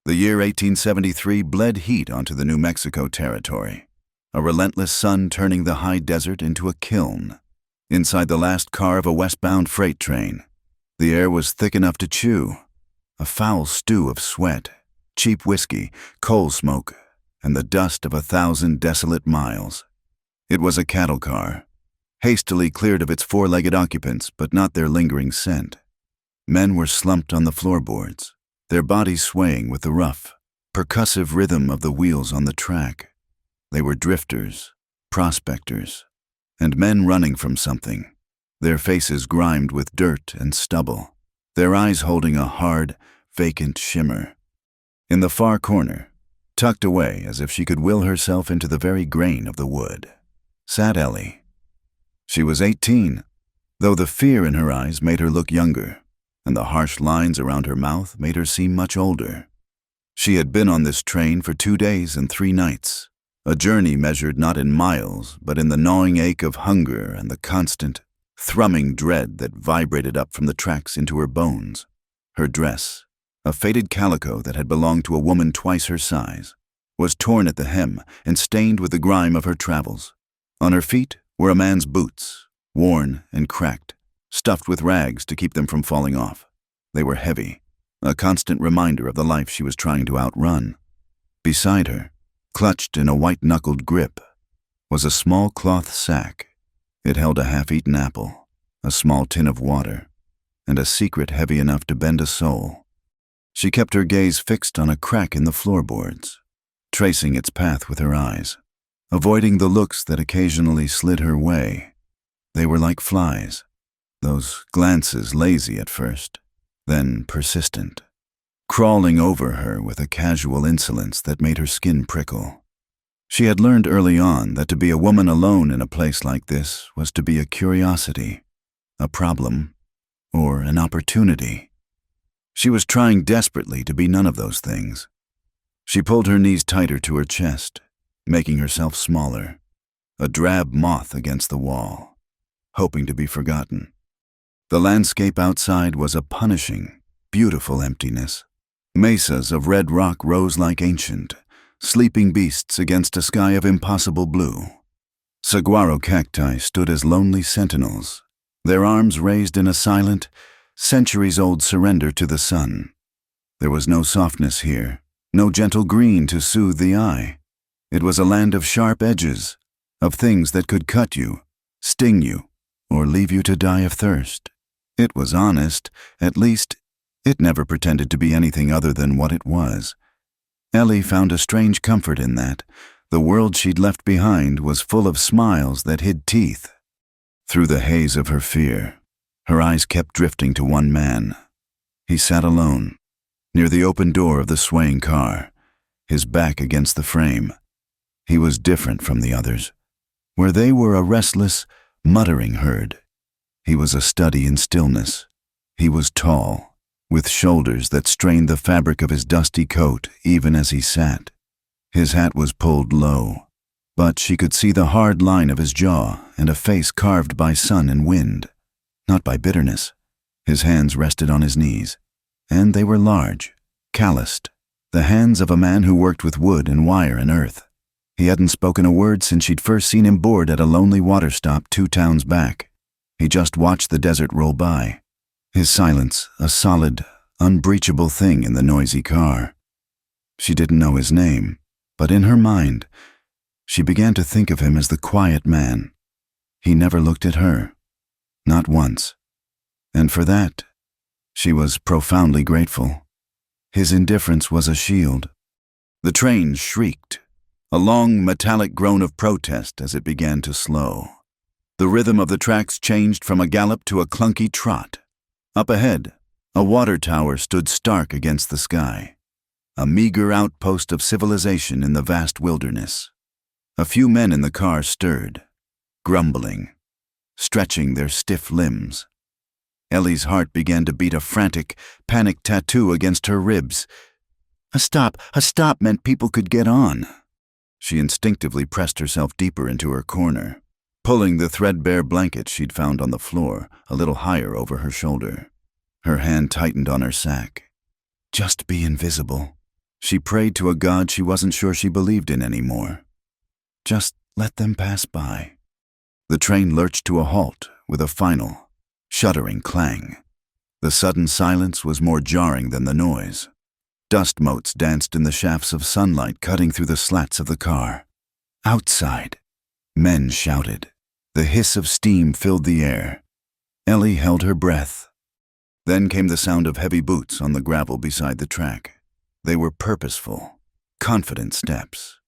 The year 1873 bled heat onto the New Mexico territory, a relentless sun turning the high desert into a kiln. Inside the last car of a westbound freight train, the air was thick enough to chew, a foul stew of sweat, cheap whiskey, coal smoke, and the dust of 1,000 desolate miles. It was a cattle car, hastily cleared of its four-legged occupants, but not their lingering scent. Men were slumped on the floorboards, their bodies swaying with the rough, percussive rhythm of the wheels on the track. They were drifters, prospectors, and men running from something, their faces grimed with dirt and stubble, their eyes holding a hard, vacant shimmer. In the far corner, tucked away as if she could will herself into the very grain of the wood, sat Ellie. She was 18, though the fear in her eyes made her look younger, and the harsh lines around her mouth made her seem much older. She had been on this train for 2 days and 3 nights, a journey measured not in miles, but in the gnawing ache of hunger and the constant, thrumming dread that vibrated up from the tracks into her bones. Her dress, a faded calico that had belonged to a woman twice her size, was torn at the hem and stained with the grime of her travels. On her feet were a man's boots, worn and cracked, stuffed with rags to keep them from falling off. They were heavy, a constant reminder of the life she was trying to outrun. Beside her, clutched in a white-knuckled grip, was a small cloth sack. It held a half-eaten apple, a small tin of water, and a secret heavy enough to bend a soul. She kept her gaze fixed on a crack in the floorboards, tracing its path with her eyes, avoiding the looks that occasionally slid her way. They were like flies, those glances lazy at first, then persistent, crawling over her with a casual insolence that made her skin prickle. She had learned early on that to be a woman alone in a place like this was to be a curiosity, a problem, or an opportunity. She was trying desperately to be none of those things. She pulled her knees tighter to her chest, making herself smaller, a drab moth against the wall, hoping to be forgotten. The landscape outside was a punishing, beautiful emptiness. Mesas of red rock rose like ancient, sleeping beasts against a sky of impossible blue. Saguaro cacti stood as lonely sentinels, their arms raised in a silent, centuries-old surrender to the sun. There was no softness here, no gentle green to soothe the eye. It was a land of sharp edges, of things that could cut you, sting you, or leave you to die of thirst. It was honest, at least, it never pretended to be anything other than what it was. Ellie found a strange comfort in that. The world she'd left behind was full of smiles that hid teeth. Through the haze of her fear, her eyes kept drifting to one man. He sat alone, near the open door of the swaying car, his back against the frame. He was different from the others, where they were a restless, muttering herd. He was a study in stillness. He was tall, with shoulders that strained the fabric of his dusty coat even as he sat. His hat was pulled low, but she could see the hard line of his jaw and a face carved by sun and wind, not by bitterness. His hands rested on his knees, and they were large, calloused, the hands of a man who worked with wood and wire and earth. He hadn't spoken a word since she'd first seen him board at a lonely water stop 2 towns back. He just watched the desert roll by, his silence a solid, unbreachable thing in the noisy car. She didn't know his name, but in her mind, she began to think of him as the quiet man. He never looked at her, not once, and for that, she was profoundly grateful. His indifference was a shield. The train shrieked, a long metallic groan of protest as it began to slow. The rhythm of the tracks changed from a gallop to a clunky trot. Up ahead, a water tower stood stark against the sky, a meager outpost of civilization in the vast wilderness. A few men in the car stirred, grumbling, stretching their stiff limbs. Ellie's heart began to beat a frantic, panic tattoo against her ribs. A stop meant people could get on. She instinctively pressed herself deeper into her corner, pulling the threadbare blanket she'd found on the floor a little higher over her shoulder. Her hand tightened on her sack. Just be invisible. She prayed to a God she wasn't sure she believed in anymore. Just let them pass by. The train lurched to a halt with a final, shuddering clang. The sudden silence was more jarring than the noise. Dust motes danced in the shafts of sunlight cutting through the slats of the car. Outside, men shouted. The hiss of steam filled the air. Ellie held her breath. Then came the sound of heavy boots on the gravel beside the track. They were purposeful, confident steps.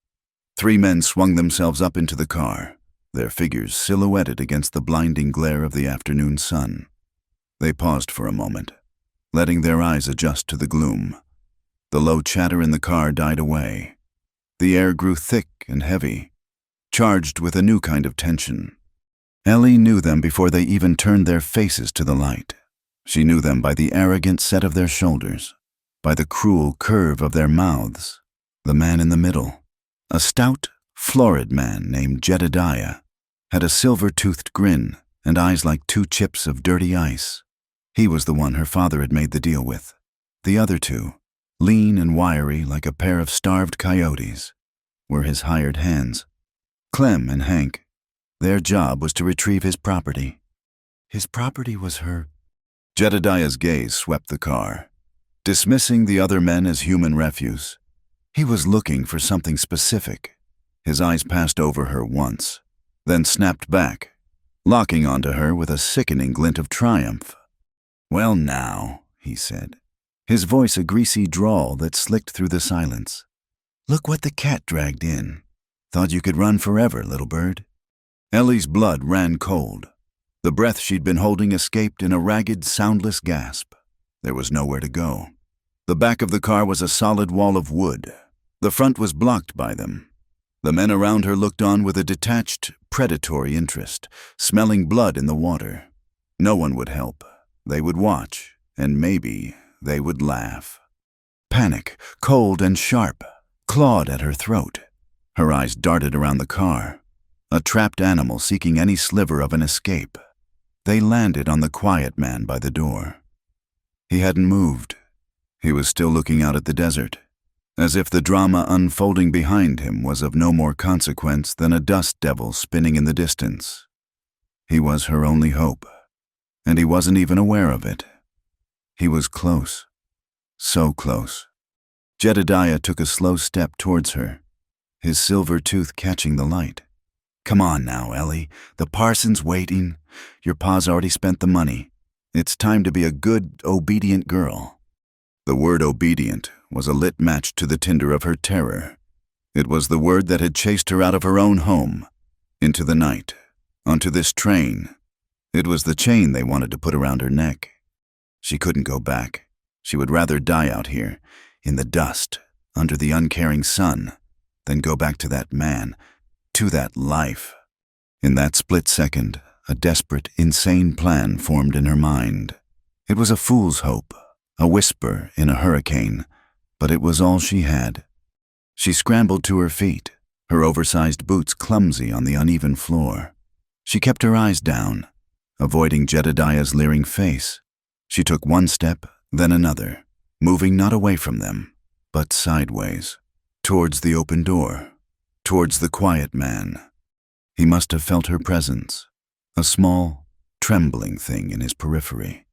3 men swung themselves up into the car, their figures silhouetted against the blinding glare of the afternoon sun. They paused for a moment, letting their eyes adjust to the gloom. The low chatter in the car died away. The air grew thick and heavy, charged with a new kind of tension. Ellie knew them before they even turned their faces to the light. She knew them by the arrogant set of their shoulders, by the cruel curve of their mouths. The man in the middle, a stout, florid man named Jedediah, had a silver-toothed grin and eyes like 2 chips of dirty ice. He was the one her father had made the deal with. The other 2, lean and wiry like a pair of starved coyotes, were his hired hands. Clem and Hank. Their job was to retrieve his property. His property was her. Jedediah's gaze swept the car, dismissing the other men as human refuse. He was looking for something specific. His eyes passed over her once, then snapped back, locking onto her with a sickening glint of triumph. "Well now," he said, his voice a greasy drawl that slicked through the silence. "Look what the cat dragged in. Thought you could run forever, little bird." Ellie's blood ran cold. The breath she'd been holding escaped in a ragged, soundless gasp. There was nowhere to go. The back of the car was a solid wall of wood. The front was blocked by them. The men around her looked on with a detached, predatory interest, smelling blood in the water. No one would help. They would watch, and maybe they would laugh. Panic, cold and sharp, clawed at her throat. Her eyes darted around the car, a trapped animal seeking any sliver of an escape. They landed on the quiet man by the door. He hadn't moved. He was still looking out at the desert, as if the drama unfolding behind him was of no more consequence than a dust devil spinning in the distance. He was her only hope, and he wasn't even aware of it. He was close, so close. Jedediah took a slow step towards her, his silver tooth catching the light. "Come on now, Ellie. The parson's waiting. Your pa's already spent the money. It's time to be a good, obedient girl." The word obedient was a lit match to the tinder of her terror. It was the word that had chased her out of her own home, into the night, onto this train. It was the chain they wanted to put around her neck. She couldn't go back. She would rather die out here, in the dust, under the uncaring sun, than go back to that man, to that life. In that split second, a desperate, insane plan formed in her mind. It was a fool's hope, a whisper in a hurricane, but it was all she had. She scrambled to her feet, her oversized boots clumsy on the uneven floor. She kept her eyes down, avoiding Jedediah's leering face. She took one step, then another, moving not away from them, but sideways, towards the open door, towards the quiet man. He must have felt her presence, a small, trembling thing in his periphery.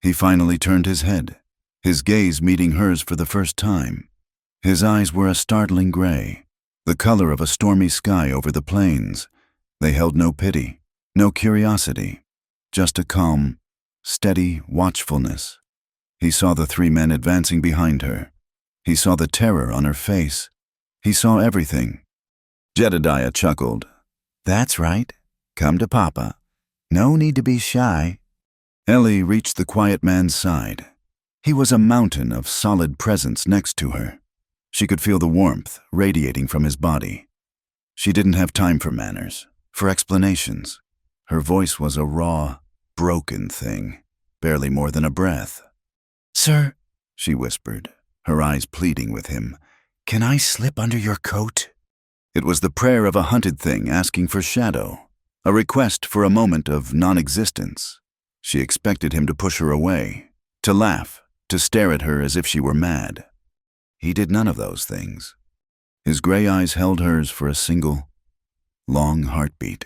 He finally turned his head, his gaze meeting hers for the first time. His eyes were a startling gray, the color of a stormy sky over the plains. They held no pity, no curiosity, just a calm, steady watchfulness. He saw the 3 men advancing behind her. He saw the terror on her face. He saw everything. Jedediah chuckled. "That's right. Come to Papa. No need to be shy." Ellie reached the quiet man's side. He was a mountain of solid presence next to her. She could feel the warmth radiating from his body. She didn't have time for manners, for explanations. Her voice was a raw, broken thing, barely more than a breath. "Sir," she whispered, her eyes pleading with him, "can I slip under your coat?" It was the prayer of a hunted thing asking for shadow, a request for a moment of non-existence. She expected him to push her away, to laugh, to stare at her as if she were mad. He did none of those things. His gray eyes held hers for a single, long heartbeat.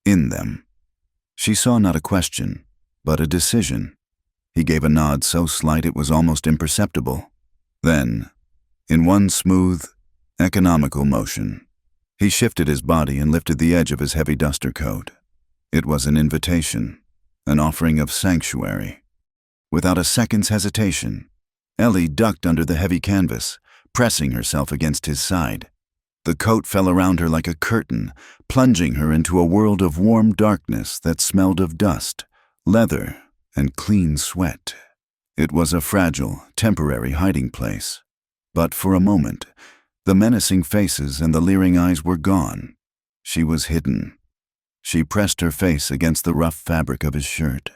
In them, she saw not a question, but a decision. He gave a nod so slight it was almost imperceptible. Then, in one smooth, economical motion, he shifted his body and lifted the edge of his heavy duster coat. It was an invitation, an offering of sanctuary. Without a second's hesitation, Ellie ducked under the heavy canvas, pressing herself against his side. The coat fell around her like a curtain, plunging her into a world of warm darkness that smelled of dust, leather, and clean sweat. It was a fragile, temporary hiding place. But for a moment, the menacing faces and the leering eyes were gone. She was hidden. She pressed her face against the rough fabric of his shirt,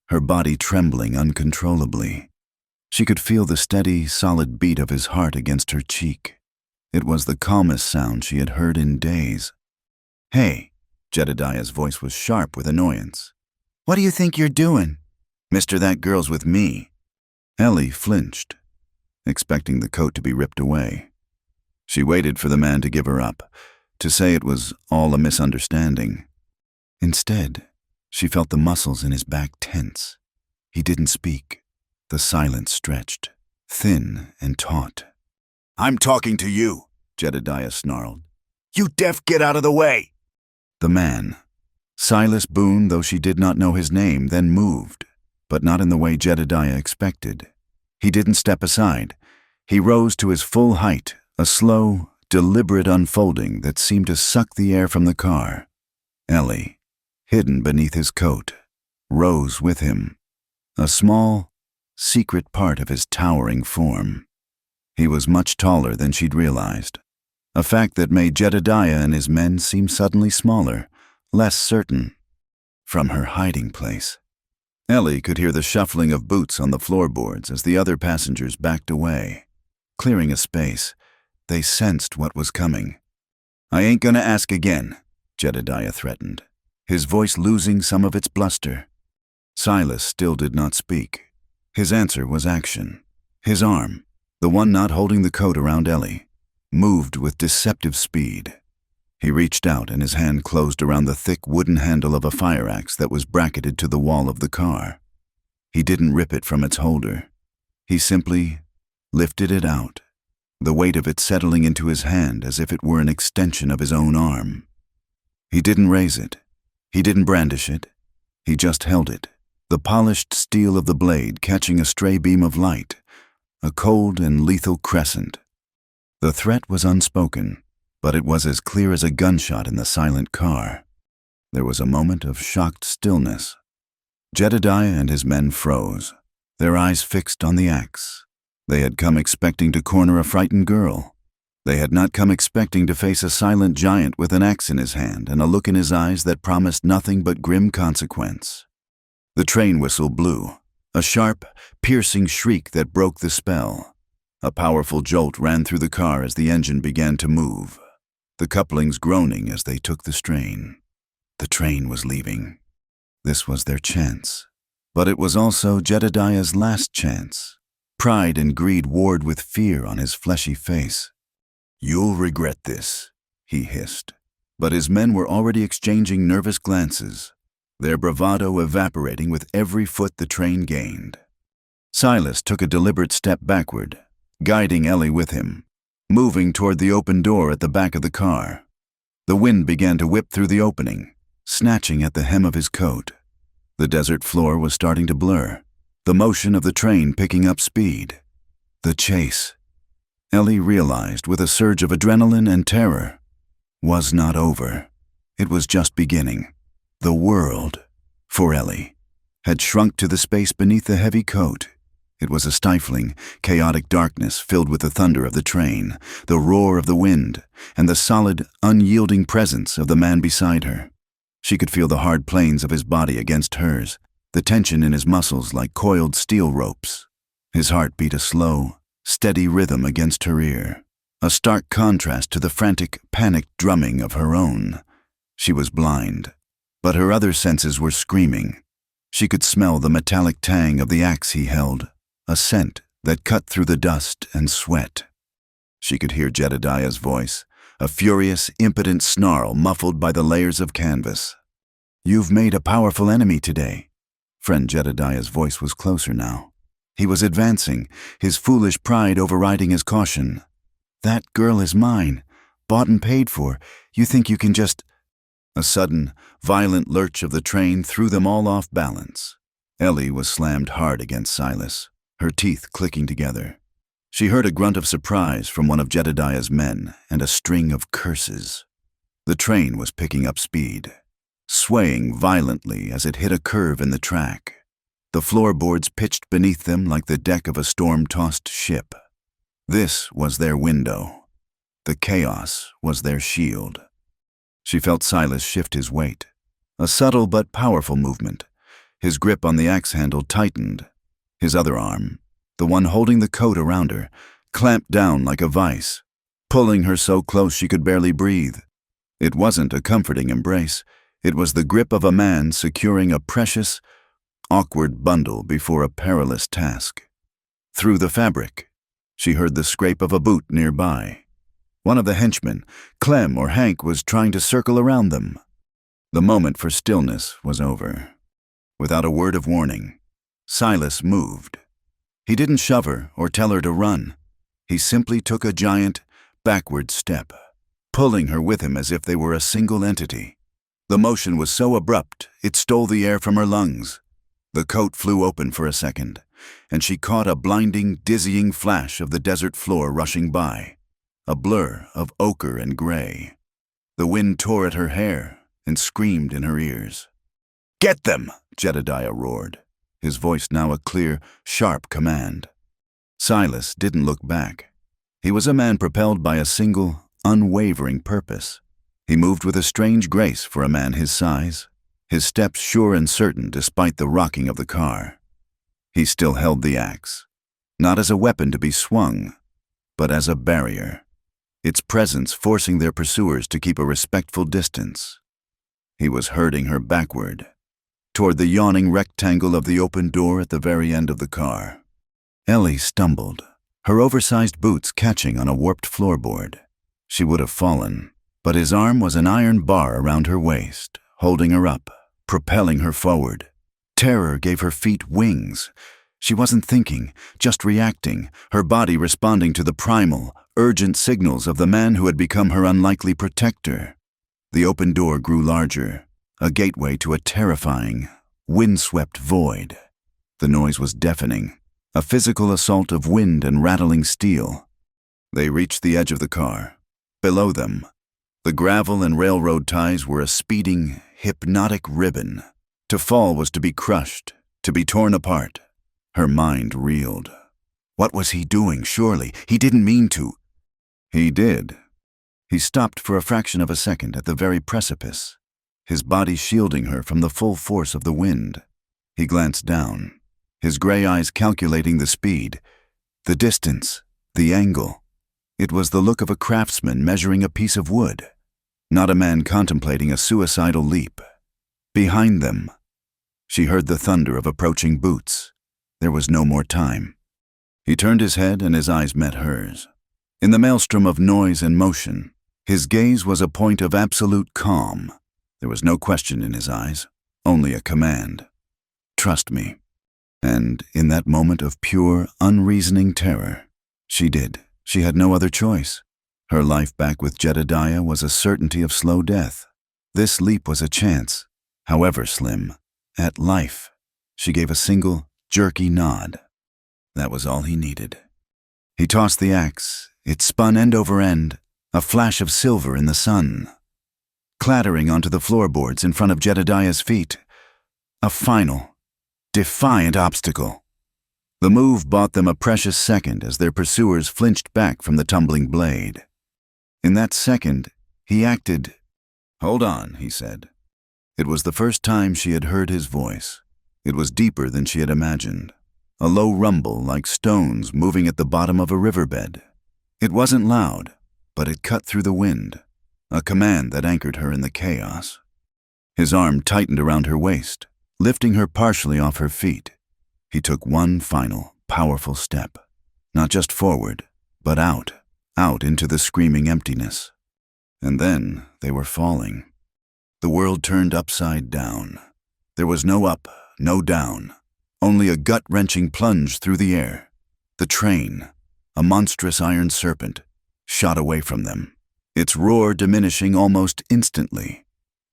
her body trembling uncontrollably. She could feel the steady, solid beat of his heart against her cheek. It was the calmest sound she had heard in days. "Hey," Jedediah's voice was sharp with annoyance. "What do you think you're doing? Mister, that girl's with me." Ellie flinched, expecting the coat to be ripped away. She waited for the man to give her up, to say it was all a misunderstanding. Instead, she felt the muscles in his back tense. He didn't speak. The silence stretched, thin and taut. "I'm talking to you," Jedediah snarled. "You deaf, get out of the way!" The man, Silas Boone, though she did not know his name, then moved, but not in the way Jedediah expected. He didn't step aside. He rose to his full height, a slow, deliberate unfolding that seemed to suck the air from the car. Ellie, hidden beneath his coat, rose with him, a small, secret part of his towering form. He was much taller than she'd realized, a fact that made Jedediah and his men seem suddenly smaller, less certain. From her hiding place, Ellie could hear the shuffling of boots on the floorboards as the other passengers backed away. Clearing a space, they sensed what was coming. "I ain't gonna ask again," Jedediah threatened, his voice losing some of its bluster. Silas still did not speak. His answer was action. His arm, the one not holding the coat around Ellie, moved with deceptive speed. He reached out and his hand closed around the thick wooden handle of a fire axe that was bracketed to the wall of the car. He didn't rip it from its holder. He simply lifted it out, the weight of it settling into his hand as if it were an extension of his own arm. He didn't raise it. He didn't brandish it. He just held it, the polished steel of the blade catching a stray beam of light, a cold and lethal crescent. The threat was unspoken, but it was as clear as a gunshot in the silent car. There was a moment of shocked stillness. Jedediah and his men froze, their eyes fixed on the axe. They had come expecting to corner a frightened girl. They had not come expecting to face a silent giant with an axe in his hand and a look in his eyes that promised nothing but grim consequence. The train whistle blew, a sharp, piercing shriek that broke the spell. A powerful jolt ran through the car as the engine began to move, the couplings groaning as they took the strain. The train was leaving. This was their chance. But it was also Jedediah's last chance. Pride and greed warred with fear on his fleshy face. "You'll regret this," he hissed. But his men were already exchanging nervous glances, their bravado evaporating with every foot the train gained. Silas took a deliberate step backward, guiding Ellie with him, moving toward the open door at the back of the car. The wind began to whip through the opening, snatching at the hem of his coat. The desert floor was starting to blur, the motion of the train picking up speed. The chase, Ellie realized with a surge of adrenaline and terror, was not over. It was just beginning. The world, for Ellie, had shrunk to the space beneath the heavy coat. It was a stifling, chaotic darkness filled with the thunder of the train, the roar of the wind, and the solid, unyielding presence of the man beside her. She could feel the hard planes of his body against hers, the tension in his muscles like coiled steel ropes. His heart beat a slow, steady rhythm against her ear, a stark contrast to the frantic, panicked drumming of her own. She was blind, but her other senses were screaming. She could smell the metallic tang of the axe he held, a scent that cut through the dust and sweat. She could hear Jedediah's voice, a furious, impotent snarl muffled by the layers of canvas. "You've made a powerful enemy today." Friend Jedediah's voice was closer now. He was advancing, his foolish pride overriding his caution. "That girl is mine, bought and paid for. You think you can just—" A sudden, violent lurch of the train threw them all off balance. Ellie was slammed hard against Silas, her teeth clicking together. She heard a grunt of surprise from one of Jedediah's men and a string of curses. The train was picking up speed, swaying violently as it hit a curve in the track. The floorboards pitched beneath them like the deck of a storm-tossed ship. This was their window. The chaos was their shield. She felt Silas shift his weight. A subtle but powerful movement. His grip on the axe handle tightened. His other arm, the one holding the coat around her, clamped down like a vice, pulling her so close she could barely breathe. It wasn't a comforting embrace. It was the grip of a man securing a precious, awkward bundle before a perilous task. Through the fabric, she heard the scrape of a boot nearby. One of the henchmen, Clem or Hank, was trying to circle around them. The moment for stillness was over. Without a word of warning, Silas moved. He didn't shove her or tell her to run. He simply took a giant, backward step, pulling her with him as if they were a single entity. The motion was so abrupt, it stole the air from her lungs. The coat flew open for a second, and she caught a blinding, dizzying flash of the desert floor rushing by, a blur of ochre and gray. The wind tore at her hair and screamed in her ears. "Get them!" Jedediah roared, his voice now a clear, sharp command. Silas didn't look back. He was a man propelled by a single, unwavering purpose. He moved with a strange grace for a man his size, his steps sure and certain despite the rocking of the car. He still held the axe, not as a weapon to be swung, but as a barrier, its presence forcing their pursuers to keep a respectful distance. He was herding her backward, toward the yawning rectangle of the open door at the very end of the car. Ellie stumbled, her oversized boots catching on a warped floorboard. She would have fallen, but his arm was an iron bar around her waist, holding her up, propelling her forward. Terror gave her feet wings. She wasn't thinking, just reacting, her body responding to the primal, urgent signals of the man who had become her unlikely protector. The open door grew larger, a gateway to a terrifying, windswept void. The noise was deafening, a physical assault of wind and rattling steel. They reached the edge of the car. Below them, the gravel and railroad ties were a speeding, hypnotic ribbon. To fall was to be crushed, to be torn apart. Her mind reeled. What was he doing, surely? He didn't mean to. He did. He stopped for a fraction of a second at the very precipice, his body shielding her from the full force of the wind. He glanced down, his gray eyes calculating the speed, the distance, the angle. It was the look of a craftsman measuring a piece of wood, not a man contemplating a suicidal leap. Behind them, she heard the thunder of approaching boots. There was no more time. He turned his head and his eyes met hers. In the maelstrom of noise and motion, his gaze was a point of absolute calm. There was no question in his eyes, only a command. "Trust me." And in that moment of pure, unreasoning terror, she did. She had no other choice. Her life back with Jedediah was a certainty of slow death. This leap was a chance, however slim, at life. She gave a single, jerky nod. That was all he needed. He tossed the axe. It spun end over end, a flash of silver in the sun, clattering onto the floorboards in front of Jedediah's feet. A final, defiant obstacle. The move bought them a precious second as their pursuers flinched back from the tumbling blade. In that second, he acted. "Hold on," he said. It was the first time she had heard his voice. It was deeper than she had imagined, a low rumble like stones moving at the bottom of a riverbed. It wasn't loud, but it cut through the wind, a command that anchored her in the chaos. His arm tightened around her waist, lifting her partially off her feet. He took one final, powerful step, not just forward, but out out into the screaming emptiness. And then they were falling. The world turned upside down. There was no up, no down, only a gut-wrenching plunge through the air. The train, a monstrous iron serpent, shot away from them, its roar diminishing almost instantly.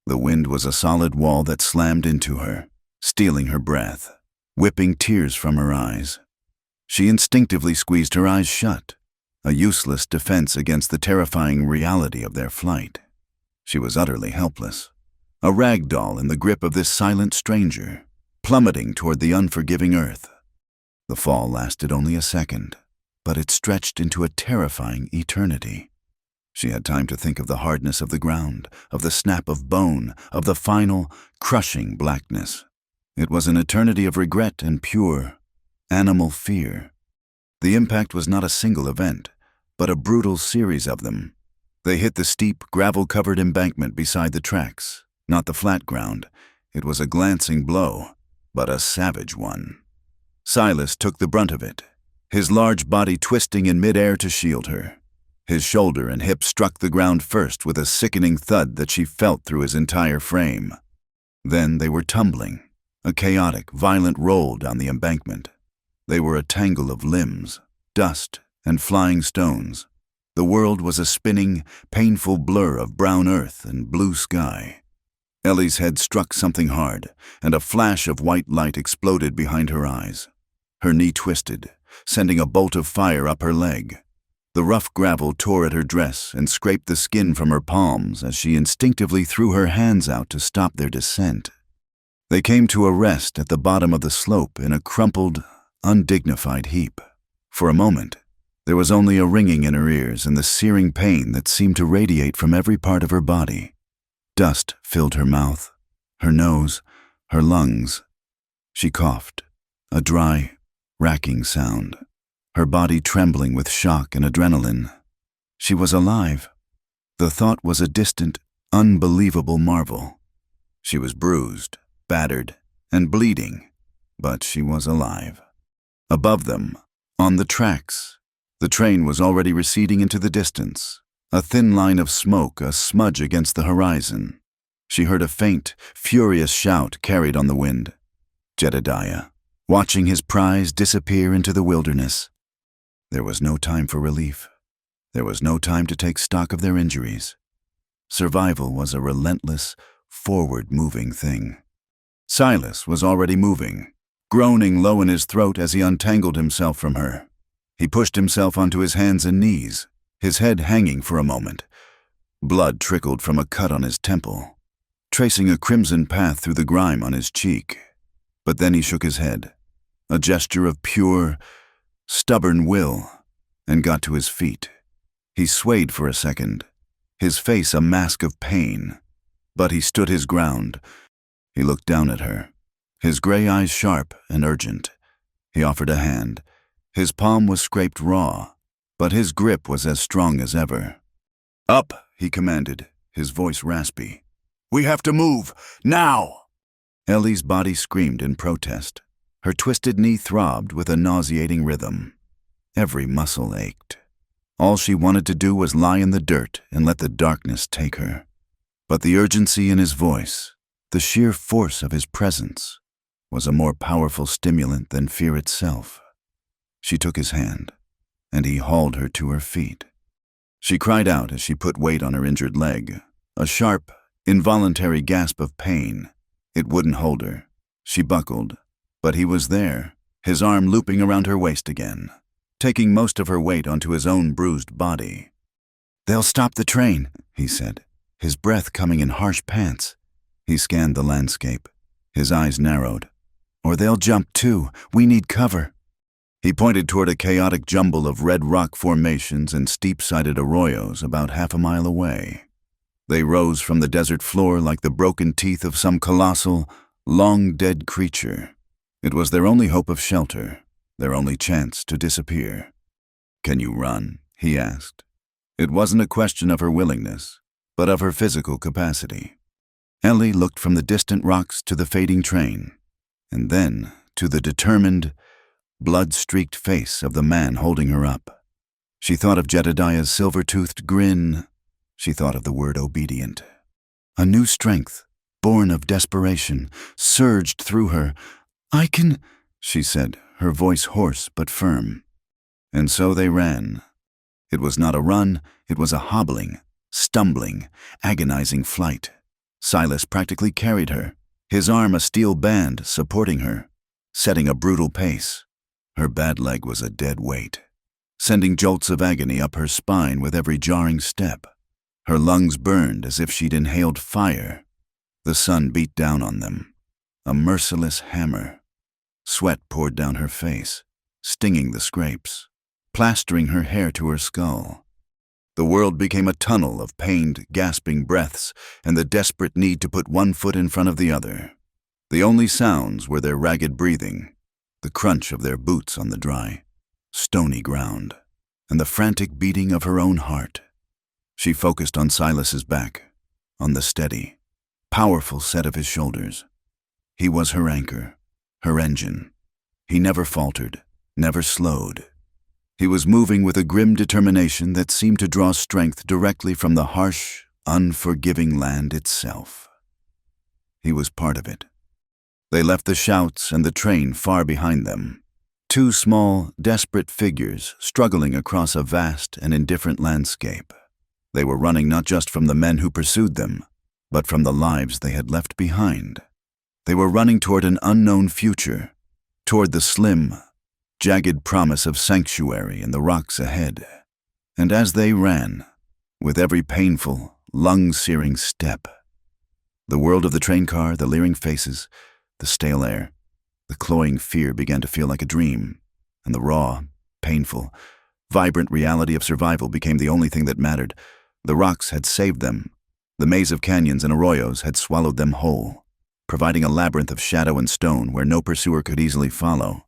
The wind was a solid wall that slammed into her, stealing her breath, whipping tears from her eyes. She instinctively squeezed her eyes shut, a useless defense against the terrifying reality of their flight. She was utterly helpless, a rag doll in the grip of this silent stranger, plummeting toward the unforgiving earth. The fall lasted only a second, but it stretched into a terrifying eternity. She had time to think of the hardness of the ground, of the snap of bone, of the final, crushing blackness. It was an eternity of regret and pure, animal fear. The impact was not a single event, but a brutal series of them. They hit the steep, gravel-covered embankment beside the tracks, not the flat ground. It was a glancing blow, but a savage one. Silas took the brunt of it, his large body twisting in midair to shield her. His shoulder and hip struck the ground first with a sickening thud that she felt through his entire frame. Then they were tumbling, a chaotic, violent roll down the embankment. They were a tangle of limbs, dust, and flying stones. The world was a spinning, painful blur of brown earth and blue sky. Ellie's head struck something hard, and a flash of white light exploded behind her eyes. Her knee twisted, sending a bolt of fire up her leg. The rough gravel tore at her dress and scraped the skin from her palms as she instinctively threw her hands out to stop their descent. They came to a rest at the bottom of the slope in a crumpled, undignified heap. For a moment, there was only a ringing in her ears and the searing pain that seemed to radiate from every part of her body. Dust filled her mouth, her nose, her lungs. She coughed, a dry, racking sound, her body trembling with shock and adrenaline. She was alive. The thought was a distant, unbelievable marvel. She was bruised, battered, and bleeding, but she was alive. Above them, on the tracks, the train was already receding into the distance, a thin line of smoke, a smudge against the horizon. She heard a faint, furious shout carried on the wind. Jedediah, watching his prize disappear into the wilderness. There was no time for relief. There was no time to take stock of their injuries. Survival was a relentless, forward-moving thing. Silas was already moving, groaning low in his throat as he untangled himself from her. He pushed himself onto his hands and knees, his head hanging for a moment. Blood trickled from a cut on his temple, tracing a crimson path through the grime on his cheek. But then he shook his head, a gesture of pure, stubborn will, and got to his feet. He swayed for a second, his face a mask of pain, but he stood his ground. He looked down at her, his gray eyes sharp and urgent. He offered a hand. His palm was scraped raw, but his grip was as strong as ever. "Up," he commanded, his voice raspy. "We have to move, now!" Ellie's body screamed in protest. Her twisted knee throbbed with a nauseating rhythm. Every muscle ached. All she wanted to do was lie in the dirt and let the darkness take her. But the urgency in his voice, the sheer force of his presence, was a more powerful stimulant than fear itself. She took his hand, and he hauled her to her feet. She cried out as she put weight on her injured leg, a sharp, involuntary gasp of pain. It wouldn't hold her. She buckled, but he was there, his arm looping around her waist again, taking most of her weight onto his own bruised body. "They'll stop the train," he said, his breath coming in harsh pants. He scanned the landscape, his eyes narrowed. "Or they'll jump too. We need cover." He pointed toward a chaotic jumble of red rock formations and steep-sided arroyos about half a mile away. They rose from the desert floor like the broken teeth of some colossal, long-dead creature. It was their only hope of shelter, their only chance to disappear. "Can you run?" he asked. It wasn't a question of her willingness, but of her physical capacity. Ellie looked from the distant rocks to the fading train, and then to the determined, blood-streaked face of the man holding her up. She thought of Jedediah's silver-toothed grin. She thought of the word obedient. A new strength, born of desperation, surged through her. "I can," she said, her voice hoarse but firm. And so they ran. It was not a run, it was a hobbling, stumbling, agonizing flight. Silas practically carried her, his arm a steel band supporting her, setting a brutal pace. Her bad leg was a dead weight, sending jolts of agony up her spine with every jarring step. Her lungs burned as if she'd inhaled fire. The sun beat down on them, a merciless hammer. Sweat poured down her face, stinging the scrapes, plastering her hair to her skull. The world became a tunnel of pained, gasping breaths and the desperate need to put one foot in front of the other. The only sounds were their ragged breathing, the crunch of their boots on the dry, stony ground, and the frantic beating of her own heart. She focused on Silas's back, on the steady, powerful set of his shoulders. He was her anchor, her engine. He never faltered, never slowed. He was moving with a grim determination that seemed to draw strength directly from the harsh, unforgiving land itself. He was part of it. They left the shouts and the train far behind them. Two small, desperate figures struggling across a vast and indifferent landscape. They were running not just from the men who pursued them, but from the lives they had left behind. They were running toward an unknown future, toward the slim, jagged promise of sanctuary in the rocks ahead. And as they ran, with every painful, lung-searing step, the world of the train car, the leering faces, the stale air, the cloying fear began to feel like a dream, and the raw, painful, vibrant reality of survival became the only thing that mattered. The rocks had saved them. The maze of canyons and arroyos had swallowed them whole, providing a labyrinth of shadow and stone where no pursuer could easily follow.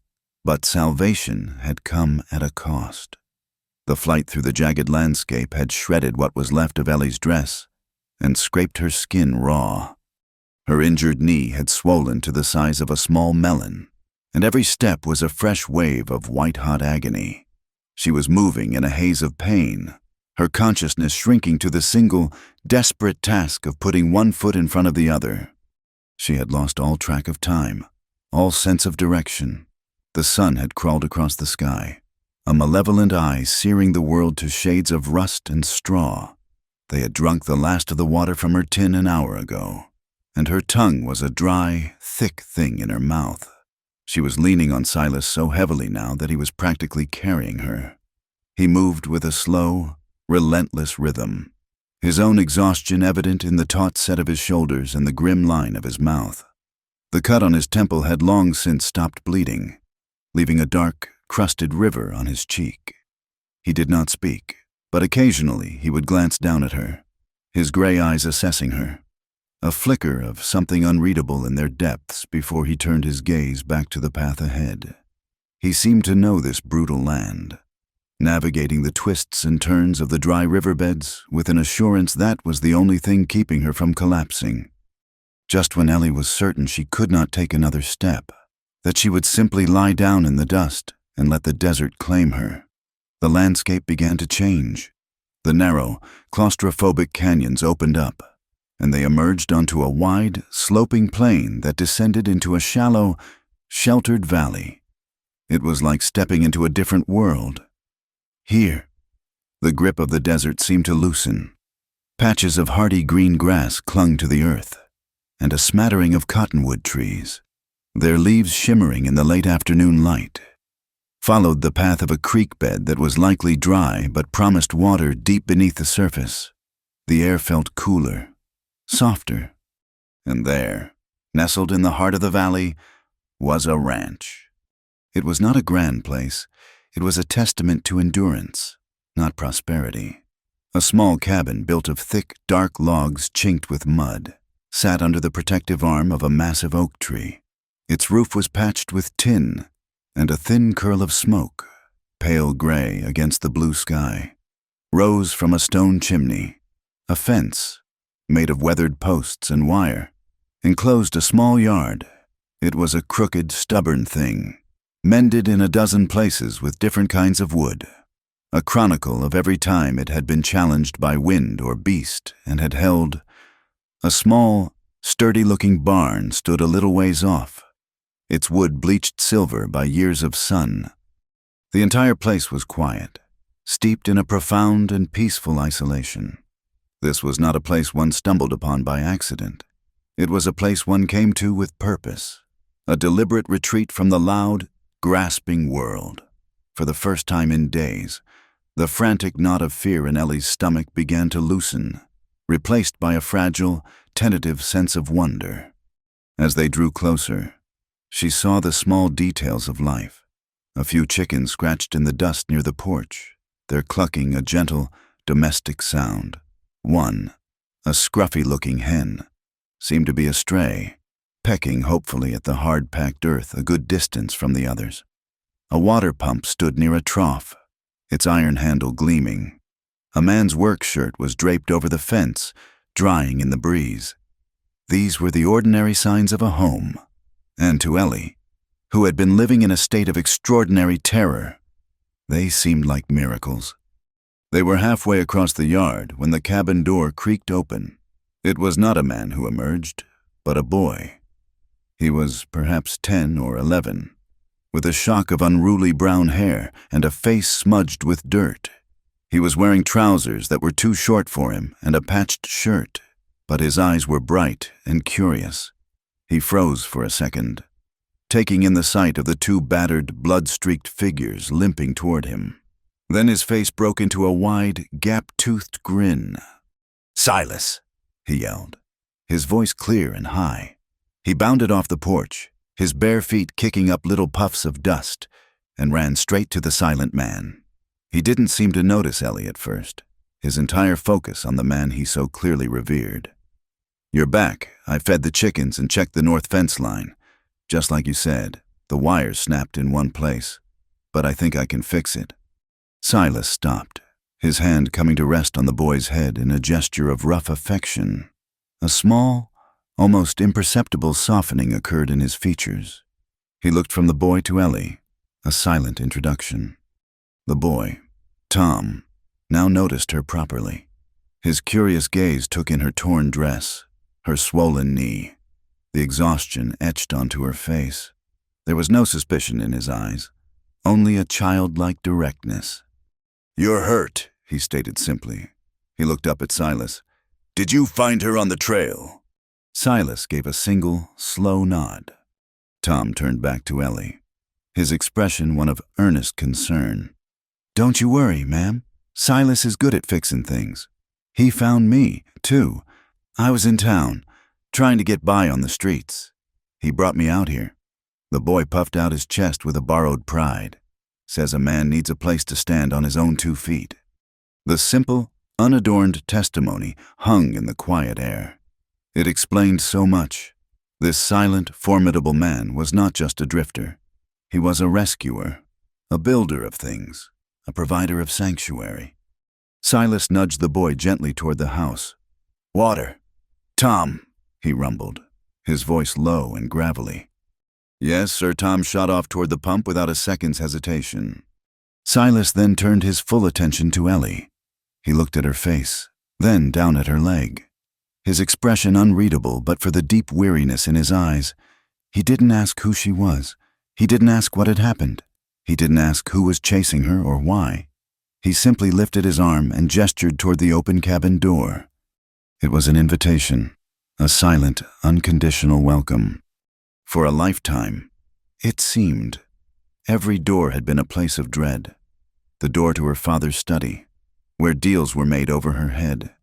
But salvation had come at a cost. The flight through the jagged landscape had shredded what was left of Ellie's dress and scraped her skin raw. Her injured knee had swollen to the size of a small melon, and every step was a fresh wave of white-hot agony. She was moving in a haze of pain, her consciousness shrinking to the single, desperate task of putting one foot in front of the other. She had lost all track of time, all sense of direction. The sun had crawled across the sky, a malevolent eye searing the world to shades of rust and straw. They had drunk the last of the water from her tin an hour ago, and her tongue was a dry, thick thing in her mouth. She was leaning on Silas so heavily now that he was practically carrying her. He moved with a slow, relentless rhythm, his own exhaustion evident in the taut set of his shoulders and the grim line of his mouth. The cut on his temple had long since stopped bleeding, leaving a dark, crusted river on his cheek. He did not speak, but occasionally he would glance down at her, his gray eyes assessing her, a flicker of something unreadable in their depths before he turned his gaze back to the path ahead. He seemed to know this brutal land, navigating the twists and turns of the dry riverbeds with an assurance that was the only thing keeping her from collapsing. Just when Ellie was certain she could not take another step, that she would simply lie down in the dust and let the desert claim her, the landscape began to change. The narrow, claustrophobic canyons opened up, and they emerged onto a wide, sloping plain that descended into a shallow, sheltered valley. It was like stepping into a different world. Here, the grip of the desert seemed to loosen. Patches of hardy green grass clung to the earth, and a smattering of cottonwood trees, their leaves shimmering in the late afternoon light, followed the path of a creek bed that was likely dry but promised water deep beneath the surface. The air felt cooler, softer, and there, nestled in the heart of the valley, was a ranch. It was not a grand place. It was a testament to endurance, not prosperity. A small cabin built of thick, dark logs chinked with mud sat under the protective arm of a massive oak tree. Its roof was patched with tin, and a thin curl of smoke, pale gray against the blue sky, rose from a stone chimney. A fence, made of weathered posts and wire, enclosed a small yard. It was a crooked, stubborn thing, mended in a dozen places with different kinds of wood. a chronicle of every time it had been challenged by wind or beast and had held. A small, sturdy-looking barn stood a little ways off, its wood bleached silver by years of sun. The entire place was quiet, steeped in a profound and peaceful isolation. This was not a place one stumbled upon by accident. It was a place one came to with purpose, a deliberate retreat from the loud, grasping world. For the first time in days, the frantic knot of fear in Ellie's stomach began to loosen, replaced by a fragile, tentative sense of wonder. As they drew closer, she saw the small details of life. A few chickens scratched in the dust near the porch, their clucking a gentle, domestic sound. One, a scruffy-looking hen, seemed to be astray, pecking hopefully at the hard-packed earth a good distance from the others. A water pump stood near a trough, its iron handle gleaming. A man's work shirt was draped over the fence, drying in the breeze. These were the ordinary signs of a home, and to Ellie, who had been living in a state of extraordinary terror, they seemed like miracles. They were halfway across the yard when the cabin door creaked open. It was not a man who emerged, but a boy. He was perhaps 10 or 11, with a shock of unruly brown hair and a face smudged with dirt. He was wearing trousers that were too short for him and a patched shirt, but his eyes were bright and curious. He froze for a second, taking in the sight of the two battered, blood-streaked figures limping toward him. Then his face broke into a wide, gap-toothed grin. "Silas!" he yelled, his voice clear and high. He bounded off the porch, his bare feet kicking up little puffs of dust, and ran straight to the silent man. He didn't seem to notice Ellie at first, his entire focus on the man he so clearly revered. "You're back. I fed the chickens and checked the north fence line. Just like you said, the wires snapped in one place, but I think I can fix it." Silas stopped, his hand coming to rest on the boy's head in a gesture of rough affection. A small, almost imperceptible softening occurred in his features. He looked from the boy to Ellie, a silent introduction. The boy, Tom, now noticed her properly. His curious gaze took in her torn dress, her swollen knee, the exhaustion etched onto her face. There was no suspicion in his eyes, only a childlike directness. "You're hurt," he stated simply. He looked up at Silas. "Did you find her on the trail?" Silas gave a single, slow nod. Tom turned back to Ellie, his expression one of earnest concern. "Don't you worry, ma'am. Silas is good at fixing things. He found me, too. I was in town, trying to get by on the streets. He brought me out here." The boy puffed out his chest with a borrowed pride. "Says a man needs a place to stand on his own 2 feet. The simple, unadorned testimony hung in the quiet air. It explained so much. This silent, formidable man was not just a drifter. He was a rescuer, a builder of things, a provider of sanctuary. Silas nudged the boy gently toward the house. "Water. Tom," he rumbled, his voice low and gravelly. "Yes, sir." Tom shot off toward the pump without a second's hesitation. Silas then turned his full attention to Ellie. He looked at her face, then down at her leg. His expression unreadable but for the deep weariness in his eyes. He didn't ask who she was. He didn't ask what had happened. He didn't ask who was chasing her or why. He simply lifted his arm and gestured toward the open cabin door. It was an invitation, a silent, unconditional welcome. For a lifetime, it seemed, every door had been a place of dread. The door to her father's study, where deals were made over her head.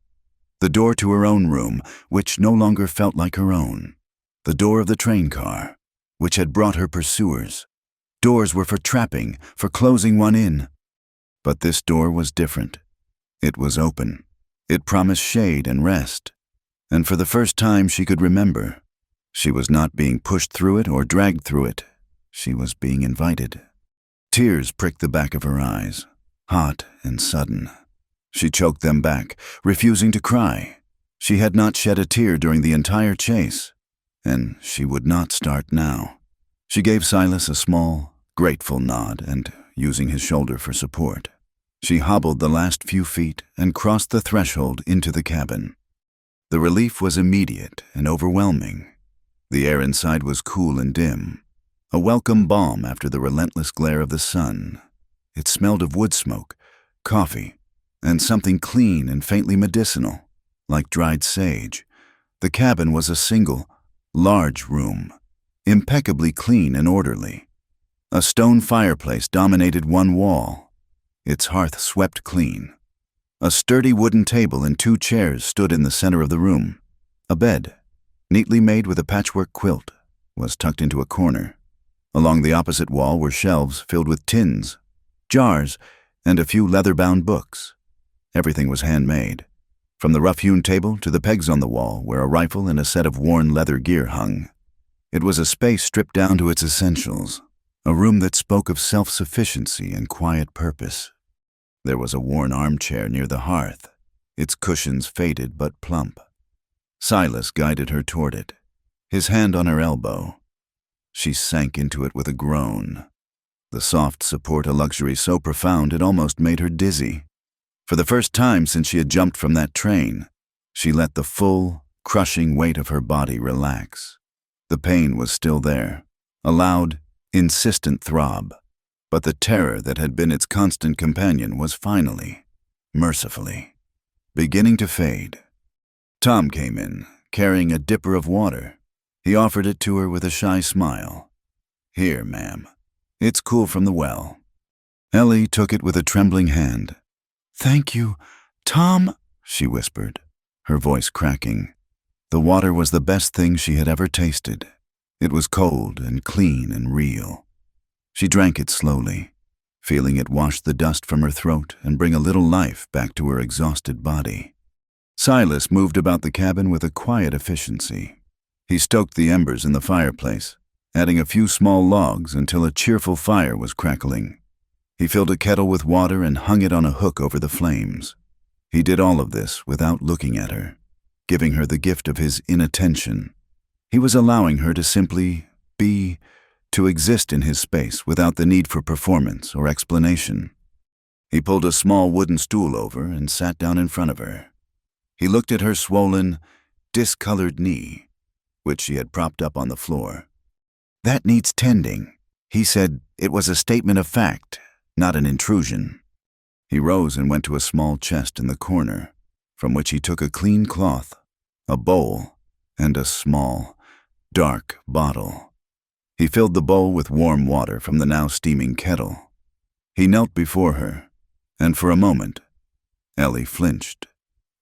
The door to her own room, which no longer felt like her own. The door of the train car, which had brought her pursuers. Doors were for trapping, for closing one in. But this door was different. It was open. It promised shade and rest. And for the first time she could remember, she was not being pushed through it or dragged through it. She was being invited. Tears pricked the back of her eyes, hot and sudden. She choked them back, refusing to cry. She had not shed a tear during the entire chase, and she would not start now. She gave Silas a small, grateful nod and using his shoulder for support. She hobbled the last few feet and crossed the threshold into the cabin. The relief was immediate and overwhelming. The air inside was cool and dim, a welcome balm after the relentless glare of the sun. It smelled of wood smoke, coffee, and something clean and faintly medicinal, like dried sage. The cabin was a single, large room, impeccably clean and orderly. A stone fireplace dominated one wall, its hearth swept clean. A sturdy wooden table and 2 chairs stood in the center of the room. A bed, neatly made with a patchwork quilt, was tucked into a corner. Along the opposite wall were shelves filled with tins, jars, and a few leather-bound books. Everything was handmade, from the rough-hewn table to the pegs on the wall where a rifle and a set of worn leather gear hung. It was a space stripped down to its essentials, a room that spoke of self-sufficiency and quiet purpose. There was a worn armchair near the hearth, its cushions faded but plump. Silas guided her toward it, his hand on her elbow. She sank into it with a groan, the soft support a luxury so profound it almost made her dizzy. For the first time since she had jumped from that train, she let the full, crushing weight of her body relax. The pain was still there, a loud, insistent throb, but the terror that had been its constant companion was finally, mercifully, beginning to fade. Tom came in, carrying a dipper of water. He offered it to her with a shy smile. "Here, ma'am. It's cool from the well." Ellie took it with a trembling hand. "Thank you, Tom," she whispered, her voice cracking. The water was the best thing she had ever tasted. It was cold and clean and real. She drank it slowly, feeling it wash the dust from her throat and bring a little life back to her exhausted body. Silas moved about the cabin with a quiet efficiency. He stoked the embers in the fireplace, adding a few small logs until a cheerful fire was crackling. He filled a kettle with water and hung it on a hook over the flames. He did all of this without looking at her, giving her the gift of his inattention. He was allowing her to simply be, to exist in his space without the need for performance or explanation. He pulled a small wooden stool over and sat down in front of her. He looked at her swollen, discolored knee, which she had propped up on the floor. "That needs tending." He said it was a statement of fact, not an intrusion. He rose and went to a small chest in the corner, from which he took a clean cloth, a bowl, and a small, dark bottle. He filled the bowl with warm water from the now steaming kettle. He knelt before her, and for a moment, Ellie flinched,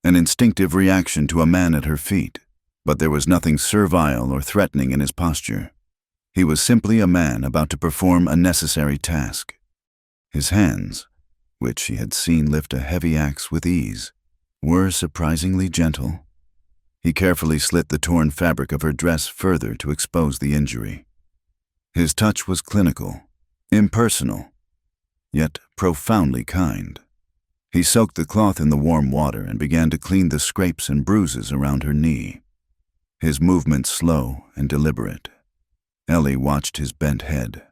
an instinctive reaction to a man at her feet, but there was nothing servile or threatening in his posture. He was simply a man about to perform a necessary task. His hands, which she had seen lift a heavy axe with ease, were surprisingly gentle. He carefully slit the torn fabric of her dress further to expose the injury. His touch was clinical, impersonal, yet profoundly kind. He soaked the cloth in the warm water and began to clean the scrapes and bruises around her knee. His movements slow and deliberate. Ellie watched his bent head,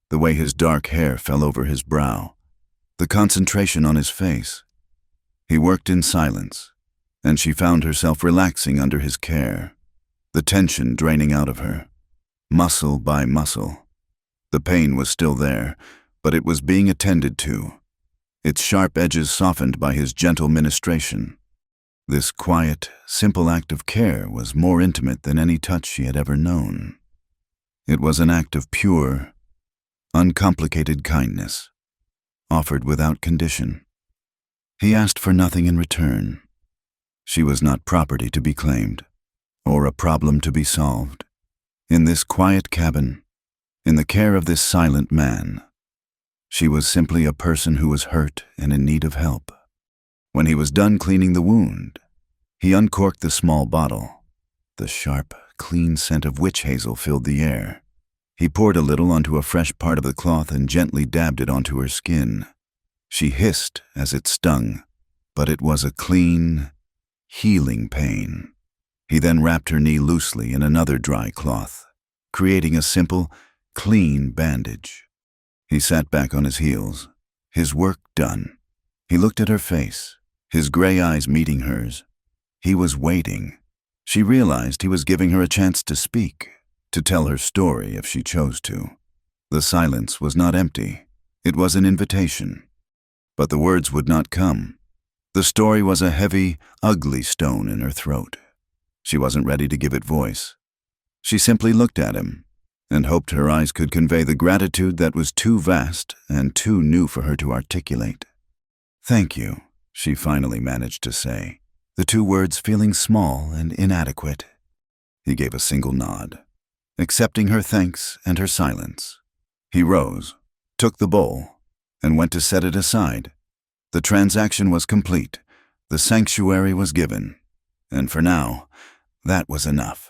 the way his dark hair fell over his brow, the concentration on his face. He worked in silence, and she found herself relaxing under his care, the tension draining out of her, muscle by muscle. The pain was still there, but it was being attended to, its sharp edges softened by his gentle ministration. This quiet, simple act of care was more intimate than any touch she had ever known. It was an act of pure, uncomplicated kindness, offered without condition. He asked for nothing in return. She was not property to be claimed, or a problem to be solved. In this quiet cabin, in the care of this silent man, she was simply a person who was hurt and in need of help. When he was done cleaning the wound, he uncorked the small bottle. The sharp, clean scent of witch hazel filled the air. He poured a little onto a fresh part of the cloth and gently dabbed it onto her skin. She hissed as it stung, but it was a clean, healing pain. He then wrapped her knee loosely in another dry cloth, creating a simple, clean bandage. He sat back on his heels, his work done. He looked at her face, his gray eyes meeting hers. He was waiting. She realized he was giving her a chance to speak, to tell her story if she chose to. The silence was not empty. It was an invitation. But the words would not come. The story was a heavy, ugly stone in her throat. She wasn't ready to give it voice. She simply looked at him and hoped her eyes could convey the gratitude that was too vast and too new for her to articulate. "Thank you," she finally managed to say, the two words feeling small and inadequate. He gave a single nod, accepting her thanks and her silence. He rose, took the bowl, and went to set it aside. The transaction was complete. The sanctuary was given. And for now, that was enough.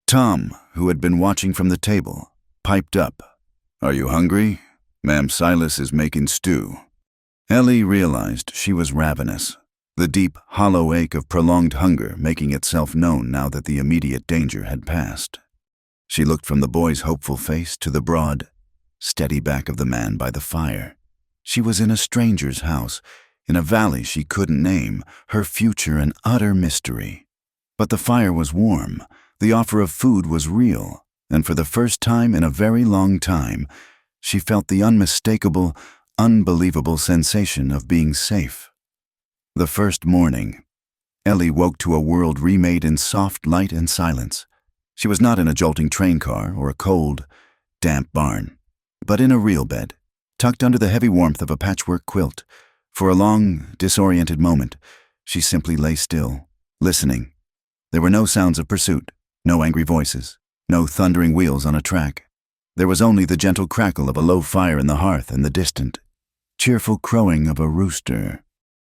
Tom, who had been watching from the table, piped up. "Are you hungry? Ma'am Silas is making stew." Ellie realized she was ravenous, the deep, hollow ache of prolonged hunger making itself known now that the immediate danger had passed. She looked from the boy's hopeful face to the broad, steady back of the man by the fire. She was in a stranger's house, in a valley she couldn't name, her future an utter mystery. But the fire was warm, the offer of food was real, and for the first time in a very long time, she felt the unmistakable, unbelievable sensation of being safe. The first morning, Ellie woke to a world remade in soft light and silence. She was not in a jolting train car or a cold, damp barn, but in a real bed, tucked under the heavy warmth of a patchwork quilt. For a long, disoriented moment, she simply lay still, listening. There were no sounds of pursuit, no angry voices, no thundering wheels on a track. There was only the gentle crackle of a low fire in the hearth and the distant, cheerful crowing of a rooster.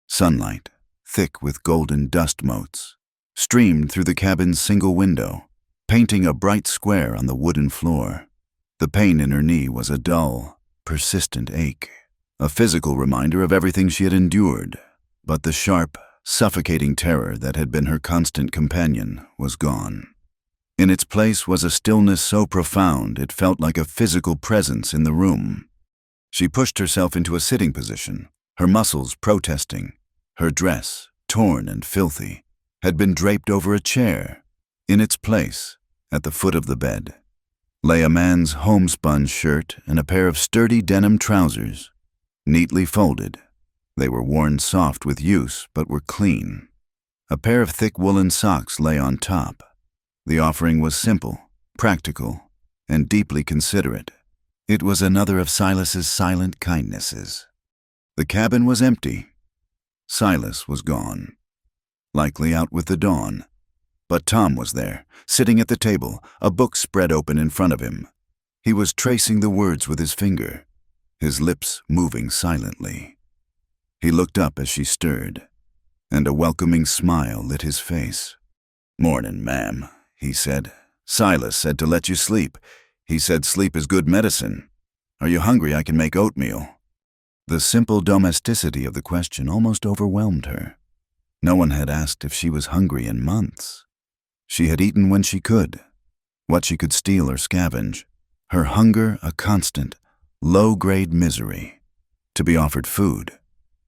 Sunlight, thick with golden dust motes, streamed through the cabin's single window, painting a bright square on the wooden floor. The pain in her knee was a dull, persistent ache, a physical reminder of everything she had endured, but the sharp, suffocating terror that had been her constant companion was gone. In its place was a stillness so profound it felt like a physical presence in the room. She pushed herself into a sitting position, her muscles protesting. Her dress, torn and filthy, had been draped over a chair. In its place, at the foot of the bed, lay a man's homespun shirt and a pair of sturdy denim trousers, neatly folded. They were worn soft with use, but were clean. A pair of thick woolen socks lay on top. The offering was simple, practical, and deeply considerate. It was another of Silas's silent kindnesses. The cabin was empty. Silas was gone, likely out with the dawn. But Tom was there, sitting at the table, a book spread open in front of him. He was tracing the words with his finger, his lips moving silently. He looked up as she stirred, and a welcoming smile lit his face. "Mornin', ma'am," he said. "Silas said to let you sleep. He said sleep is good medicine. Are you hungry? I can make oatmeal." The simple domesticity of the question almost overwhelmed her. No one had asked if she was hungry in months. She had eaten when she could, what she could steal or scavenge, her hunger a constant, low-grade misery. To be offered food,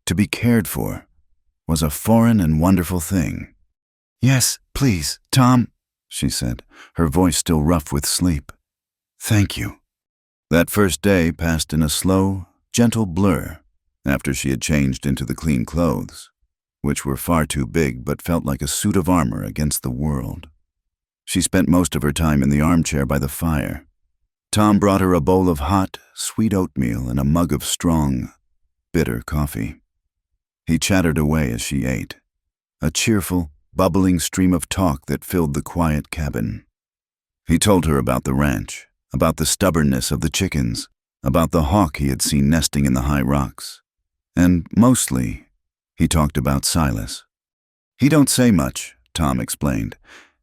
to be cared for, was a foreign and wonderful thing. "Yes, please, Tom," she said, her voice still rough with sleep. "Thank you." That first day passed in a slow, gentle blur after she had changed into the clean clothes, which were far too big but felt like a suit of armor against the world. She spent most of her time in the armchair by the fire. Tom brought her a bowl of hot, sweet oatmeal and a mug of strong, bitter coffee. He chattered away as she ate, a cheerful, bubbling stream of talk that filled the quiet cabin. He told her about the ranch, about the stubbornness of the chickens, about the hawk he had seen nesting in the high rocks. And mostly, he talked about Silas. "He don't say much," Tom explained,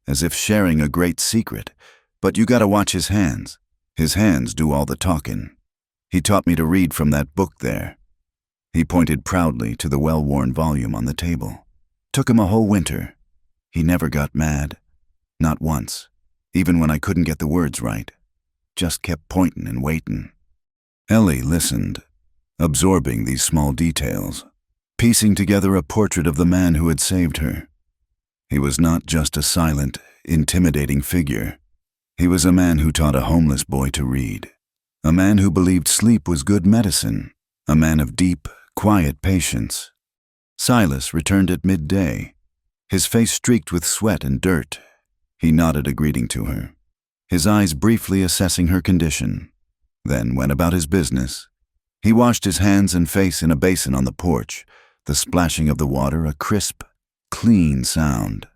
as if sharing a great secret, "but you gotta watch his hands. His hands do all the talkin'. He taught me to read from that book there." He pointed proudly to the well-worn volume on the table. "Took him a whole winter. He never got mad. Not once, even when I couldn't get the words right. Just kept pointin' and waitin'." Ellie listened, absorbing these small details. piecing together a portrait of the man who had saved her. He was not just a silent, intimidating figure. He was a man who taught a homeless boy to read, a man who believed sleep was good medicine, a man of deep, quiet patience. Silas returned at midday, his face streaked with sweat and dirt. He nodded a greeting to her, his eyes briefly assessing her condition, then went about his business. He washed his hands and face in a basin on the porch, the splashing of the water a crisp, clean sound.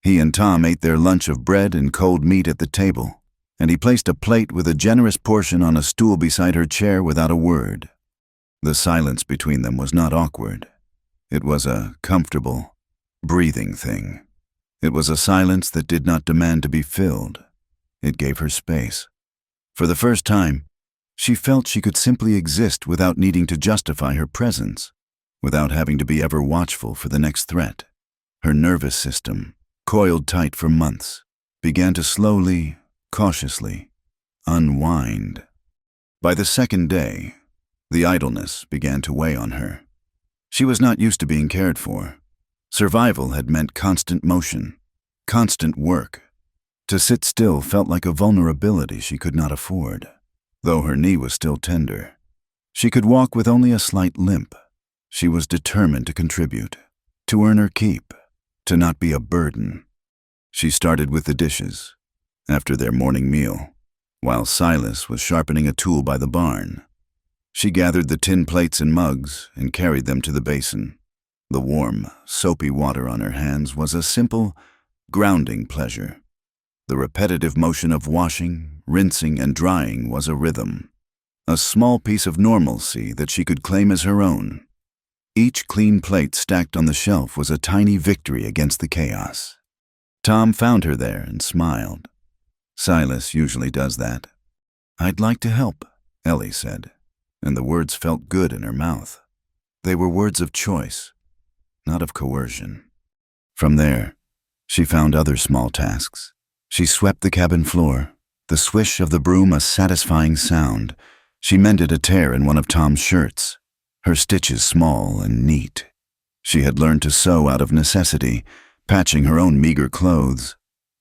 He and Tom ate their lunch of bread and cold meat at the table, and he placed a plate with a generous portion on a stool beside her chair without a word. The silence between them was not awkward. It was a comfortable, breathing thing. It was a silence that did not demand to be filled. It gave her space. For the first time, she felt she could simply exist without needing to justify her presence, without having to be ever watchful for the next threat. Her nervous system, coiled tight for months, began to slowly, cautiously, unwind. By the second day, the idleness began to weigh on her. She was not used to being cared for. Survival had meant constant motion, constant work. To sit still felt like a vulnerability she could not afford. Though her knee was still tender, she could walk with only a slight limp. She was determined to contribute, to earn her keep, to not be a burden. She started with the dishes, after their morning meal, while Silas was sharpening a tool by the barn. She gathered the tin plates and mugs and carried them to the basin. The warm, soapy water on her hands was a simple, grounding pleasure. The repetitive motion of washing, rinsing, and drying was a rhythm, a small piece of normalcy that she could claim as her own. Each clean plate stacked on the shelf was a tiny victory against the chaos. Tom found her there and smiled. Silas usually does that. "I'd like to help," Ellie said, and the words felt good in her mouth. They were words of choice, not of coercion. From there, she found other small tasks. She swept the cabin floor, the swish of the broom a satisfying sound. She mended a tear in one of Tom's shirts, her stitches small and neat. She had learned to sew out of necessity, patching her own meager clothes.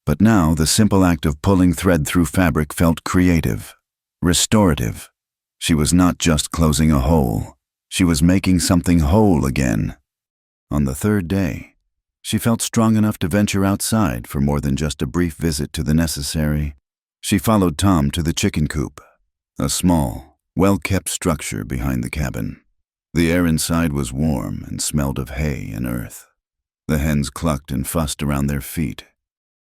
But now the simple act of pulling thread through fabric felt creative, restorative. She was not just closing a hole. She was making something whole again. On the third day, she felt strong enough to venture outside for more than just a brief visit to the necessary. She followed Tom to the chicken coop, a small, well-kept structure behind the cabin. The air inside was warm and smelled of hay and earth. The hens clucked and fussed around their feet.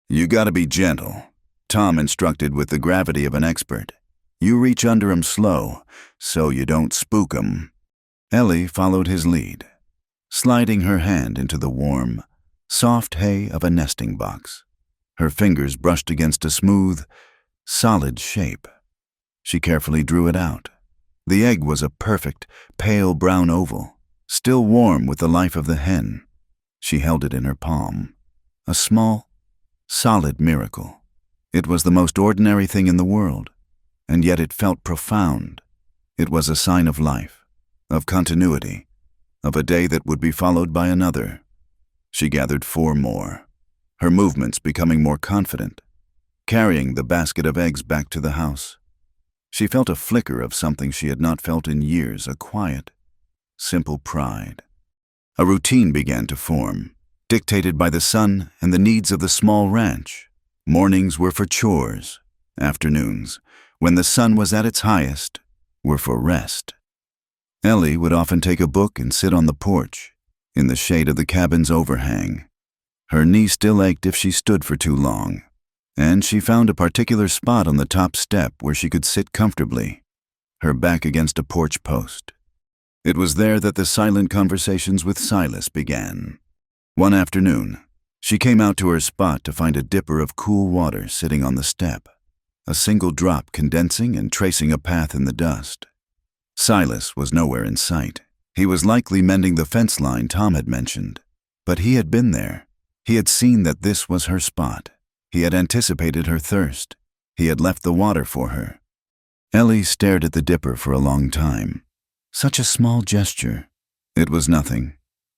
"You gotta be gentle," Tom instructed with the gravity of an expert. "You reach under 'em slow, so you don't spook 'em." Ellie followed his lead, sliding her hand into the warm, soft hay of a nesting box. Her fingers brushed against a smooth, solid shape. She carefully drew it out. The egg was a perfect, pale brown oval, still warm with the life of the hen. She held it in her palm. A small, solid miracle. It was the most ordinary thing in the world, and yet it felt profound. It was a sign of life, of continuity, of a day that would be followed by another. She gathered 4 more, her movements becoming more confident, carrying the basket of eggs back to the house. She felt a flicker of something she had not felt in years, a quiet, simple pride. A routine began to form, dictated by the sun and the needs of the small ranch. Mornings were for chores. Afternoons, when the sun was at its highest, were for rest. Ellie would often take a book and sit on the porch, in the shade of the cabin's overhang. Her knee still ached if she stood for too long, and she found a particular spot on the top step where she could sit comfortably, her back against a porch post. It was there that the silent conversations with Silas began. One afternoon, she came out to her spot to find a dipper of cool water sitting on the step, a single drop condensing and tracing a path in the dust. Silas was nowhere in sight. He was likely mending the fence line Tom had mentioned, but he had been there. He had seen that this was her spot. He had anticipated her thirst. He had left the water for her. Ellie stared at the dipper for a long time. Such a small gesture. It was nothing,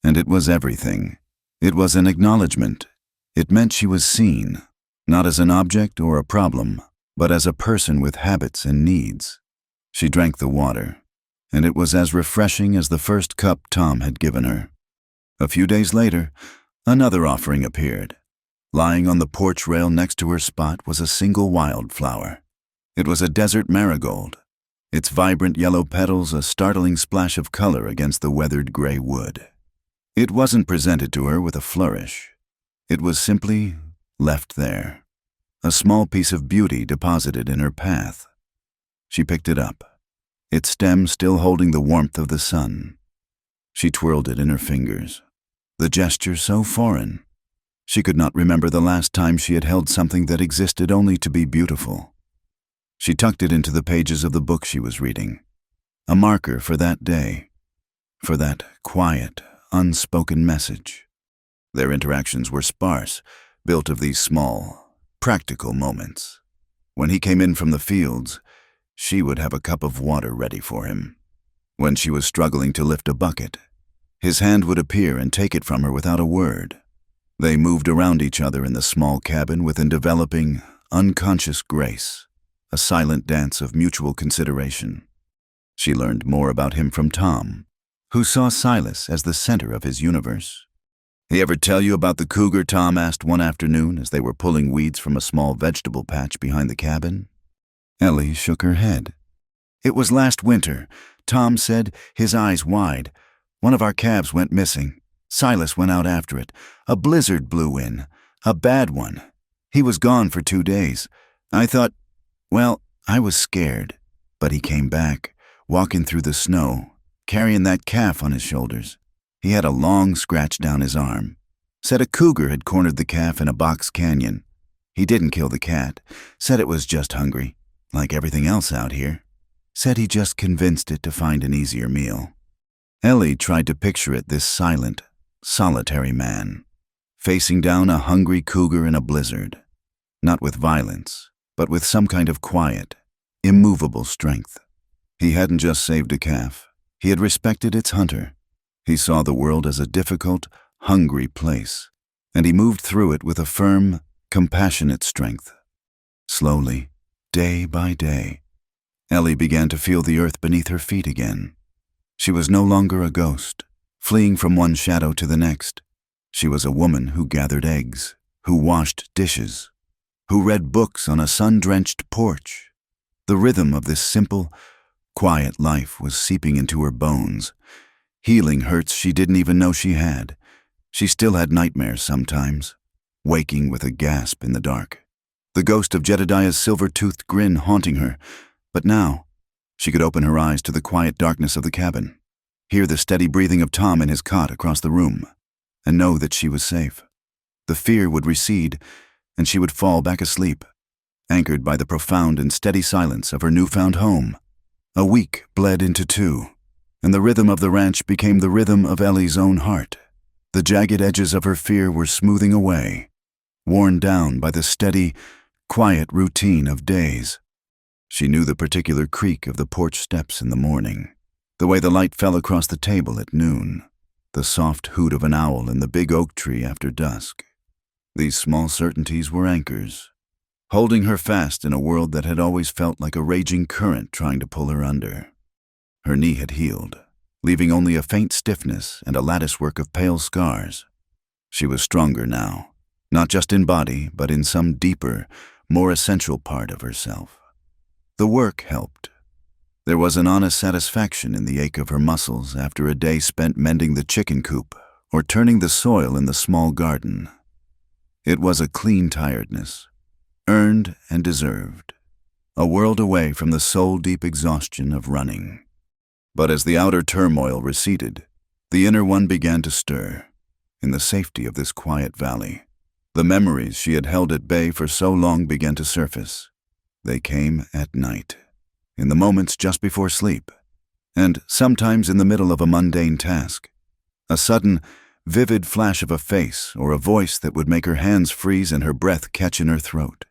And it was everything. It was an acknowledgement. It meant she was seen, not as an object or a problem, but as a person with habits and needs. She drank the water, and it was as refreshing as the first cup Tom had given her. A few days later, another offering appeared. Lying on the porch rail next to her spot was a single wildflower. It was a desert marigold, its vibrant yellow petals a startling splash of color against the weathered gray wood. It wasn't presented to her with a flourish. It was simply left there, a small piece of beauty deposited in her path. She picked it up, its stem still holding the warmth of the sun. She twirled it in her fingers, the gesture so foreign. She could not remember the last time she had held something that existed only to be beautiful. She tucked it into the pages of the book she was reading, a marker for that day, for that quiet, unspoken message. Their interactions were sparse, built of these small, practical moments. When he came in from the fields, she would have a cup of water ready for him. When she was struggling to lift a bucket, his hand would appear and take it from her without a word. They moved around each other in the small cabin with a developing, unconscious grace, a silent dance of mutual consideration. She learned more about him from Tom, who saw Silas as the center of his universe. "He ever tell you about the cougar?" Tom asked one afternoon as they were pulling weeds from a small vegetable patch behind the cabin. Ellie shook her head. "It was last winter," Tom said, his eyes wide. "One of our calves went missing. Silas went out after it. A blizzard blew in. A bad one. He was gone for 2 days. I thought, well, I was scared. But he came back, walking through the snow, carrying that calf on his shoulders. He had a long scratch down his arm. Said a cougar had cornered the calf in a box canyon. He didn't kill the cat. Said it was just hungry, like everything else out here. Said he just convinced it to find an easier meal." Ellie tried to picture it, this silent, solitary man, facing down a hungry cougar in a blizzard, not with violence, but with some kind of quiet, immovable strength. He hadn't just saved a calf. He had respected its hunter. He saw the world as a difficult, hungry place, and he moved through it with a firm, compassionate strength. Slowly, day by day, Ellie began to feel the earth beneath her feet again. She was no longer a ghost, fleeing from one shadow to the next. She was a woman who gathered eggs, who washed dishes, who read books on a sun-drenched porch. The rhythm of this simple, quiet life was seeping into her bones, healing hurts she didn't even know she had. She still had nightmares sometimes, waking with a gasp in the dark, the ghost of Jedediah's silver-toothed grin haunting her. But now, she could open her eyes to the quiet darkness of the cabin, hear the steady breathing of Tom in his cot across the room, and know that she was safe. The fear would recede, and she would fall back asleep, anchored by the profound and steady silence of her newfound home. A week bled into 2, and the rhythm of the ranch became the rhythm of Ellie's own heart. The jagged edges of her fear were smoothing away, worn down by the steady, quiet routine of days. She knew the particular creak of the porch steps in the morning, the way the light fell across the table at noon, the soft hoot of an owl in the big oak tree after dusk. These small certainties were anchors, holding her fast in a world that had always felt like a raging current trying to pull her under. Her knee had healed, leaving only a faint stiffness and a latticework of pale scars. She was stronger now, not just in body, but in some deeper, more essential part of herself. The work helped. There was an honest satisfaction in the ache of her muscles after a day spent mending the chicken coop or turning the soil in the small garden. It was a clean tiredness, earned and deserved, a world away from the soul-deep exhaustion of running. But as the outer turmoil receded, the inner one began to stir. In the safety of this quiet valley, the memories she had held at bay for so long began to surface. They came at night, in the moments just before sleep, and sometimes in the middle of a mundane task. A sudden, vivid flash of a face or a voice that would make her hands freeze and her breath catch in her throat.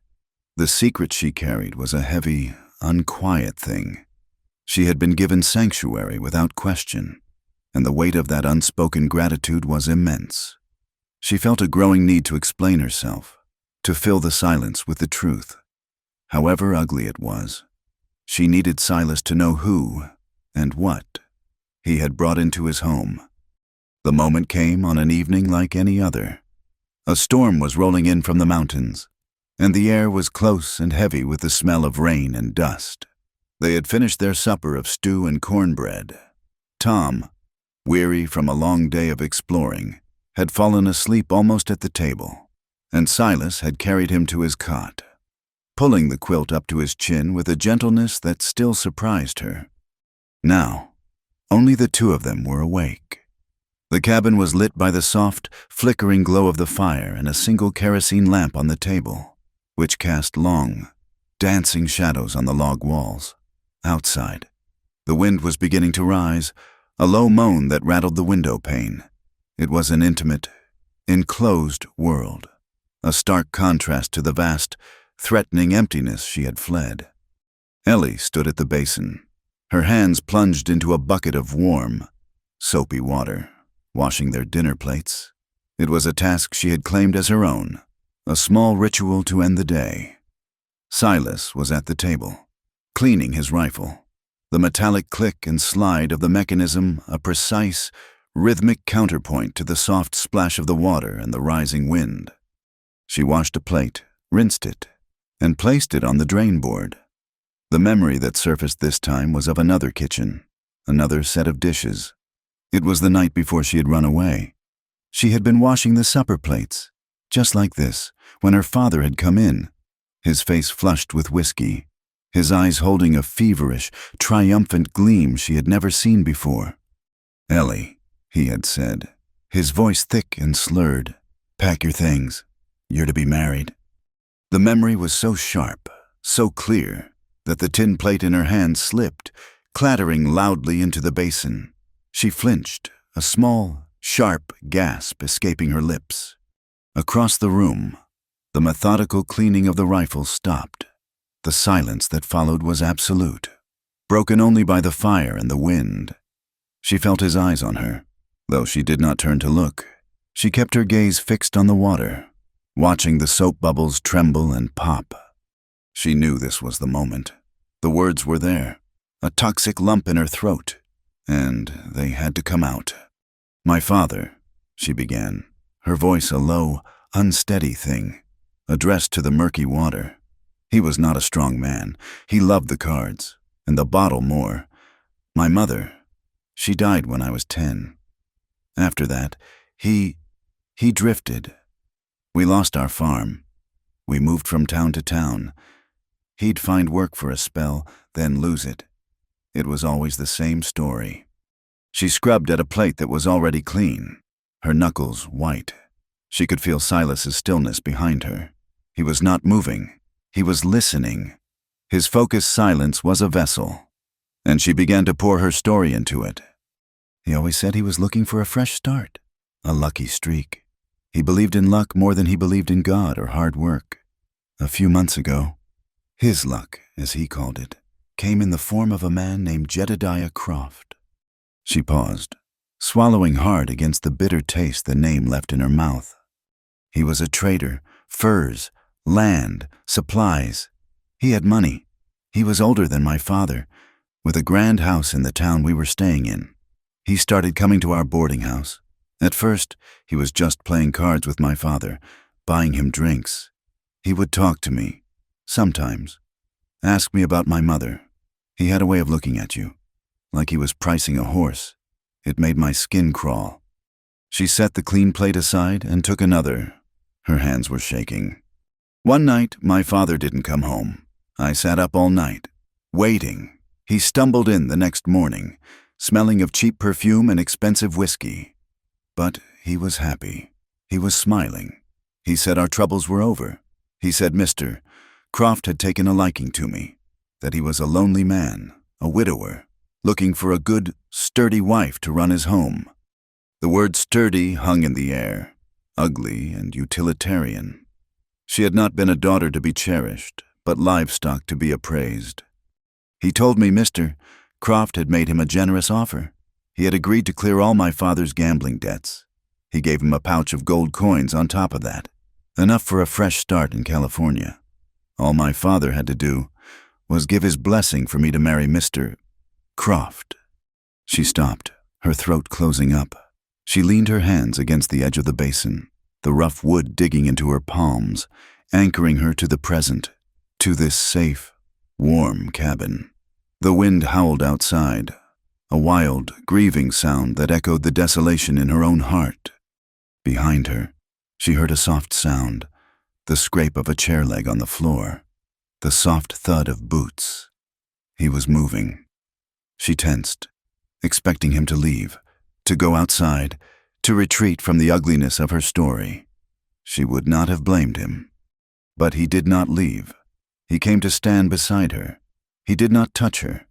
The secret she carried was a heavy, unquiet thing. She had been given sanctuary without question, and the weight of that unspoken gratitude was immense. She felt a growing need to explain herself, to fill the silence with the truth. However ugly it was, she needed Silas to know who and what he had brought into his home. The moment came on an evening like any other. A storm was rolling in from the mountains, and the air was close and heavy with the smell of rain and dust. They had finished their supper of stew and cornbread. Tom, weary from a long day of exploring, had fallen asleep almost at the table, and Silas had carried him to his cot, pulling the quilt up to his chin with a gentleness that still surprised her. Now, only the two of them were awake. The cabin was lit by the soft, flickering glow of the fire and a single kerosene lamp on the table, which cast long, dancing shadows on the log walls. Outside, the wind was beginning to rise, a low moan that rattled the window pane. It was an intimate, enclosed world, a stark contrast to the vast, threatening emptiness she had fled. Ellie stood at the basin, her hands plunged into a bucket of warm, soapy water, washing their dinner plates. It was a task she had claimed as her own, a small ritual to end the day. Silas was at the table, cleaning his rifle, the metallic click and slide of the mechanism a precise, rhythmic counterpoint to the soft splash of the water and the rising wind. She washed a plate, rinsed it, and placed it on the drain board. The memory that surfaced this time was of another kitchen, another set of dishes. It was the night before she had run away. She had been washing the supper plates, just like this, when her father had come in, his face flushed with whiskey, his eyes holding a feverish, triumphant gleam she had never seen before. "Ellie," he had said, his voice thick and slurred, "pack your things. You're to be married." The memory was so sharp, so clear, that the tin plate in her hand slipped, clattering loudly into the basin. She flinched, a small, sharp gasp escaping her lips. Across the room, the methodical cleaning of the rifle stopped. The silence that followed was absolute, broken only by the fire and the wind. She felt his eyes on her. Though she did not turn to look, she kept her gaze fixed on the water, watching the soap bubbles tremble and pop. She knew this was the moment. The words were there, a toxic lump in her throat, and they had to come out. "My father," she began, her voice a low, unsteady thing, addressed to the murky water. He was not a strong man. He loved the cards, and the bottle more. "My mother, she died when I was 10. After that, he drifted. We lost our farm. We moved from town to town. He'd find work for a spell, then lose it. It was always the same story." She scrubbed at a plate that was already clean, her knuckles white. She could feel Silas's stillness behind her. He was not moving. He was listening. His focused silence was a vessel, and she began to pour her story into it. He always said he was looking for a fresh start, a lucky streak. He believed in luck more than he believed in God or hard work. A few months ago, his luck, as he called it, came in the form of a man named Jedediah Croft. She paused, swallowing hard against the bitter taste the name left in her mouth. He was a trader, furs, land, supplies. He had money. He was older than my father, with a grand house in the town we were staying in. He started coming to our boarding house. At first, he was just playing cards with my father, buying him drinks. He would talk to me, sometimes, ask me about my mother. He had a way of looking at you, like he was pricing a horse. It made my skin crawl. She set the clean plate aside and took another. Her hands were shaking. One night, my father didn't come home. I sat up all night, waiting. He stumbled in the next morning, smelling of cheap perfume and expensive whiskey. But he was happy. He was smiling. He said our troubles were over. He said Mr. Croft had taken a liking to me, that he was a lonely man, a widower, looking for a good, sturdy wife to run his home. The word sturdy hung in the air, ugly and utilitarian. She had not been a daughter to be cherished, but livestock to be appraised. He told me Mr. Croft had made him a generous offer. He had agreed to clear all my father's gambling debts. He gave him a pouch of gold coins on top of that, enough for a fresh start in California. All my father had to do was give his blessing for me to marry Mr. Croft. She stopped, her throat closing up. She leaned her hands against the edge of the basin, the rough wood digging into her palms, anchoring her to the present, to this safe, warm cabin. The wind howled outside, a wild, grieving sound that echoed the desolation in her own heart. Behind her, she heard a soft sound, the scrape of a chair leg on the floor, the soft thud of boots. He was moving. She tensed, expecting him to leave, to go outside, to retreat from the ugliness of her story. She would not have blamed him. But he did not leave. He came to stand beside her. He did not touch her.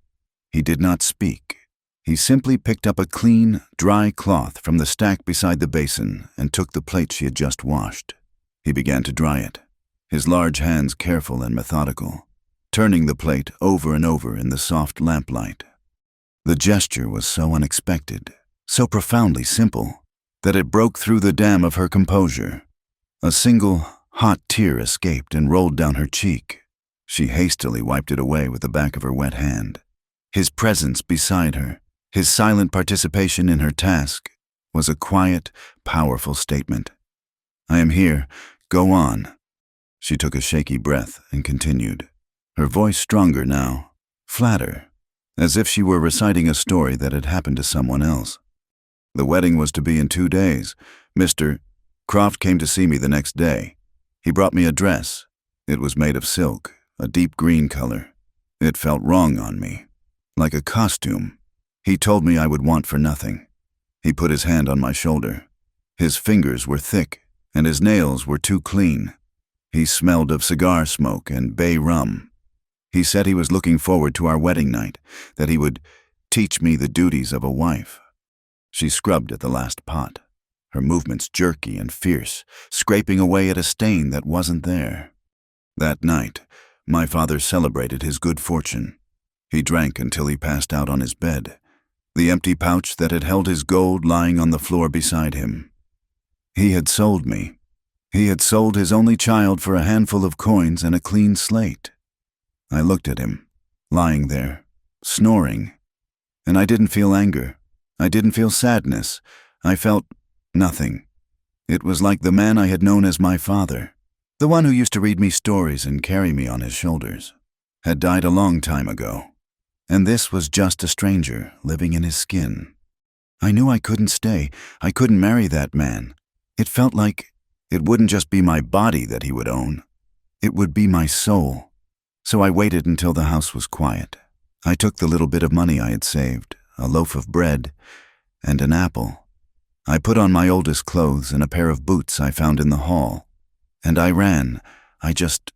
He did not speak. He simply picked up a clean, dry cloth from the stack beside the basin and took the plate she had just washed. He began to dry it, his large hands careful and methodical, turning the plate over and over in the soft lamplight. The gesture was so unexpected, so profoundly simple, that it broke through the dam of her composure. A single, hot tear escaped and rolled down her cheek. She hastily wiped it away with the back of her wet hand. His presence beside her, his silent participation in her task, was a quiet, powerful statement. "I am here. Go on." She took a shaky breath and continued, her voice stronger now, flatter, as if she were reciting a story that had happened to someone else. "The wedding was to be in 2 days. Mr. Croft came to see me the next day. He brought me a dress. It was made of silk, a deep green color. It felt wrong on me, like a costume. He told me I would want for nothing. He put his hand on my shoulder. His fingers were thick, and his nails were too clean. He smelled of cigar smoke and bay rum. He said he was looking forward to our wedding night, that he would teach me the duties of a wife." She scrubbed at the last pot, her movements jerky and fierce, scraping away at a stain that wasn't there. "That night, my father celebrated his good fortune. He drank until he passed out on his bed, the empty pouch that had held his gold lying on the floor beside him. He had sold me. He had sold his only child for a handful of coins and a clean slate. I looked at him, lying there, snoring, and I didn't feel anger. I didn't feel sadness. I felt nothing. It was like the man I had known as my father, the one who used to read me stories and carry me on his shoulders, had died a long time ago. And this was just a stranger living in his skin. I knew I couldn't stay. I couldn't marry that man. It felt like it wouldn't just be my body that he would own. It would be my soul. So I waited until the house was quiet. I took the little bit of money I had saved, a loaf of bread, and an apple. I put on my oldest clothes and a pair of boots I found in the hall, and I ran. I just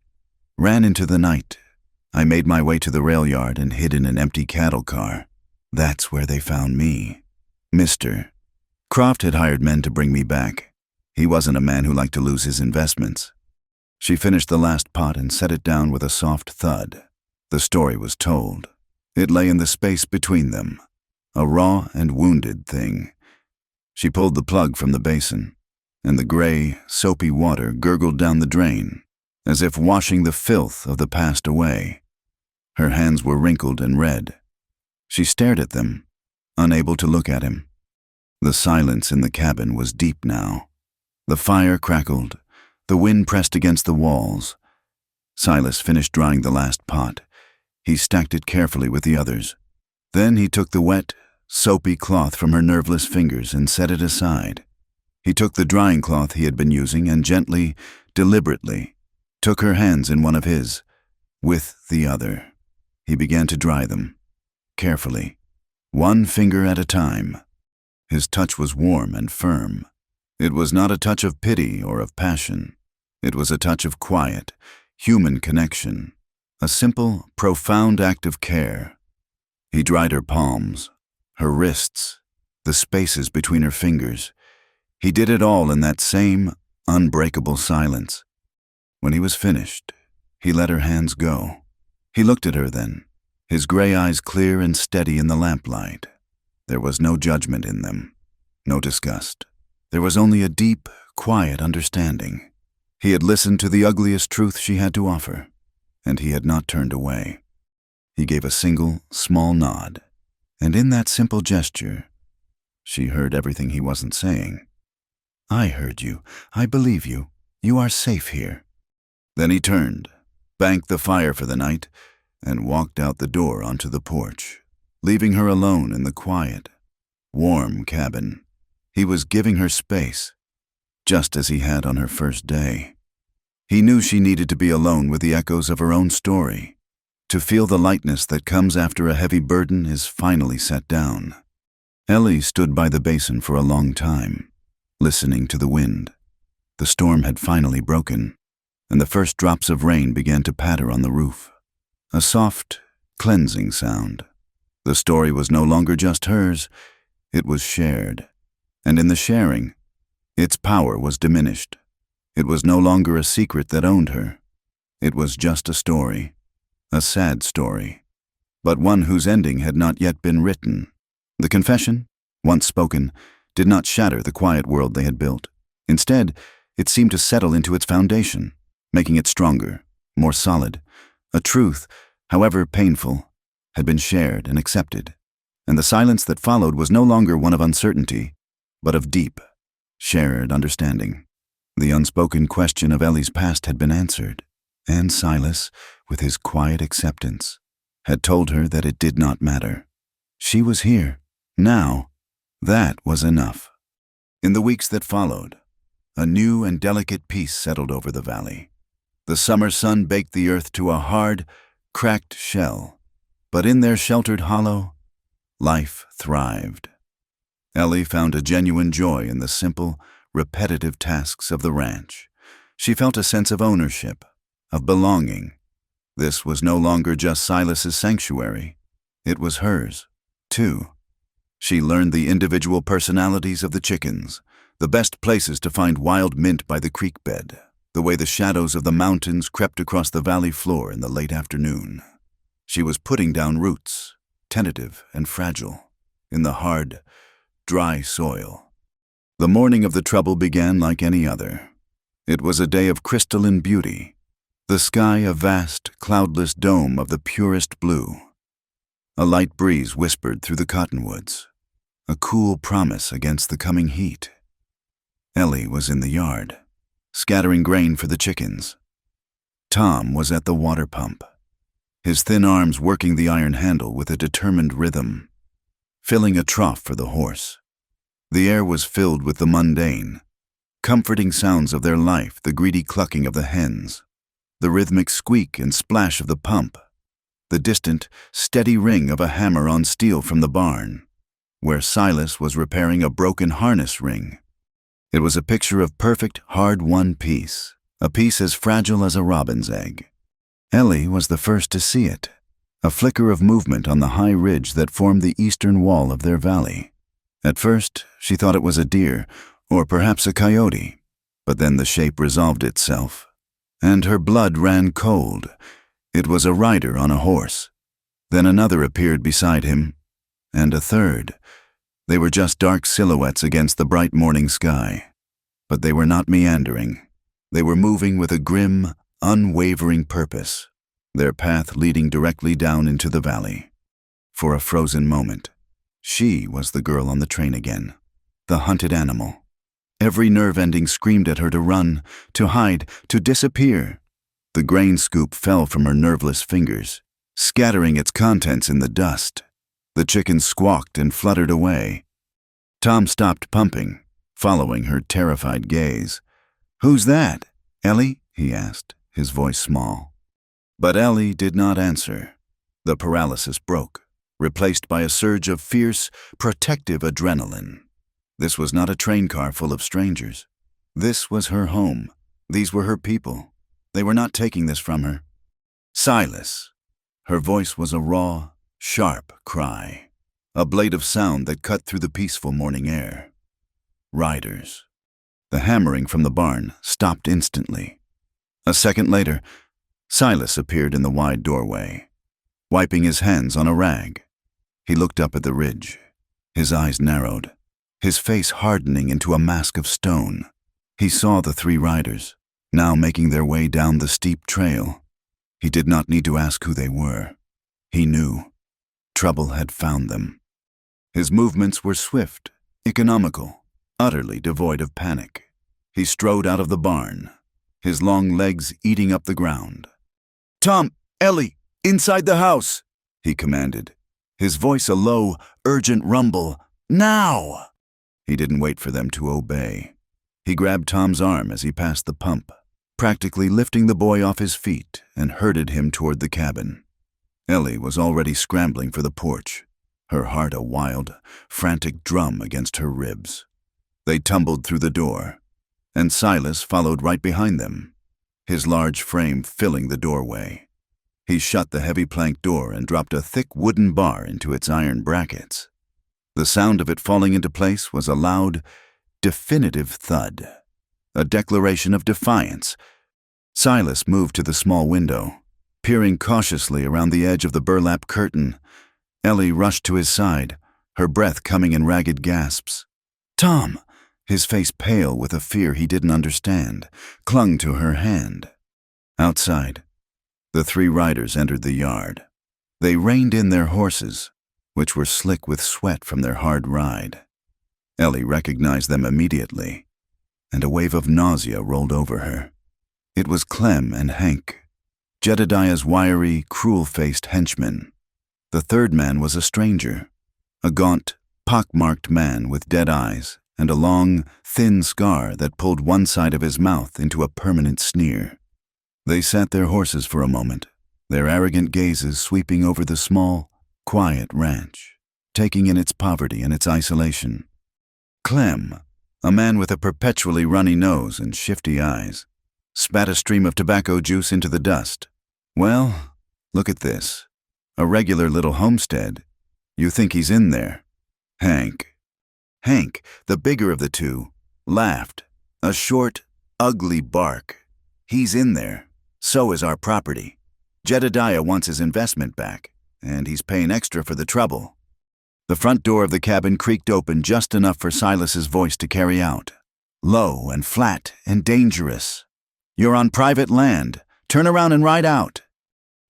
ran into the night. I made my way to the rail yard and hid in an empty cattle car. That's where they found me. Mr. Croft had hired men to bring me back. He wasn't a man who liked to lose his investments. She finished the last pot and set it down with a soft thud. The story was told. It lay in the space between them, a raw and wounded thing. She pulled the plug from the basin, and the gray, soapy water gurgled down the drain, as if washing the filth of the past away. Her hands were wrinkled and red. She stared at them, unable to look at him. The silence in the cabin was deep now. The fire crackled. The wind pressed against the walls. Silas finished drying the last pot. He stacked it carefully with the others. Then he took the wet, soapy cloth from her nerveless fingers and set it aside. He took the drying cloth he had been using and gently, deliberately, took her hands in one of his, with the other. He began to dry them, carefully, one finger at a time. His touch was warm and firm. It was not a touch of pity or of passion. It was a touch of quiet, human connection, a simple, profound act of care. He dried her palms, her wrists, the spaces between her fingers. He did it all in that same, unbreakable silence. When he was finished, he let her hands go. He looked at her then, his gray eyes clear and steady in the lamplight. There was no judgment in them, no disgust. There was only a deep, quiet understanding. He had listened to the ugliest truth she had to offer, and he had not turned away. He gave a single, small nod, and in that simple gesture, she heard everything he wasn't saying. "I heard you. I believe you. You are safe here." Then he turned, banked the fire for the night, and walked out the door onto the porch, leaving her alone in the quiet, warm cabin. He was giving her space, just as he had on her first day. He knew she needed to be alone with the echoes of her own story, to feel the lightness that comes after a heavy burden is finally set down. Ellie stood by the basin for a long time, listening to the wind. The storm had finally broken, and the first drops of rain began to patter on the roof. A soft, cleansing sound. The story was no longer just hers, it was shared. And in the sharing, its power was diminished. It was no longer a secret that owned her. It was just a story, a sad story, but one whose ending had not yet been written. The confession, once spoken, did not shatter the quiet world they had built. Instead, it seemed to settle into its foundation, making it stronger, more solid. A truth, however painful, had been shared and accepted, and the silence that followed was no longer one of uncertainty, but of deep, shared understanding. The unspoken question of Ellie's past had been answered, and Silas, with his quiet acceptance, had told her that it did not matter. She was here, now. That was enough. In the weeks that followed, a new and delicate peace settled over the valley. The summer sun baked the earth to a hard, cracked shell, but in their sheltered hollow, life thrived. Ellie found a genuine joy in the simple, repetitive tasks of the ranch. She felt a sense of ownership, of belonging. This was no longer just Silas's sanctuary. It was hers, too. She learned the individual personalities of the chickens, the best places to find wild mint by the creek bed, the way the shadows of the mountains crept across the valley floor in the late afternoon. She was putting down roots, tentative and fragile, in the hard, dry soil. The morning of the trouble began like any other. It was a day of crystalline beauty, the sky a vast, cloudless dome of the purest blue. A light breeze whispered through the cottonwoods, a cool promise against the coming heat. Ellie was in the yard, scattering grain for the chickens. Tom was at the water pump, his thin arms working the iron handle with a determined rhythm, filling a trough for the horse. The air was filled with the mundane, comforting sounds of their life, the greedy clucking of the hens, the rhythmic squeak and splash of the pump, the distant, steady ring of a hammer on steel from the barn, where Silas was repairing a broken harness ring. It was a picture of perfect, hard-won peace, a peace as fragile as a robin's egg. Ellie was the first to see it, a flicker of movement on the high ridge that formed the eastern wall of their valley. At first, she thought it was a deer, or perhaps a coyote, but then the shape resolved itself, and her blood ran cold. It was a rider on a horse. Then another appeared beside him, and a third. They were just dark silhouettes against the bright morning sky, but they were not meandering. They were moving with a grim, unwavering purpose, their path leading directly down into the valley. For a frozen moment, she was the girl on the train again, the hunted animal. Every nerve ending screamed at her to run, to hide, to disappear. The grain scoop fell from her nerveless fingers, scattering its contents in the dust. The chickens squawked and fluttered away. Tom stopped pumping, following her terrified gaze. "Who's that, Ellie?" he asked, his voice small. But Ellie did not answer. The paralysis broke, replaced by a surge of fierce, protective adrenaline. This was not a train car full of strangers. This was her home. These were her people. They were not taking this from her. Silas. Her voice was a raw, sharp cry, a blade of sound that cut through the peaceful morning air. Riders. The hammering from the barn stopped instantly. A second later, Silas appeared in the wide doorway, wiping his hands on a rag. He looked up at the ridge, His eyes narrowed, his face hardening into a mask of stone. He saw the three riders, now making their way down the steep trail. He did not need to ask who they were. He knew. Trouble had found them. His movements were swift, economical, utterly devoid of panic. He strode out of the barn, his long legs eating up the ground. "Tom, Ellie, inside the house," he commanded, his voice a low, urgent rumble. "Now!" He didn't wait for them to obey. He grabbed Tom's arm as he passed the pump, practically lifting the boy off his feet, and herded him toward the cabin. Ellie was already scrambling for the porch, her heart a wild, frantic drum against her ribs. They tumbled through the door, and Silas followed right behind them, his large frame filling the doorway. He shut the heavy plank door and dropped a thick wooden bar into its iron brackets. The sound of it falling into place was a loud, definitive thud, a declaration of defiance. Silas moved to the small window, peering cautiously around the edge of the burlap curtain. Ellie rushed to his side, her breath coming in ragged gasps. Tom, his face pale with a fear he didn't understand, clung to her hand. Outside, the three riders entered the yard. They reined in their horses, which were slick with sweat from their hard ride. Ellie recognized them immediately, and a wave of nausea rolled over her. It was Clem and Hank, Jedediah's wiry, cruel-faced henchmen. The third man was a stranger, a gaunt, pock-marked man with dead eyes and a long, thin scar that pulled one side of his mouth into a permanent sneer. They sat their horses for a moment, their arrogant gazes sweeping over the small, quiet ranch, taking in its poverty and its isolation. Clem, a man with a perpetually runny nose and shifty eyes, spat a stream of tobacco juice into the dust. "Well, look at this. A regular little homestead. You think he's in there?" Hank, the bigger of the two, laughed, a short, ugly bark. "He's in there. So is our property. Jedediah wants his investment back, and he's paying extra for the trouble." The front door of the cabin creaked open just enough for Silas's voice to carry out. Low and flat and dangerous. "You're on private land. Turn around and ride out."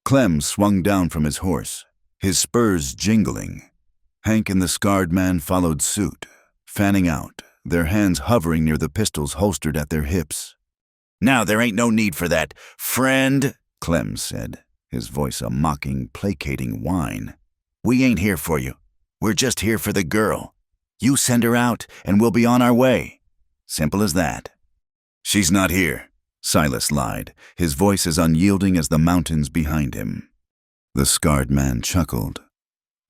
Clem swung down from his horse, his spurs jingling. Hank and the scarred man followed suit, fanning out, their hands hovering near the pistols holstered at their hips. "Now there ain't no need for that, friend," Clem said, his voice a mocking, placating whine. "We ain't here for you. We're just here for the girl. You send her out, and we'll be on our way. Simple as that." "She's not here," Silas lied, his voice as unyielding as the mountains behind him. The scarred man chuckled.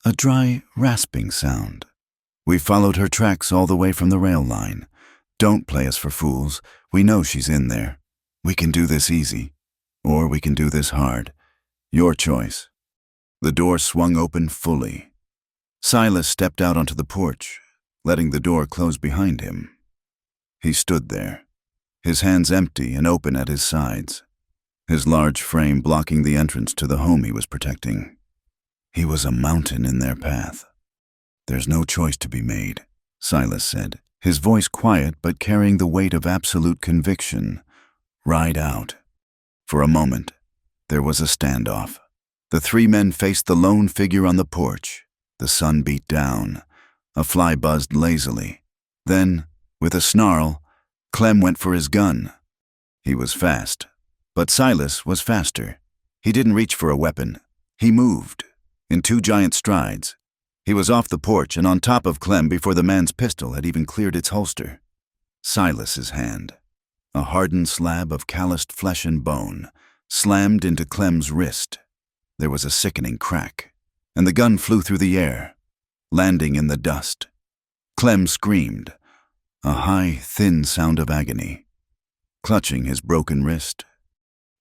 A dry, rasping sound. "We followed her tracks all the way from the rail line. Don't play us for fools. We know she's in there. We can do this easy, or we can do this hard. Your choice." The door swung open fully. Silas stepped out onto the porch, letting the door close behind him. He stood there, his hands empty and open at his sides, his large frame blocking the entrance to the home he was protecting. He was a mountain in their path. "There's no choice to be made," Silas said, his voice quiet but carrying the weight of absolute conviction. "Ride out." For a moment, there was a standoff. The three men faced the lone figure on the porch. The sun beat down. A fly buzzed lazily. Then, with a snarl, Clem went for his gun. He was fast, but Silas was faster. He didn't reach for a weapon. He moved, in 2 giant strides. He was off the porch and on top of Clem before the man's pistol had even cleared its holster. Silas's hand, a hardened slab of calloused flesh and bone, slammed into Clem's wrist. There was a sickening crack, and the gun flew through the air, landing in the dust. Clem screamed, a high, thin sound of agony, clutching his broken wrist.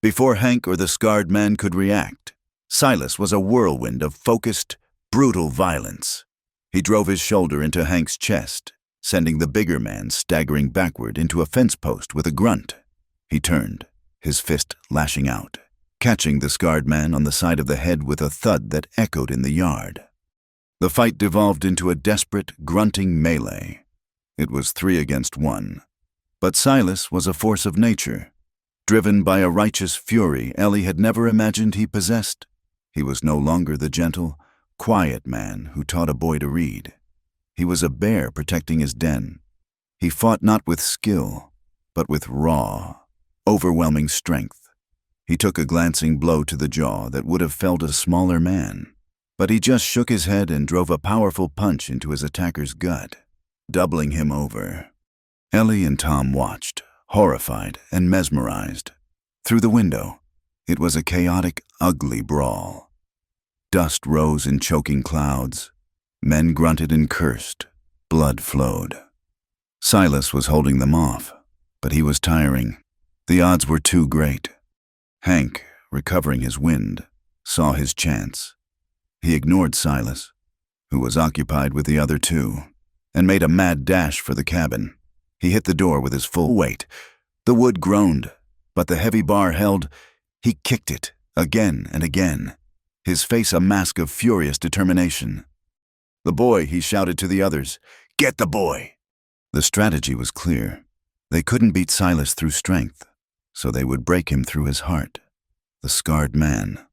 Before Hank or the scarred man could react, Silas was a whirlwind of focused, brutal violence. He drove his shoulder into Hank's chest, sending the bigger man staggering backward into a fence post with a grunt. He turned, his fist lashing out, catching the scarred man on the side of the head with a thud that echoed in the yard. The fight devolved into a desperate, grunting melee. It was 3 against 1. But Silas was a force of nature. Driven by a righteous fury Ellie had never imagined he possessed. He was no longer the gentle, quiet man who taught a boy to read. He was a bear protecting his den. He fought not with skill, but with raw, overwhelming strength. He took a glancing blow to the jaw that would have felled a smaller man, but he just shook his head and drove a powerful punch into his attacker's gut, doubling him over. Ellie and Tom watched, horrified and mesmerized. Through the window, it was a chaotic, ugly brawl. Dust rose in choking clouds. Men grunted and cursed. Blood flowed. Silas was holding them off, but he was tiring. The odds were too great. Hank, recovering his wind, saw his chance. He ignored Silas, who was occupied with the other 2, and made a mad dash for the cabin. He hit the door with his full weight. The wood groaned, but the heavy bar held. He kicked it, again and again, his face a mask of furious determination. "The boy," he shouted to the others. "Get the boy!" The strategy was clear. They couldn't beat Silas through strength, so they would break him through his heart. The scarred man,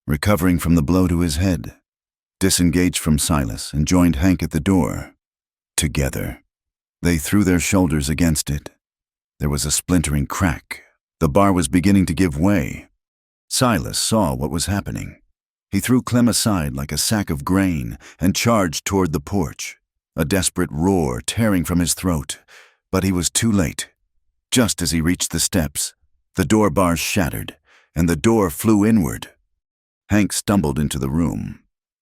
recovering from the blow to his head, disengaged from Silas and joined Hank at the door. Together, they threw their shoulders against it. There was a splintering crack. The bar was beginning to give way. Silas saw what was happening. He threw Clem aside like a sack of grain and charged toward the porch, a desperate roar tearing from his throat. But he was too late. Just as he reached the steps, the door bars shattered, and the door flew inward. Hank stumbled into the room,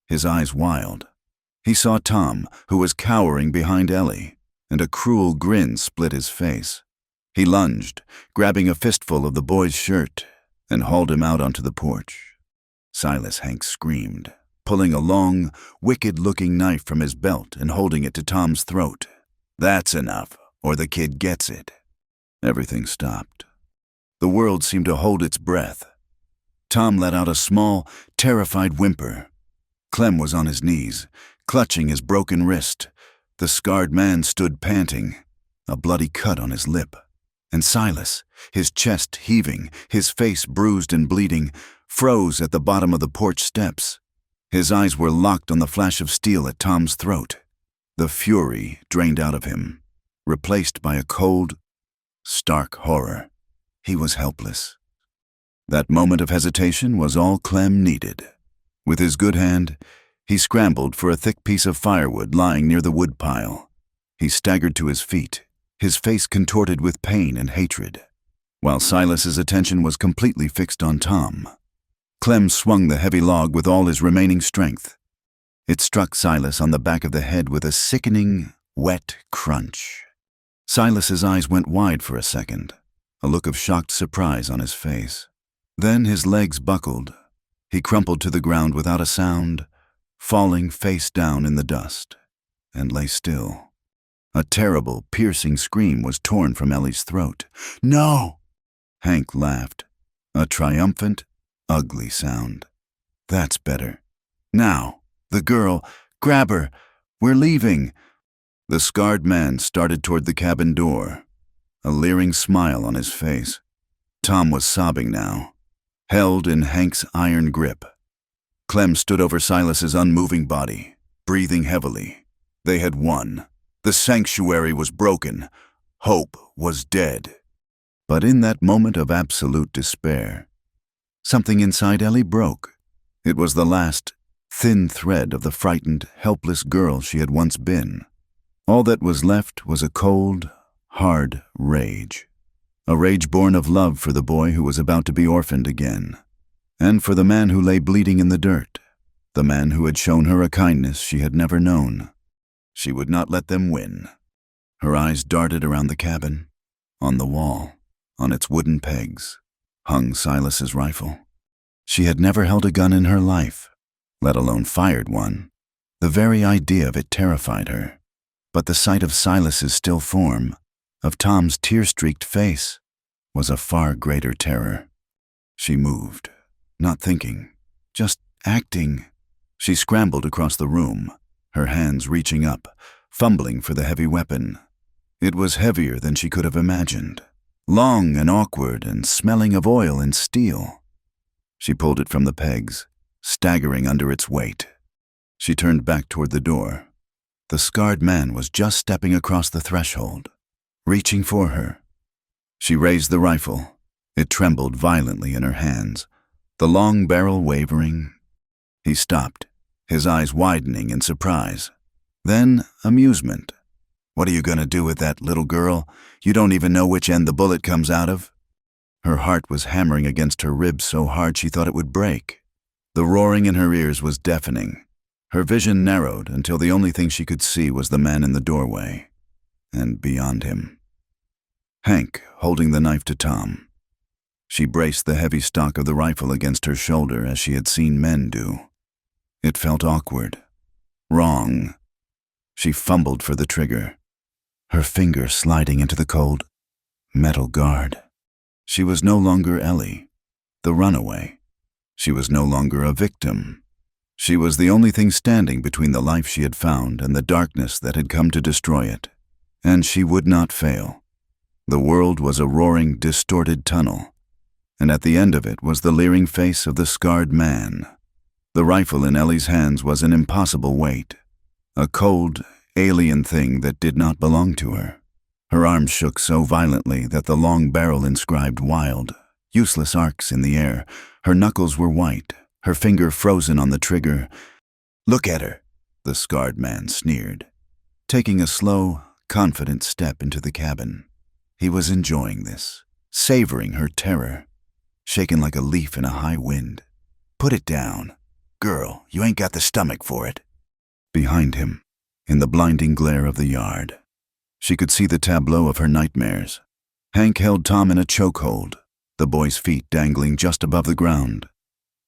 his eyes wild. He saw Tom, who was cowering behind Ellie, and a cruel grin split his face. He lunged, grabbing a fistful of the boy's shirt, and hauled him out onto the porch. "Silas," Hank screamed, pulling a long, wicked-looking knife from his belt and holding it to Tom's throat. "That's enough, or the kid gets it." Everything stopped. The world seemed to hold its breath. Tom let out a small, terrified whimper. Clem was on his knees, clutching his broken wrist. The scarred man stood panting, a bloody cut on his lip. And Silas, his chest heaving, his face bruised and bleeding, froze at the bottom of the porch steps. His eyes were locked on the flash of steel at Tom's throat. The fury drained out of him, replaced by a cold, stark horror. He was helpless. That moment of hesitation was all Clem needed. With his good hand, he scrambled for a thick piece of firewood lying near the woodpile. He staggered to his feet, his face contorted with pain and hatred, while Silas's attention was completely fixed on Tom. Clem swung the heavy log with all his remaining strength. It struck Silas on the back of the head with a sickening, wet crunch. Silas's eyes went wide for a second, a look of shocked surprise on his face. Then his legs buckled. He crumpled to the ground without a sound, falling face down in the dust, and lay still. A terrible, piercing scream was torn from Ellie's throat. "No!" Hank laughed, a triumphant, ugly sound. "That's better. Now, the girl, grab her. We're leaving." The scarred man started toward the cabin door, a leering smile on his face. Tom was sobbing now, held in Hank's iron grip. Clem stood over Silas's unmoving body, breathing heavily. They had won. The sanctuary was broken. Hope was dead. But in that moment of absolute despair, something inside Ellie broke. It was the last, thin thread of the frightened, helpless girl she had once been. All that was left was a cold, hard rage. A rage born of love for the boy who was about to be orphaned again, and for the man who lay bleeding in the dirt, the man who had shown her a kindness she had never known. She would not let them win. Her eyes darted around the cabin. On the wall, on its wooden pegs, hung Silas's rifle. She had never held a gun in her life, let alone fired one. The very idea of it terrified her. But the sight of Silas's still form, of Tom's tear-streaked face, was a far greater terror. She moved, not thinking, just acting. She scrambled across the room, her hands reaching up, fumbling for the heavy weapon. It was heavier than she could have imagined, long and awkward and smelling of oil and steel. She pulled it from the pegs, staggering under its weight. She turned back toward the door. The scarred man was just stepping across the threshold, reaching for her. She raised the rifle. It trembled violently in her hands, the long barrel wavering. He stopped, his eyes widening in surprise. Then amusement. "What are you going to do with that, little girl? You don't even know which end the bullet comes out of?" Her heart was hammering against her ribs so hard she thought it would break. The roaring in her ears was deafening. Her vision narrowed until the only thing she could see was the man in the doorway, and beyond him, Hank holding the knife to Tom. She braced the heavy stock of the rifle against her shoulder as she had seen men do. It felt awkward, wrong. She fumbled for the trigger, her finger sliding into the cold metal guard. She was no longer Ellie, the runaway. She was no longer a victim. She was the only thing standing between the life she had found and the darkness that had come to destroy it. And she would not fail. The world was a roaring, distorted tunnel, and at the end of it was the leering face of the scarred man. The rifle in Ellie's hands was an impossible weight, a cold, alien thing that did not belong to her. Her arms shook so violently that the long barrel inscribed wild, useless arcs in the air. Her knuckles were white, her finger frozen on the trigger. "Look at her," the scarred man sneered, taking a slow, confident step into the cabin. He was enjoying this, savoring her terror, shaken like a leaf in a high wind. "Put it down. Girl, you ain't got the stomach for it." Behind him, in the blinding glare of the yard, she could see the tableau of her nightmares. Hank held Tom in a chokehold, the boy's feet dangling just above the ground.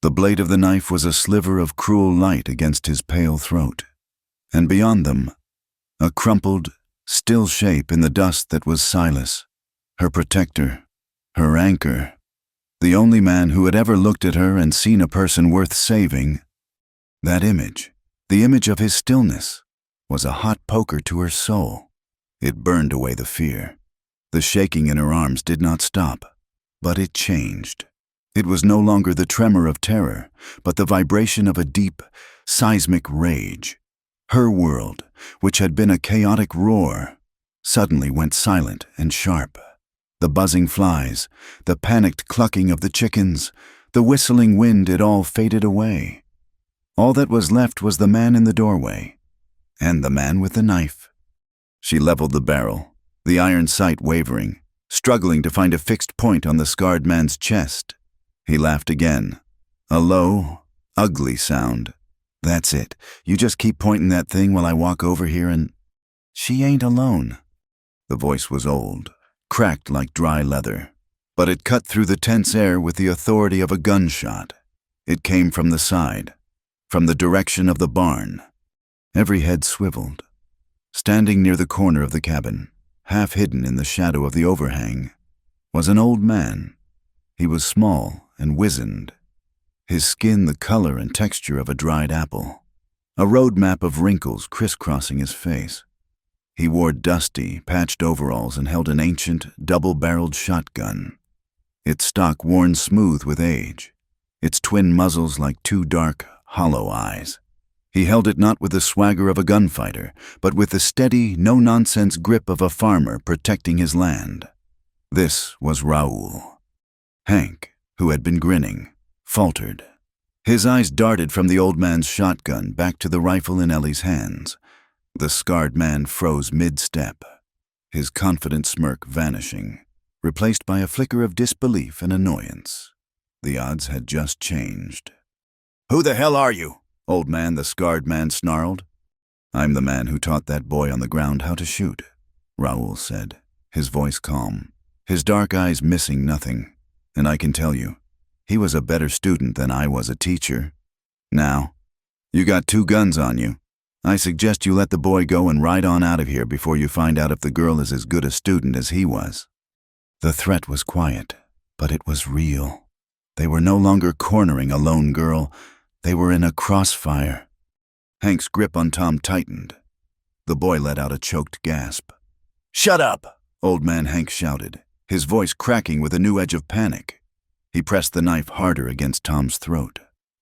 The blade of the knife was a sliver of cruel light against his pale throat. And beyond them, a crumpled, still shape in the dust that was Silas, her protector, her anchor, the only man who had ever looked at her and seen a person worth saving. That image, the image of his stillness, was a hot poker to her soul. It burned away the fear. The shaking in her arms did not stop, but it changed. It was no longer the tremor of terror, but the vibration of a deep, seismic rage. Her world, which had been a chaotic roar, suddenly went silent and sharp. The buzzing flies, the panicked clucking of the chickens, the whistling wind, it all faded away. All that was left was the man in the doorway, and the man with the knife. She leveled the barrel, the iron sight wavering, struggling to find a fixed point on the scarred man's chest. He laughed again, a low, ugly sound. "That's it. You just keep pointing that thing while I walk over here and—" "She ain't alone." The voice was old, cracked like dry leather, but it cut through the tense air with the authority of a gunshot. It came from the side, from the direction of the barn. Every head swiveled. Standing near the corner of the cabin, half hidden in the shadow of the overhang, was an old man. He was small and wizened, his skin the color and texture of a dried apple, a road map of wrinkles crisscrossing his face. He wore dusty, patched overalls and held an ancient, double-barreled shotgun, its stock worn smooth with age, its twin muzzles like two dark, hollow eyes. He held it not with the swagger of a gunfighter, but with the steady, no-nonsense grip of a farmer protecting his land. This was Raoul. Hank, who had been grinning, faltered. His eyes darted from the old man's shotgun back to the rifle in Ellie's hands. The scarred man froze mid-step, his confident smirk vanishing, replaced by a flicker of disbelief and annoyance. The odds had just changed. "Who the hell are you?" "Old man," the scarred man snarled. "I'm the man who taught that boy on the ground how to shoot," Raoul said, his voice calm, his dark eyes missing nothing. "And I can tell you, he was a better student than I was a teacher. Now, you got 2 guns on you. I suggest you let the boy go and ride on out of here before you find out if the girl is as good a student as he was." The threat was quiet, but it was real. They were no longer cornering a lone girl. They were in a crossfire. Hank's grip on Tom tightened. The boy let out a choked gasp. "Shut up!" Old Man Hank shouted, his voice cracking with a new edge of panic. He pressed the knife harder against Tom's throat,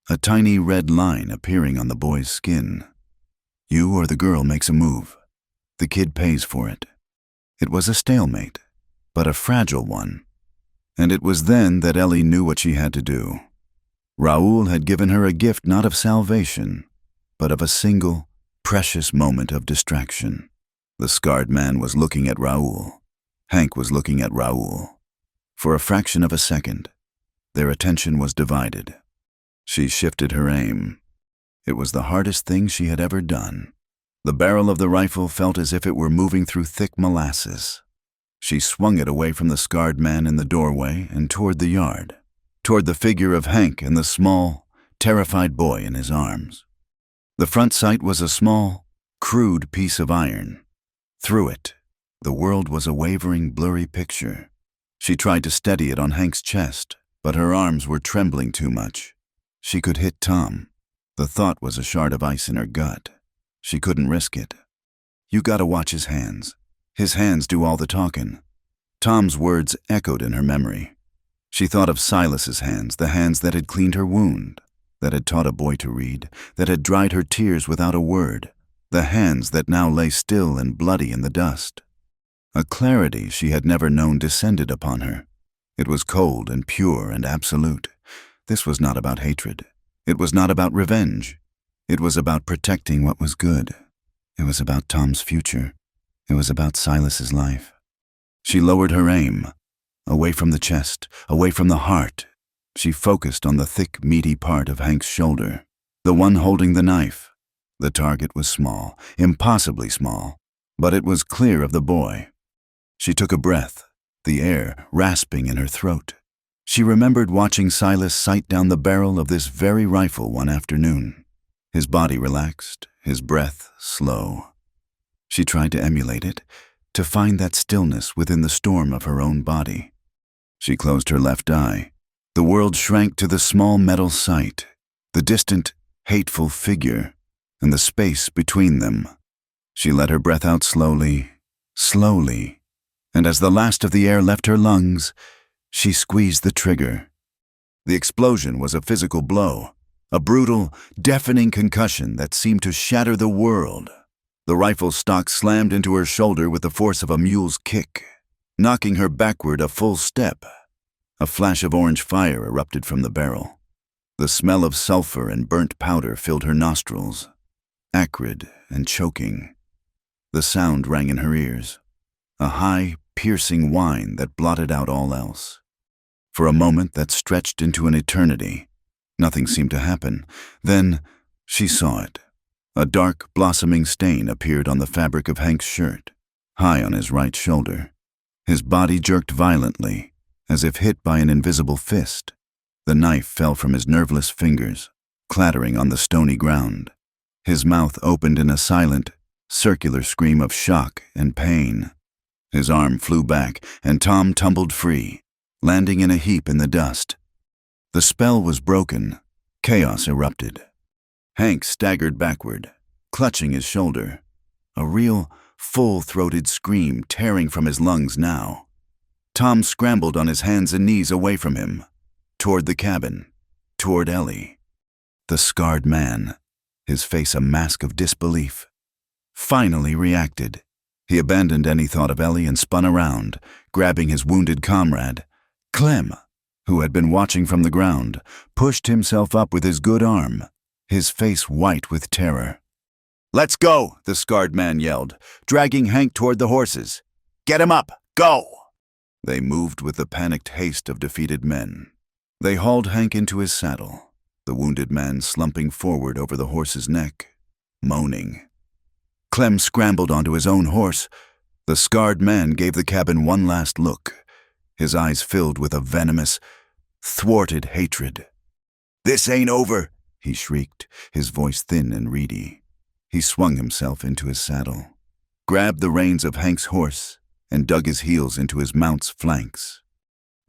a tiny red line appearing on the boy's skin. "You or the girl makes a move. The kid pays for it." It was a stalemate, but a fragile one. And it was then that Ellie knew what she had to do. Raoul had given her a gift not of salvation, but of a single, precious moment of distraction. The scarred man was looking at Raoul. Hank was looking at Raoul. For a fraction of a second, their attention was divided. She shifted her aim. It was the hardest thing she had ever done. The barrel of the rifle felt as if it were moving through thick molasses. She swung it away from the scarred man in the doorway and toward the yard, toward the figure of Hank and the small, terrified boy in his arms. The front sight was a small, crude piece of iron. Through it, the world was a wavering, blurry picture. She tried to steady it on Hank's chest, but her arms were trembling too much. She could hit Tom. The thought was a shard of ice in her gut. She couldn't risk it. "You gotta watch his hands. His hands do all the talking." Tom's words echoed in her memory. She thought of Silas's hands, the hands that had cleaned her wound, that had taught a boy to read, that had dried her tears without a word, the hands that now lay still and bloody in the dust. A clarity she had never known descended upon her. It was cold and pure and absolute. This was not about hatred. It was not about revenge. It was about protecting what was good. It was about Tom's future. It was about Silas's life. She lowered her aim, away from the chest, away from the heart. She focused on the thick, meaty part of Hank's shoulder, the one holding the knife. The target was small, impossibly small, but it was clear of the boy. She took a breath, the air rasping in her throat. She remembered watching Silas sight down the barrel of this very rifle one afternoon. His body relaxed, his breath slow. She tried to emulate it, to find that stillness within the storm of her own body. She closed her left eye. The world shrank to the small metal sight, the distant, hateful figure, and the space between them. She let her breath out slowly, slowly, and as the last of the air left her lungs, she squeezed the trigger. The explosion was a physical blow, a brutal, deafening concussion that seemed to shatter the world. The rifle stock slammed into her shoulder with the force of a mule's kick, knocking her backward a full step. A flash of orange fire erupted from the barrel. The smell of sulfur and burnt powder filled her nostrils, acrid and choking. The sound rang in her ears, a high, piercing whine that blotted out all else. For a moment that stretched into an eternity, nothing seemed to happen. Then she saw it. A dark, blossoming stain appeared on the fabric of Hank's shirt, high on his right shoulder. His body jerked violently, as if hit by an invisible fist. The knife fell from his nerveless fingers, clattering on the stony ground. His mouth opened in a silent, circular scream of shock and pain. His arm flew back, and Tom tumbled free, landing in a heap in the dust. The spell was broken. Chaos erupted. Hank staggered backward, clutching his shoulder. A real, full-throated scream tearing from his lungs now. Tom scrambled on his hands and knees away from him, toward the cabin, toward Ellie. The scarred man, his face a mask of disbelief, finally reacted. He abandoned any thought of Ellie and spun around, grabbing his wounded comrade. Clem, who had been watching from the ground, pushed himself up with his good arm, his face white with terror. "Let's go," the scarred man yelled, dragging Hank toward the horses. "Get him up! Go!" They moved with the panicked haste of defeated men. They hauled Hank into his saddle, the wounded man slumping forward over the horse's neck, moaning. Clem scrambled onto his own horse. The scarred man gave the cabin one last look, his eyes filled with a venomous, thwarted hatred. "This ain't over," he shrieked, his voice thin and reedy. He swung himself into his saddle, grabbed the reins of Hank's horse, and dug his heels into his mount's flanks.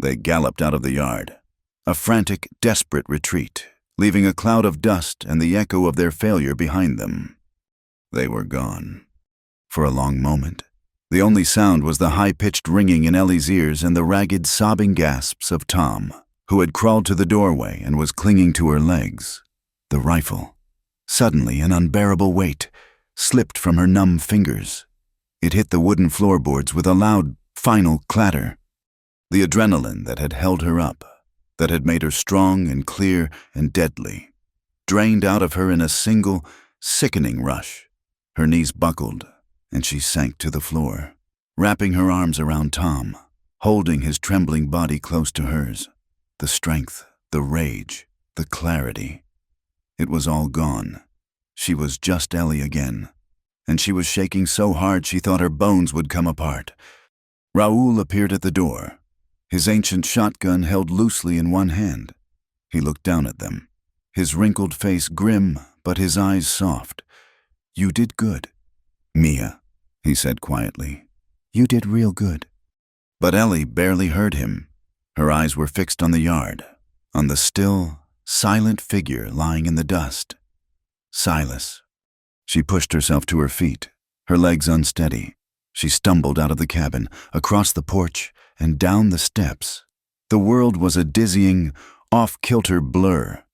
They galloped out of the yard, a frantic, desperate retreat, leaving a cloud of dust and the echo of their failure behind them. They were gone. For a long moment, the only sound was the high-pitched ringing in Ellie's ears and the ragged, sobbing gasps of Tom, who had crawled to the doorway and was clinging to her legs. The rifle, suddenly an unbearable weight, slipped from her numb fingers. It hit the wooden floorboards with a loud, final clatter. The adrenaline that had held her up, that had made her strong and clear and deadly, drained out of her in a single, sickening rush. Her knees buckled, and she sank to the floor, wrapping her arms around Tom, holding his trembling body close to hers. The strength, the rage, the clarity. It was all gone. She was just Ellie again, and she was shaking so hard she thought her bones would come apart. Raoul appeared at the door, his ancient shotgun held loosely in one hand. He looked down at them, his wrinkled face grim, but his eyes soft. "You did good, Mia," he said quietly. "You did real good." But Ellie barely heard him. Her eyes were fixed on the yard, on the still, silent figure lying in the dust. Silas. She pushed herself to her feet, her legs unsteady. She stumbled out of the cabin, across the porch, and down the steps. The world was a dizzying, off-kilter blur.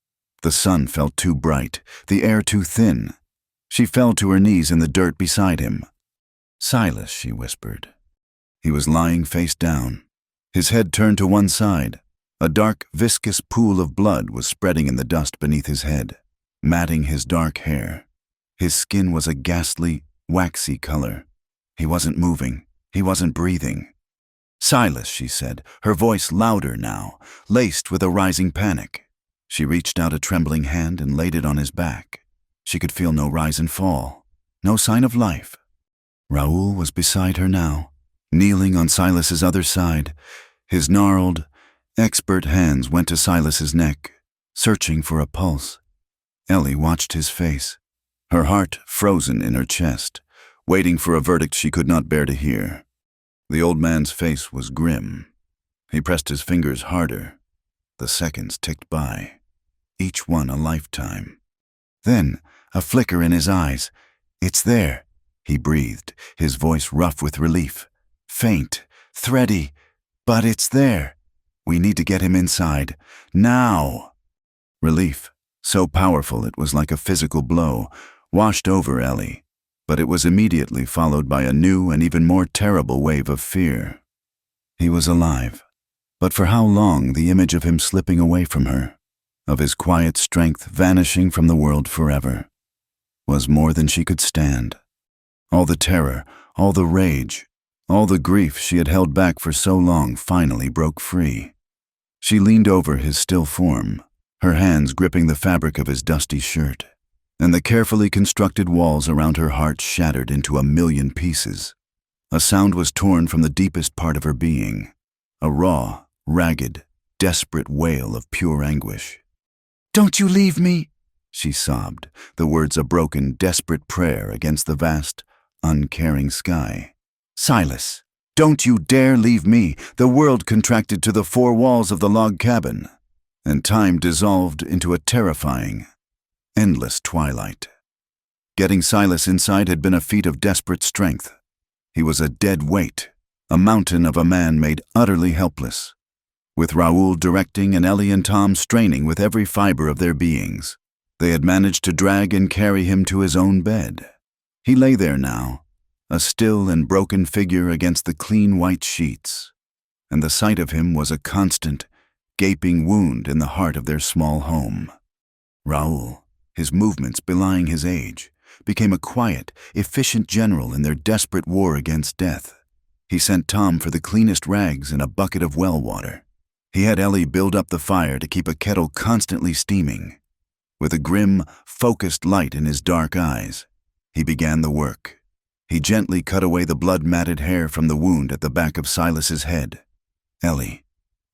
The sun felt too bright, the air too thin. She fell to her knees in the dirt beside him. "Silas," she whispered. He was lying face down, his head turned to one side. A dark, viscous pool of blood was spreading in the dust beneath his head, matting his dark hair. His skin was a ghastly, waxy color. He wasn't moving. He wasn't breathing. "Silas," she said, her voice louder now, laced with a rising panic. She reached out a trembling hand and laid it on his back. She could feel no rise and fall, no sign of life. Raoul was beside her now, kneeling on Silas's other side. His gnarled, expert hands went to Silas's neck, searching for a pulse. Ellie watched his face, her heart frozen in her chest, waiting for a verdict she could not bear to hear. The old man's face was grim. He pressed his fingers harder. The seconds ticked by, each one a lifetime. Then, a flicker in his eyes. "It's there," he breathed, his voice rough with relief. "Faint, thready, but it's there. We need to get him inside. Now!" Relief, so powerful it was like a physical blow, washed over Ellie, but it was immediately followed by a new and even more terrible wave of fear. He was alive, but for how long the image of him slipping away from her, of his quiet strength vanishing from the world forever, was more than she could stand. All the terror, all the rage, all the grief she had held back for so long finally broke free. She leaned over his still form, her hands gripping the fabric of his dusty shirt, and the carefully constructed walls around her heart shattered into a million pieces. A sound was torn from the deepest part of her being, a raw, ragged, desperate wail of pure anguish. "Don't you leave me," she sobbed, the words a broken, desperate prayer against the vast, uncaring sky. "Silas, don't you dare leave me." The world contracted to the four walls of the log cabin, and time dissolved into a terrifying, endless twilight. Getting Silas inside had been a feat of desperate strength. He was a dead weight, a mountain of a man made utterly helpless. With Raoul directing and Ellie and Tom straining with every fiber of their beings, they had managed to drag and carry him to his own bed. He lay there now, a still and broken figure against the clean white sheets, and the sight of him was a constant, gaping wound in the heart of their small home. Raoul, his movements belying his age, became a quiet, efficient general in their desperate war against death. He sent Tom for the cleanest rags and a bucket of well water. He had Ellie build up the fire to keep a kettle constantly steaming. With a grim, focused light in his dark eyes, he began the work. He gently cut away the blood-matted hair from the wound at the back of Silas's head. Ellie,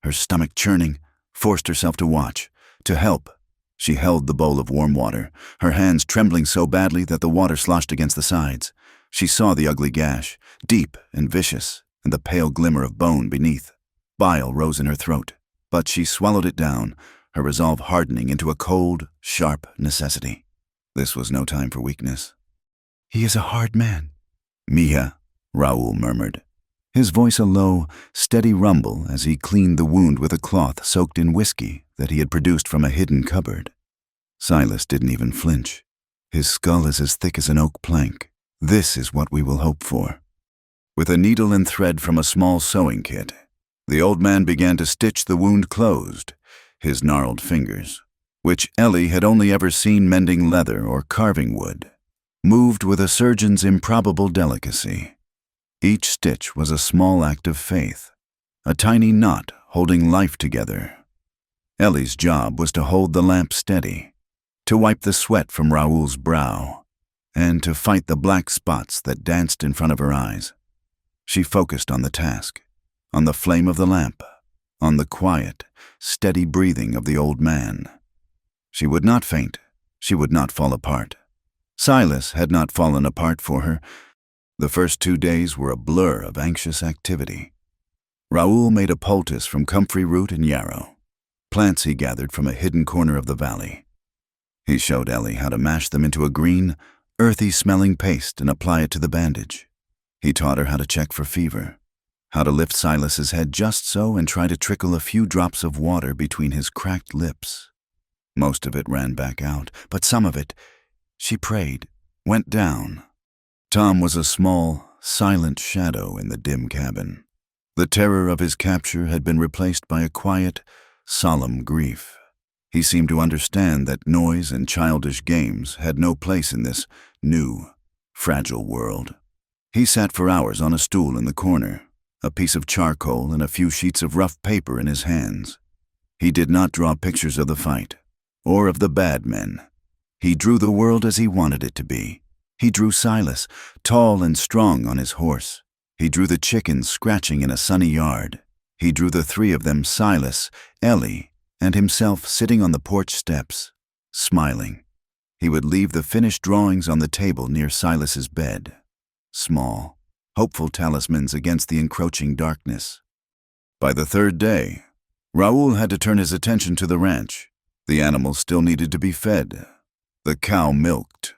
her stomach churning, forced herself to watch, to help. She held the bowl of warm water, her hands trembling so badly that the water sloshed against the sides. She saw the ugly gash, deep and vicious, and the pale glimmer of bone beneath. Bile rose in her throat, but she swallowed it down, her resolve hardening into a cold, sharp necessity. This was no time for weakness. "He is a hard man." "Mia," Raoul murmured, his voice a low, steady rumble as he cleaned the wound with a cloth soaked in whiskey that he had produced from a hidden cupboard. Silas didn't even flinch. "His skull is as thick as an oak plank. This is what we will hope for." With a needle and thread from a small sewing kit, the old man began to stitch the wound closed, his gnarled fingers, which Ellie had only ever seen mending leather or carving wood, moved with a surgeon's improbable delicacy. Each stitch was a small act of faith, a tiny knot holding life together. Ellie's job was to hold the lamp steady, to wipe the sweat from Raoul's brow, and to fight the black spots that danced in front of her eyes. She focused on the task, on the flame of the lamp, on the quiet, steady breathing of the old man. She would not faint. She would not fall apart. Silas had not fallen apart for her. The first 2 days were a blur of anxious activity. Raoul made a poultice from comfrey root and yarrow, plants he gathered from a hidden corner of the valley. He showed Ellie how to mash them into a green, earthy-smelling paste and apply it to the bandage. He taught her how to check for fever, how to lift Silas's head just so and try to trickle a few drops of water between his cracked lips. Most of it ran back out, but some of it, she prayed, went down. Tom was a small, silent shadow in the dim cabin. The terror of his capture had been replaced by a quiet, solemn grief. He seemed to understand that noise and childish games had no place in this new, fragile world. He sat for hours on a stool in the corner, a piece of charcoal and a few sheets of rough paper in his hands. He did not draw pictures of the fight, or of the bad men. He drew the world as he wanted it to be. He drew Silas, tall and strong on his horse. He drew the chickens scratching in a sunny yard. He drew the 3 of them, Silas, Ellie, and himself sitting on the porch steps, smiling. He would leave the finished drawings on the table near Silas's bed. Small, hopeful talismans against the encroaching darkness. By the 3rd day, Raoul had to turn his attention to the ranch. The animals still needed to be fed. The cow milked.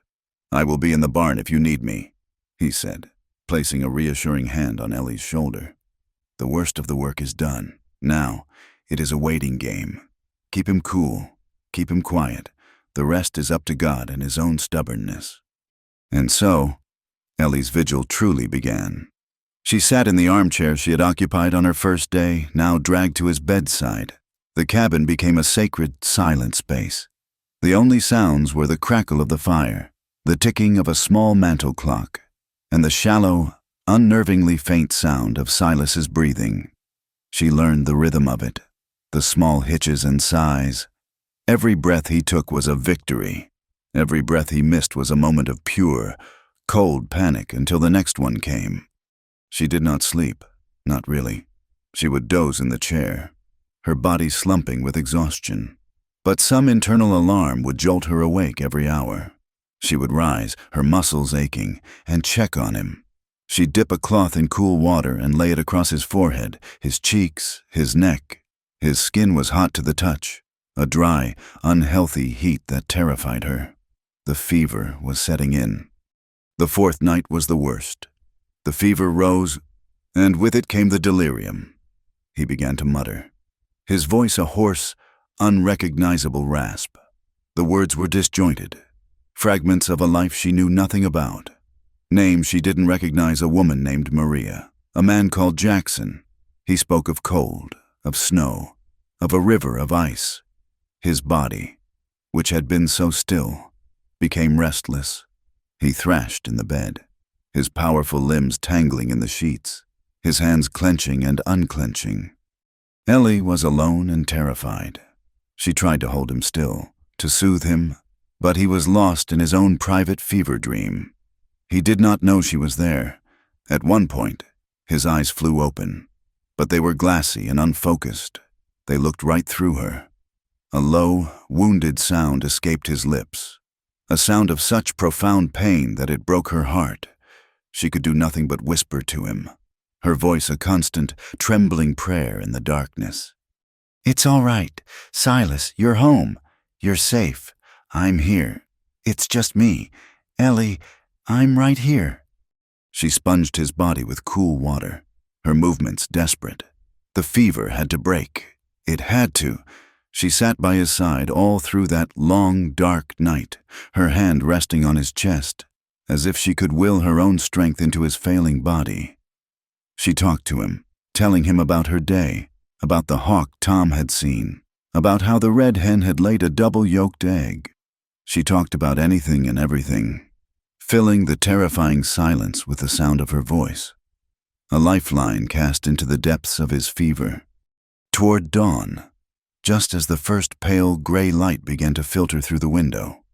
"I will be in the barn if you need me," he said, placing a reassuring hand on Ellie's shoulder. "The worst of the work is done. Now, it is a waiting game. Keep him cool. Keep him quiet. The rest is up to God and his own stubbornness." And so, Ellie's vigil truly began. She sat in the armchair she had occupied on her first day, now dragged to his bedside. The cabin became a sacred, silent space. The only sounds were the crackle of the fire, the ticking of a small mantel clock, and the shallow, unnervingly faint sound of Silas's breathing. She learned the rhythm of it, the small hitches and sighs. Every breath he took was a victory. Every breath he missed was a moment of pure, cold panic until the next one came. She did not sleep, not really. She would doze in the chair, her body slumping with exhaustion. But some internal alarm would jolt her awake every hour. She would rise, her muscles aching, and check on him. She'd dip a cloth in cool water and lay it across his forehead, his cheeks, his neck. His skin was hot to the touch, a dry, unhealthy heat that terrified her. The fever was setting in. The 4th night was the worst. The fever rose, and with it came the delirium. He began to mutter, his voice a hoarse, unrecognizable rasp. The words were disjointed, fragments of a life she knew nothing about. Names she didn't recognize: a woman named Maria, a man called Jackson. He spoke of cold, of snow, of a river of ice. His body, which had been so still, became restless. He thrashed in the bed, his powerful limbs tangling in the sheets, his hands clenching and unclenching. Ellie was alone and terrified. She tried to hold him still, to soothe him, but he was lost in his own private fever dream. He did not know she was there. At one point, his eyes flew open, but they were glassy and unfocused. They looked right through her. A low, wounded sound escaped his lips, a sound of such profound pain that it broke her heart. She could do nothing but whisper to him, her voice a constant, trembling prayer in the darkness. "It's all right. Silas, you're home. You're safe. I'm here. It's just me. Ellie, I'm right here." She sponged his body with cool water, her movements desperate. The fever had to break. It had to. She sat by his side all through that long, dark night, her hand resting on his chest, as if she could will her own strength into his failing body. She talked to him, telling him about her day, about the hawk Tom had seen, about how the red hen had laid a double-yolked egg. She talked about anything and everything, filling the terrifying silence with the sound of her voice. A lifeline cast into the depths of his fever. Toward dawn, just as the first pale gray light began to filter through the window,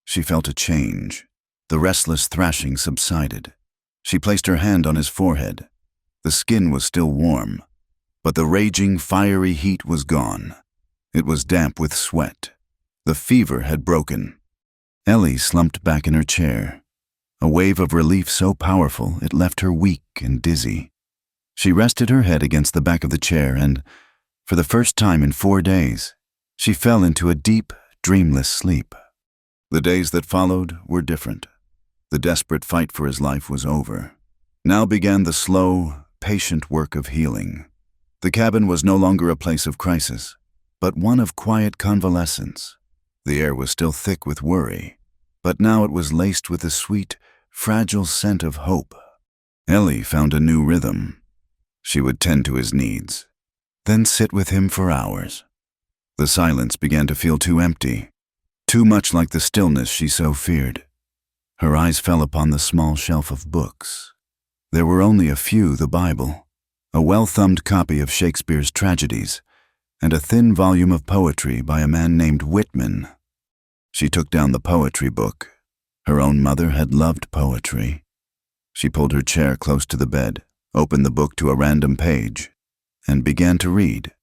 she felt a change. The restless thrashing subsided. She placed her hand on his forehead. The skin was still warm, but the raging, fiery heat was gone. It was damp with sweat. The fever had broken. Ellie slumped back in her chair, a wave of relief so powerful it left her weak and dizzy. She rested her head against the back of the chair and, for the first time in 4 days, she fell into a deep, dreamless sleep. The days that followed were different. The desperate fight for his life was over. Now began the slow, patient work of healing. The cabin was no longer a place of crisis, but one of quiet convalescence. The air was still thick with worry, but now it was laced with a sweet, fragile scent of hope. Ellie found a new rhythm. She would tend to his needs, then sit with him for hours. The silence began to feel too empty, too much like the stillness she so feared. Her eyes fell upon the small shelf of books. There were only a few: the Bible, a well-thumbed copy of Shakespeare's tragedies, and a thin volume of poetry by a man named Whitman. She took down the poetry book. Her own mother had loved poetry. She pulled her chair close to the bed, opened the book to a random page, and began to read.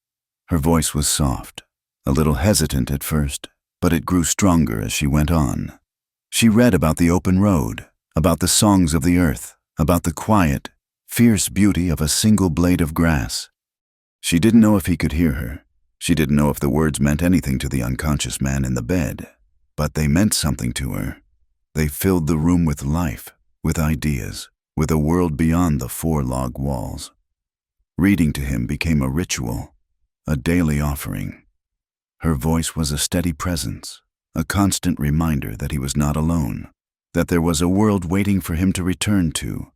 Her voice was soft, a little hesitant at first, but it grew stronger as she went on. She read about the open road, about the songs of the earth, about the quiet, fierce beauty of a single blade of grass. She didn't know if he could hear her. She didn't know if the words meant anything to the unconscious man in the bed, but they meant something to her. They filled the room with life, with ideas, with a world beyond the 4 log walls. Reading to him became a ritual, a daily offering. Her voice was a steady presence, a constant reminder that he was not alone, that there was a world waiting for him to return to.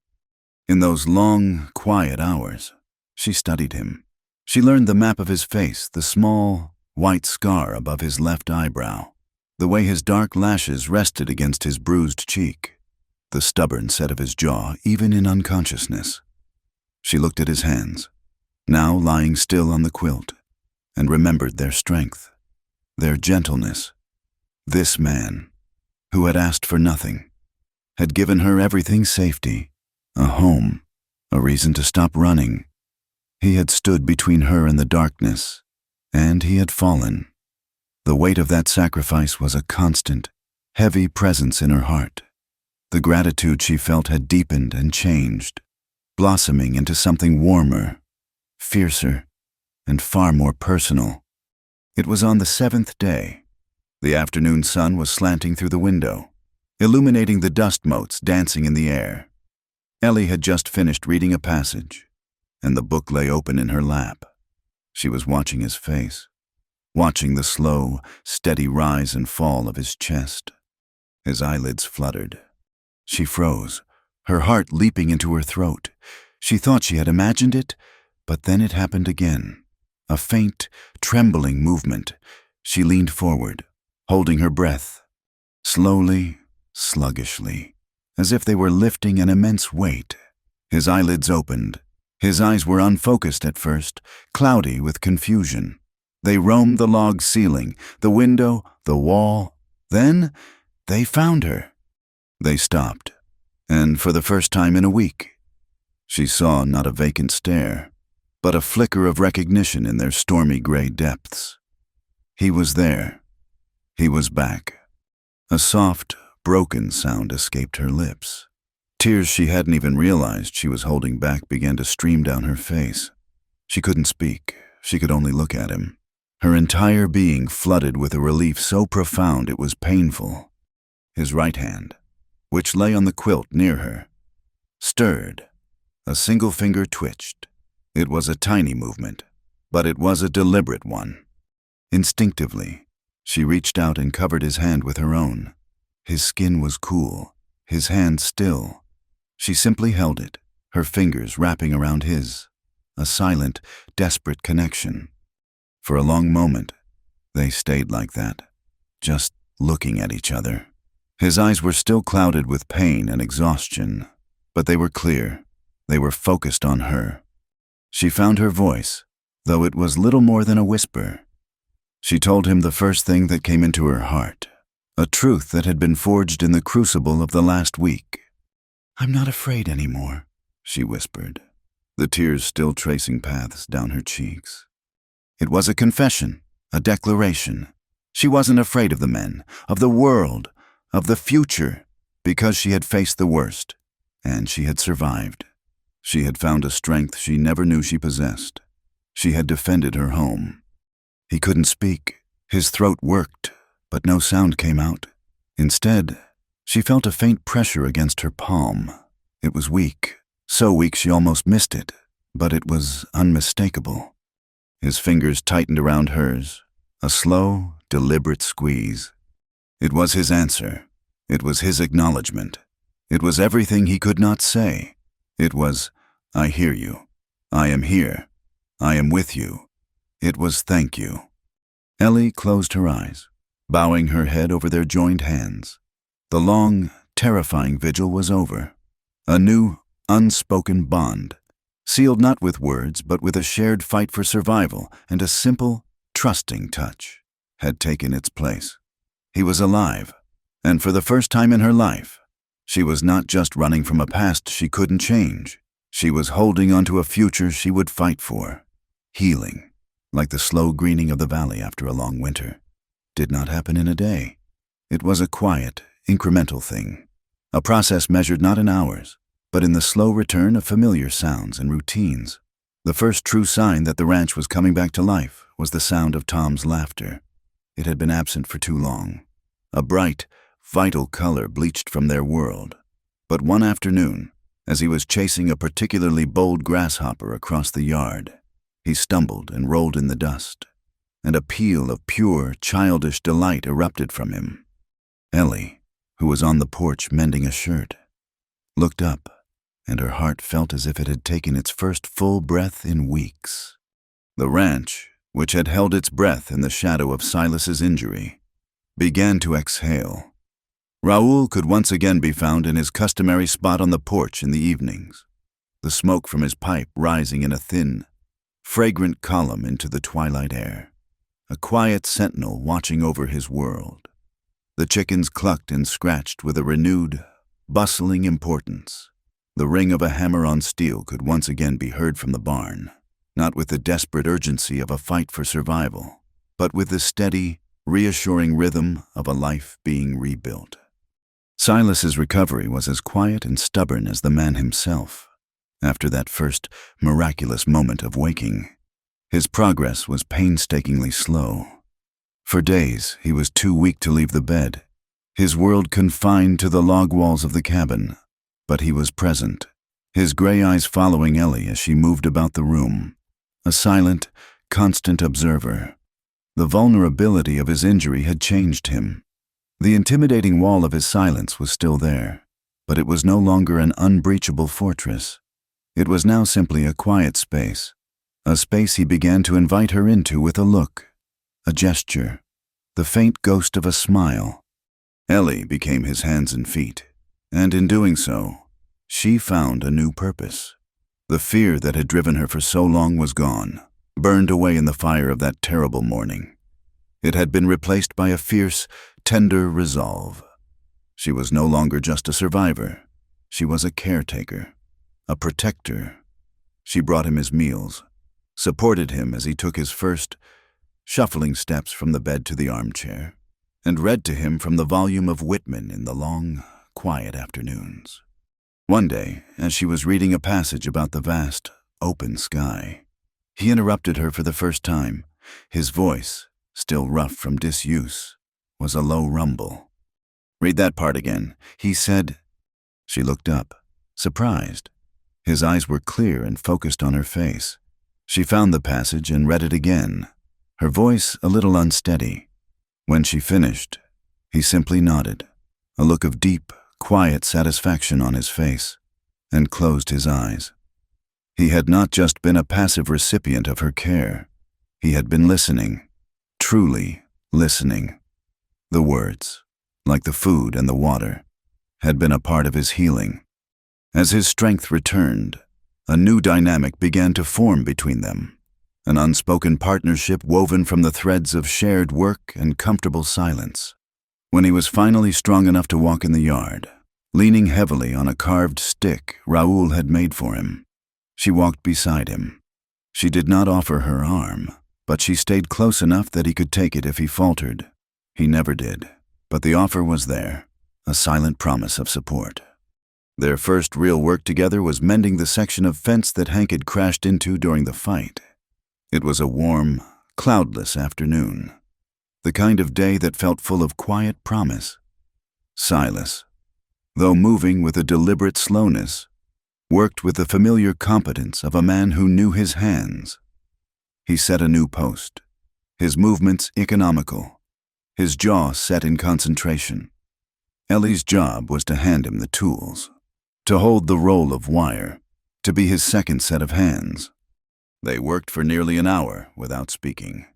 In those long, quiet hours, she studied him. She learned the map of his face, the small, white scar above his left eyebrow, the way his dark lashes rested against his bruised cheek, the stubborn set of his jaw, even in unconsciousness. She looked at his hands, now lying still on the quilt, and remembered their strength, their gentleness. This man, who had asked for nothing, had given her everything: safety, a home, a reason to stop running. He had stood between her and the darkness, and he had fallen. The weight of that sacrifice was a constant, heavy presence in her heart. The gratitude she felt had deepened and changed, blossoming into something warmer, fiercer, and far more personal. It was on the 7th day. The afternoon sun was slanting through the window, illuminating the dust motes dancing in the air. Ellie had just finished reading a passage, and the book lay open in her lap. She was watching his face, watching the slow, steady rise and fall of his chest. His eyelids fluttered. She froze, her heart leaping into her throat. She thought she had imagined it, but then it happened again. A faint, trembling movement. She leaned forward, holding her breath, slowly, sluggishly, as if they were lifting an immense weight. His eyelids opened. His eyes were unfocused at first, cloudy with confusion. They roamed the log ceiling, the window, the wall. Then they found her. They stopped, and for the first time in a week, she saw not a vacant stare, but a flicker of recognition in their stormy gray depths. He was there. He was back. A soft, broken sound escaped her lips. Tears she hadn't even realized she was holding back began to stream down her face. She couldn't speak. She could only look at him. her entire being flooded with a relief so profound it was painful. His right hand, which lay on the quilt near her, stirred. A single finger twitched. It was a tiny movement, but it was a deliberate one. Instinctively, she reached out and covered his hand with her own. His skin was cool, his hand still. She simply held it, her fingers wrapping around his. A silent, desperate connection. For a long moment, they stayed like that, just looking at each other. His eyes were still clouded with pain and exhaustion, but they were clear. They were focused on her. She found her voice, though it was little more than a whisper. She told him the first thing that came into her heart, a truth that had been forged in the crucible of the last week. "I'm not afraid anymore," she whispered, the tears still tracing paths down her cheeks. It was a confession, a declaration. She wasn't afraid of the men, of the world, of the future, because she had faced the worst, and she had survived. She had found a strength she never knew she possessed. She had defended her home. He couldn't speak. His throat worked, but no sound came out. Instead, she felt a faint pressure against her palm. It was weak, so weak she almost missed it, but it was unmistakable. His fingers tightened around hers, a slow, deliberate squeeze. It was his answer. It was his acknowledgement. It was everything he could not say. It was, "I hear you. I am here. I am with you." It was thank you. Ellie closed her eyes, bowing her head over their joined hands. The long, terrifying vigil was over. A new, unspoken bond, sealed not with words but with a shared fight for survival and a simple, trusting touch, had taken its place. He was alive, and for the first time in her life, she was not just running from a past she couldn't change. She was holding onto a future she would fight for. Healing, like the slow greening of the valley after a long winter, did not happen in a day. It was a quiet, incremental thing, a process measured not in hours, but in the slow return of familiar sounds and routines. The first true sign that the ranch was coming back to life was the sound of Tom's laughter. It had been absent for too long. A bright, vital color bleached from their world. But one afternoon, as he was chasing a particularly bold grasshopper across the yard, he stumbled and rolled in the dust, and a peal of pure, childish delight erupted from him. Ellie, who was on the porch mending a shirt, looked up, and her heart felt as if it had taken its first full breath in weeks. The ranch, which had held its breath in the shadow of Silas's injury, began to exhale. Raoul could once again be found in his customary spot on the porch in the evenings, the smoke from his pipe rising in a thin, fragrant column into the twilight air, a quiet sentinel watching over his world. The chickens clucked and scratched with a renewed, bustling importance. The ring of a hammer on steel could once again be heard from the barn, not with the desperate urgency of a fight for survival, but with the steady, reassuring rhythm of a life being rebuilt. Silas's recovery was as quiet and stubborn as the man himself. After that first miraculous moment of waking, his progress was painstakingly slow. For days, he was too weak to leave the bed, his world confined to the log walls of the cabin. But he was present, his gray eyes following Ellie as she moved about the room, a silent, constant observer. The vulnerability of his injury had changed him. The intimidating wall of his silence was still there, but it was no longer an unbreachable fortress. It was now simply a quiet space, a space he began to invite her into with a look, a gesture, the faint ghost of a smile. Ellie became his hands and feet, and in doing so, she found a new purpose. The fear that had driven her for so long was gone, burned away in the fire of that terrible morning. It had been replaced by a fierce, tender resolve. She was no longer just a survivor. She was a caretaker, a protector. She brought him his meals, supported him as he took his first, shuffling steps from the bed to the armchair, and read to him from the volume of Whitman in the long, quiet afternoons. One day, as she was reading a passage about the vast, open sky, he interrupted her for the first time, His voice, still rough from disuse, was a low rumble. "Read that part again," he said. She looked up, surprised. His eyes were clear and focused on her face. She found the passage and read it again, her voice a little unsteady. When she finished, he simply nodded, a look of deep, quiet satisfaction on his face, and closed his eyes. He had not just been a passive recipient of her care. He had been listening, truly listening. The words, like the food and the water, had been a part of his healing. As his strength returned, a new dynamic began to form between them, an unspoken partnership woven from the threads of shared work and comfortable silence. When he was finally strong enough to walk in the yard, leaning heavily on a carved stick Raoul had made for him, she walked beside him. She did not offer her arm, but she stayed close enough that he could take it if he faltered. He never did, but the offer was there, a silent promise of support. Their first real work together was mending the section of fence that Hank had crashed into during the fight. It was a warm, cloudless afternoon, the kind of day that felt full of quiet promise. Silas, though moving with a deliberate slowness, worked with the familiar competence of a man who knew his hands. He set a new post, his movements economical, his jaw set in concentration. Ellie's job was to hand him the tools, to hold the roll of wire, to be his second set of hands. They worked for nearly an hour without speaking.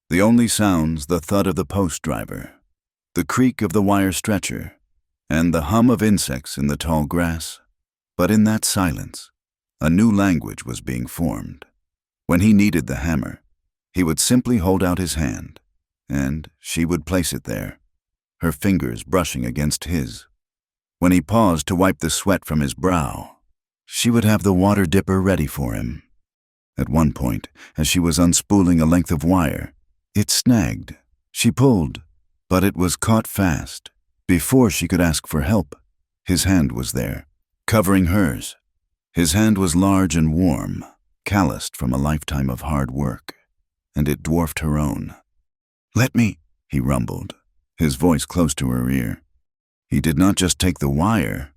The only sounds the thud of the post driver, the creak of the wire stretcher, and the hum of insects in the tall grass. But in that silence, a new language was being formed. When he needed the hammer, he would simply hold out his hand, and she would place it there, her fingers brushing against his. When he paused to wipe the sweat from his brow, she would have the water dipper ready for him. At one point, as she was unspooling a length of wire, it snagged. She pulled, but it was caught fast. Before she could ask for help, his hand was there, covering hers. His hand was large and warm, calloused from a lifetime of hard work, and it dwarfed her own. "Let me," he rumbled, his voice close to her ear. He did not just take the wire.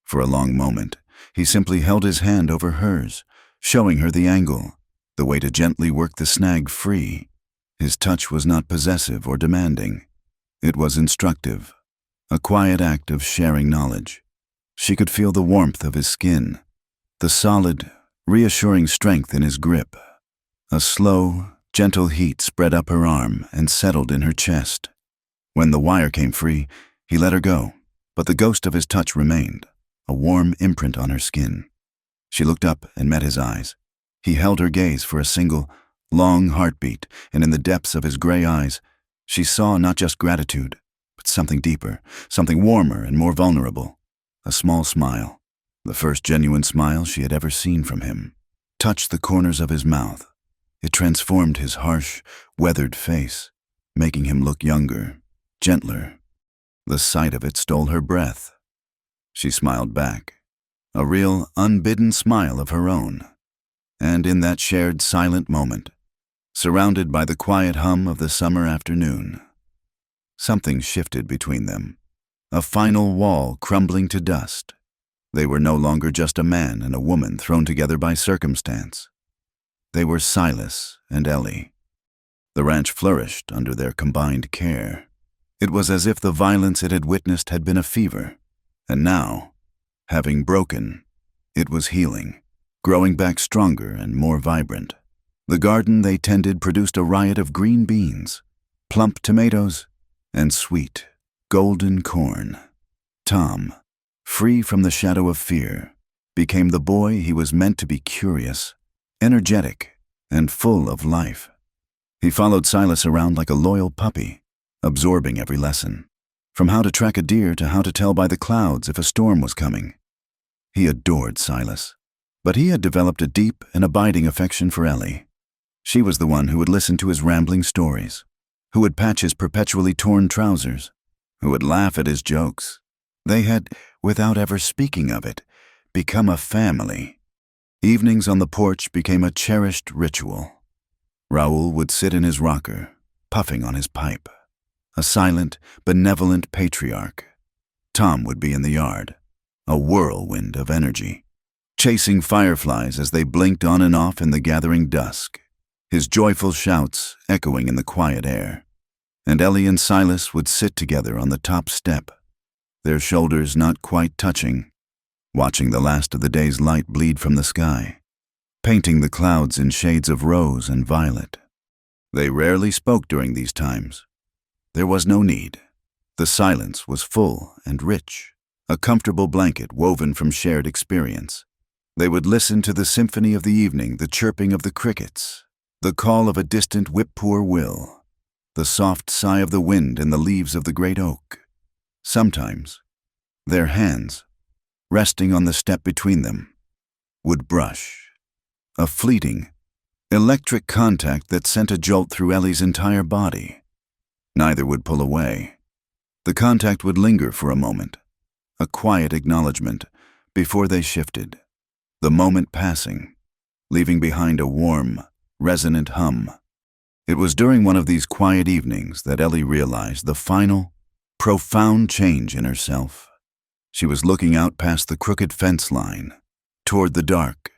For a long moment, he simply held his hand over hers, showing her the angle, the way to gently work the snag free. His touch was not possessive or demanding. It was instructive, a quiet act of sharing knowledge. She could feel the warmth of his skin, the solid, reassuring strength in his grip. A slow, gentle heat spread up her arm and settled in her chest. When the wire came free, he let her go, but the ghost of his touch remained, a warm imprint on her skin. She looked up and met his eyes. He held her gaze for a single, long heartbeat, and in the depths of his gray eyes, she saw not just gratitude, but something deeper, something warmer and more vulnerable. A small smile, the first genuine smile she had ever seen from him, touched the corners of his mouth. It transformed his harsh, weathered face, making him look younger, gentler. The sight of it stole her breath. She smiled back, a real, unbidden smile of her own. And in that shared silent moment, surrounded by the quiet hum of the summer afternoon, something shifted between them, a final wall crumbling to dust. They were no longer just a man and a woman thrown together by circumstance. They were Silas and Ellie. The ranch flourished under their combined care. It was as if the violence it had witnessed had been a fever, and now, having broken, it was healing, growing back stronger and more vibrant. The garden they tended produced a riot of green beans, plump tomatoes, and sweet, golden corn. Tom, free from the shadow of fear, became the boy he was meant to be: curious, energetic, and full of life. He followed Silas around like a loyal puppy, absorbing every lesson, from how to track a deer to how to tell by the clouds if a storm was coming. He adored Silas, but he had developed a deep and abiding affection for Ellie. She was the one who would listen to his rambling stories, who would patch his perpetually torn trousers, who would laugh at his jokes. They had, without ever speaking of it, become a family. Evenings on the porch became a cherished ritual. Raoul would sit in his rocker, puffing on his pipe, a silent, benevolent patriarch. Tom would be in the yard, a whirlwind of energy, chasing fireflies as they blinked on and off in the gathering dusk, his joyful shouts echoing in the quiet air. And Ellie and Silas would sit together on the top step, their shoulders not quite touching, watching the last of the day's light bleed from the sky, painting the clouds in shades of rose and violet. They rarely spoke during these times. There was no need. The silence was full and rich, a comfortable blanket woven from shared experience. They would listen to the symphony of the evening, the chirping of the crickets, the call of a distant whip-poor-will, the soft sigh of the wind in the leaves of the great oak. Sometimes, their hands, resting on the step between them, would brush, a fleeting, electric contact that sent a jolt through Ellie's entire body. Neither would pull away. The contact would linger for a moment, a quiet acknowledgement, before they shifted, the moment passing, leaving behind a warm, resonant hum. It was during one of these quiet evenings that Ellie realized the final, profound change in herself. She was looking out past the crooked fence line, toward the dark,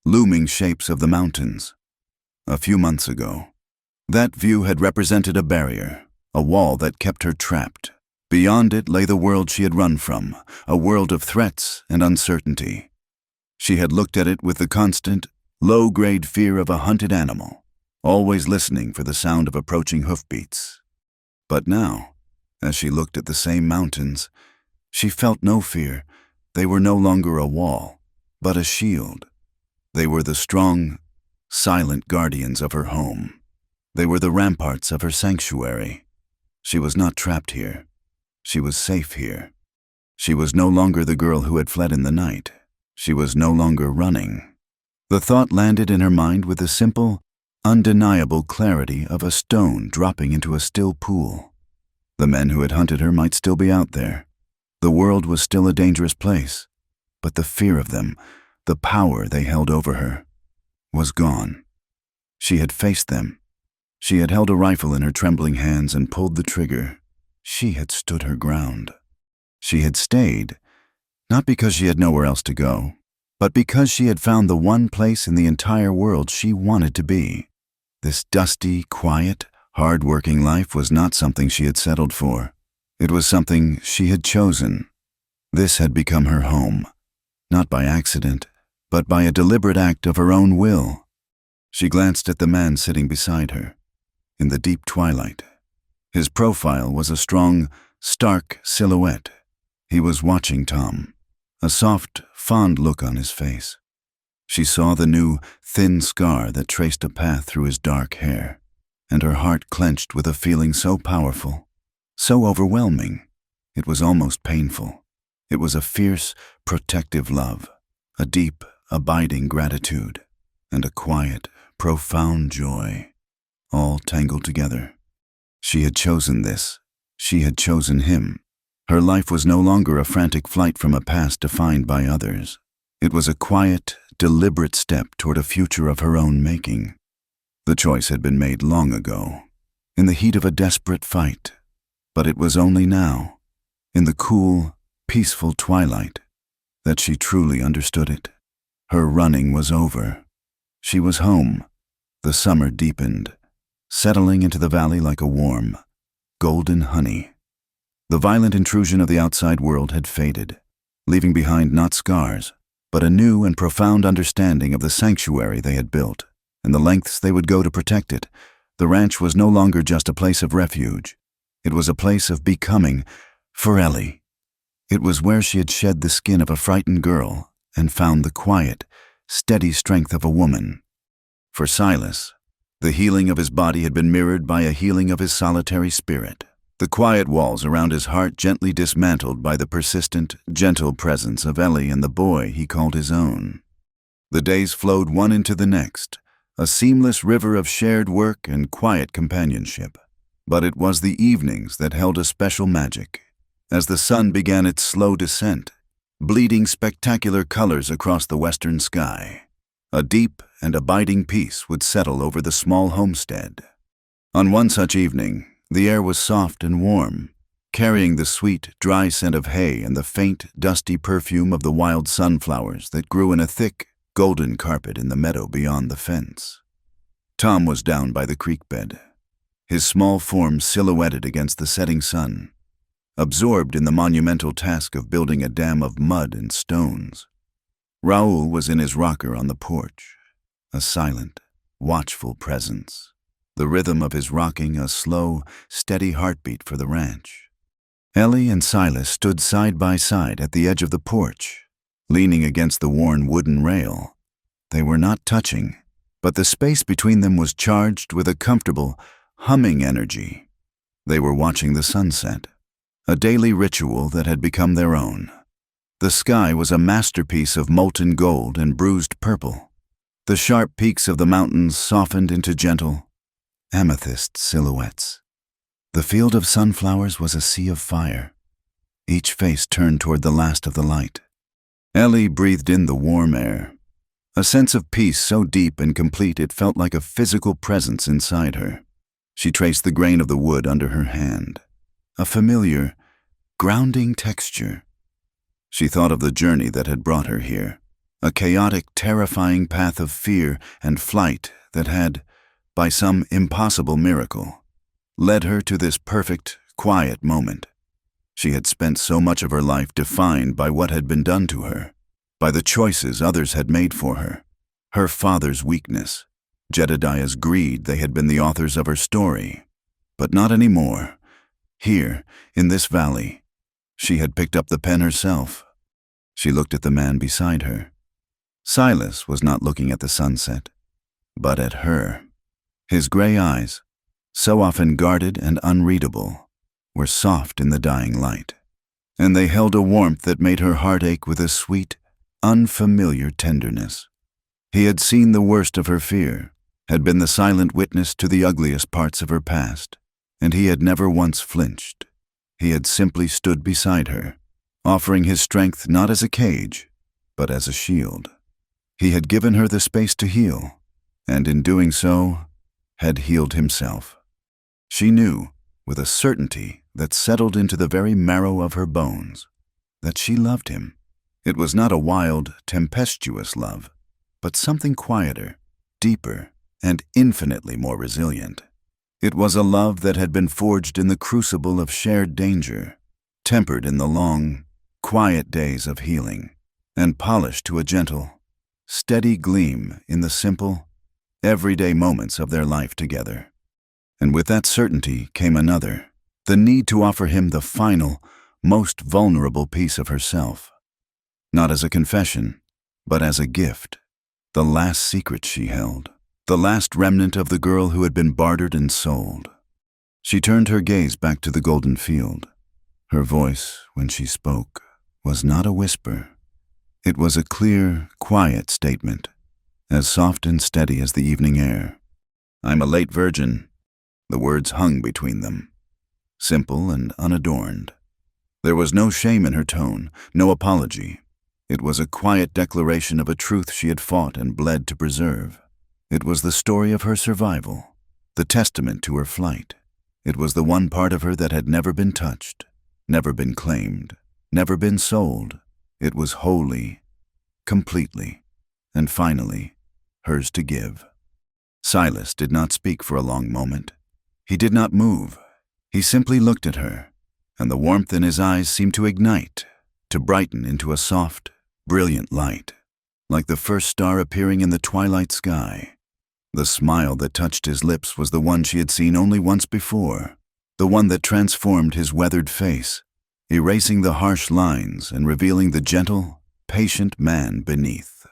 looming shapes of the mountains. A few months ago, that view had represented a barrier, a wall that kept her trapped. Beyond it lay the world she had run from, a world of threats and uncertainty. She had looked at it with the constant, low-grade fear of a hunted animal, always listening for the sound of approaching hoofbeats. But now, as she looked at the same mountains, she felt no fear. They were no longer a wall, but a shield. They were the strong, silent guardians of her home. They were the ramparts of her sanctuary. She was not trapped here. She was safe here. She was no longer the girl who had fled in the night. She was no longer running. The thought landed in her mind with the simple, undeniable clarity of a stone dropping into a still pool. The men who had hunted her might still be out there. The world was still a dangerous place, but the fear of them, the power they held over her, was gone. She had faced them. She had held a rifle in her trembling hands and pulled the trigger. She had stood her ground. She had stayed, not because she had nowhere else to go, but because she had found the one place in the entire world she wanted to be. This dusty, quiet, hard-working life was not something she had settled for. It was something she had chosen. This had become her home, not by accident, but by a deliberate act of her own will. She glanced at the man sitting beside her, in the deep twilight. His profile was a strong, stark silhouette. He was watching Tom, a soft, fond look on his face. She saw the new, thin scar that traced a path through his dark hair, and her heart clenched with a feeling so powerful, so overwhelming, it was almost painful. It was a fierce, protective love, a deep, abiding gratitude, and a quiet, profound joy, all tangled together. She had chosen this. She had chosen him. Her life was no longer a frantic flight from a past defined by others. It was a quiet, deliberate step toward a future of her own making. The choice had been made long ago, in the heat of a desperate fight, but it was only now, in the cool, peaceful twilight, that she truly understood it. Her running was over. She was home. The summer deepened, settling into the valley like a warm, golden honey. The violent intrusion of the outside world had faded, leaving behind not scars, but a new and profound understanding of the sanctuary they had built, and the lengths they would go to protect it. The ranch was no longer just a place of refuge. It was a place of becoming for Ellie. It was where she had shed the skin of a frightened girl and found the quiet, steady strength of a woman. For Silas, the healing of his body had been mirrored by a healing of his solitary spirit. The quiet walls around his heart gently dismantled by the persistent, gentle presence of Ellie and the boy he called his own. The days flowed one into the next, a seamless river of shared work and quiet companionship. But it was the evenings that held a special magic. As the sun began its slow descent, bleeding spectacular colors across the western sky, a deep and abiding peace would settle over the small homestead. On one such evening, the air was soft and warm, carrying the sweet, dry scent of hay and the faint, dusty perfume of the wild sunflowers that grew in a thick, golden carpet in the meadow beyond the fence. Tom was down by the creek bed, his small form silhouetted against the setting sun, absorbed in the monumental task of building a dam of mud and stones. Raoul was in his rocker on the porch, a silent, watchful presence, the rhythm of his rocking a slow, steady heartbeat for the ranch. Ellie and Silas stood side by side at the edge of the porch, leaning against the worn wooden rail. They were not touching, but the space between them was charged with a comfortable, humming energy. They were watching the sunset, a daily ritual that had become their own. The sky was a masterpiece of molten gold and bruised purple. The sharp peaks of the mountains softened into gentle, amethyst silhouettes. The field of sunflowers was a sea of fire, each face turned toward the last of the light. Ellie breathed in the warm air, a sense of peace so deep and complete it felt like a physical presence inside her. She traced the grain of the wood under her hand, a familiar, grounding texture. She thought of the journey that had brought her here, a chaotic, terrifying path of fear and flight that had, by some impossible miracle, led her to this perfect, quiet moment. She had spent so much of her life defined by what had been done to her, by the choices others had made for her. Her father's weakness, Jedediah's greed, they had been the authors of her story. But not anymore. Here, in this valley, she had picked up the pen herself. She looked at the man beside her. Silas was not looking at the sunset, but at her. His gray eyes, so often guarded and unreadable, were soft in the dying light, and they held a warmth that made her heart ache with a sweet, unfamiliar tenderness. He had seen the worst of her fear, had been the silent witness to the ugliest parts of her past, and he had never once flinched. He had simply stood beside her, offering his strength not as a cage, but as a shield. He had given her the space to heal, and in doing so, had healed himself. She knew, with a certainty that settled into the very marrow of her bones, that she loved him. It was not a wild, tempestuous love, but something quieter, deeper, and infinitely more resilient. It was a love that had been forged in the crucible of shared danger, tempered in the long, quiet days of healing, and polished to a gentle, steady gleam in the simple, everyday moments of their life together. And with that certainty came another, the need to offer him the final, most vulnerable piece of herself. Not as a confession, but as a gift, the last secret she held, the last remnant of the girl who had been bartered and sold. She turned her gaze back to the golden field. Her voice, when she spoke, was not a whisper. It was a clear, quiet statement, as soft and steady as the evening air. "I'm a late virgin." The words hung between them, simple and unadorned. There was no shame in her tone, no apology. It was a quiet declaration of a truth she had fought and bled to preserve. It was the story of her survival, the testament to her flight. It was the one part of her that had never been touched, never been claimed, never been sold. It was wholly, completely, and finally, hers to give. Silas did not speak for a long moment. He did not move. He simply looked at her, and the warmth in his eyes seemed to ignite, to brighten into a soft, brilliant light, like the first star appearing in the twilight sky. The smile that touched his lips was the one she had seen only once before, the one that transformed his weathered face, erasing the harsh lines and revealing the gentle, patient man beneath.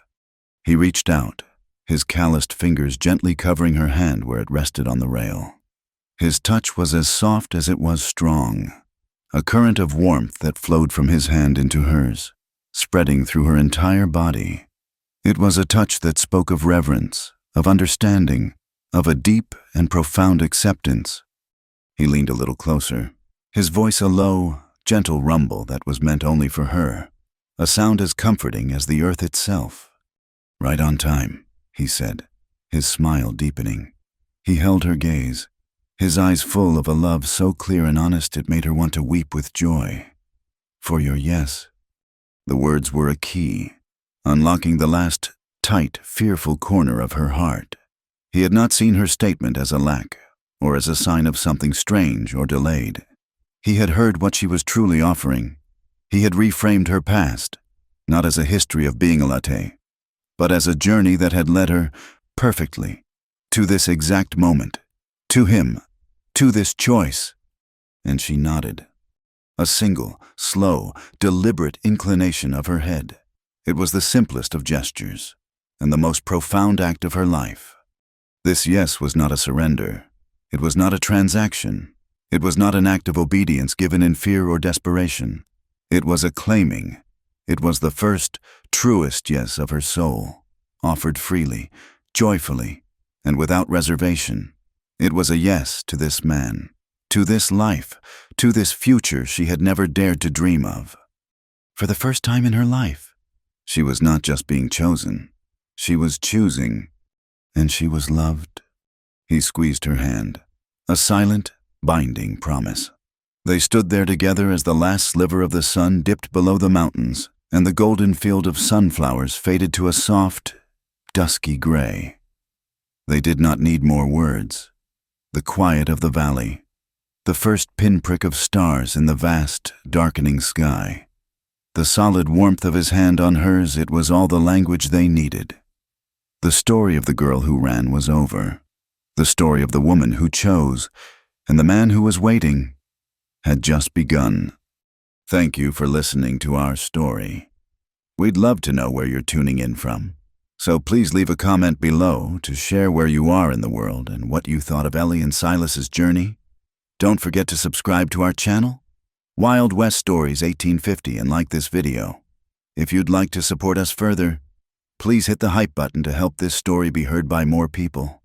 He reached out, his calloused fingers gently covering her hand where it rested on the rail. His touch was as soft as it was strong, a current of warmth that flowed from his hand into hers, spreading through her entire body. It was a touch that spoke of reverence, of understanding, of a deep and profound acceptance. He leaned a little closer, his voice a low, gentle rumble that was meant only for her, a sound as comforting as the earth itself. "Right on time," he said, his smile deepening. He held her gaze, his eyes full of a love so clear and honest it made her want to weep with joy. For your yes. The words were a key, unlocking the last tight, fearful corner of her heart. He had not seen her statement as a lack, or as a sign of something strange or delayed. He had heard what she was truly offering. He had reframed her past, not as a history of being a latte, but as a journey that had led her perfectly to this exact moment, to him, to this choice. And she nodded. A single, slow, deliberate inclination of her head. It was the simplest of gestures, and the most profound act of her life. This yes was not a surrender. It was not a transaction. It was not an act of obedience given in fear or desperation. It was a claiming. It was the first, truest yes of her soul, offered freely, joyfully, and without reservation. It was a yes to this man, to this life, to this future she had never dared to dream of. For the first time in her life, she was not just being chosen. She was choosing, and she was loved. He squeezed her hand, a silent, binding promise. They stood there together as the last sliver of the sun dipped below the mountains, and the golden field of sunflowers faded to a soft, dusky gray. They did not need more words. The quiet of the valley, the first pinprick of stars in the vast, darkening sky, the solid warmth of his hand on hers, it was all the language they needed. The story of the girl who ran was over. The story of the woman who chose, and the man who was waiting, had just begun. Thank you for listening to our story. We'd love to know where you're tuning in from, so please leave a comment below to share where you are in the world and what you thought of Ellie and Silas's journey. Don't forget to subscribe to our channel, Wild West Stories 1850, and like this video. If you'd like to support us further, please hit the hype button to help this story be heard by more people.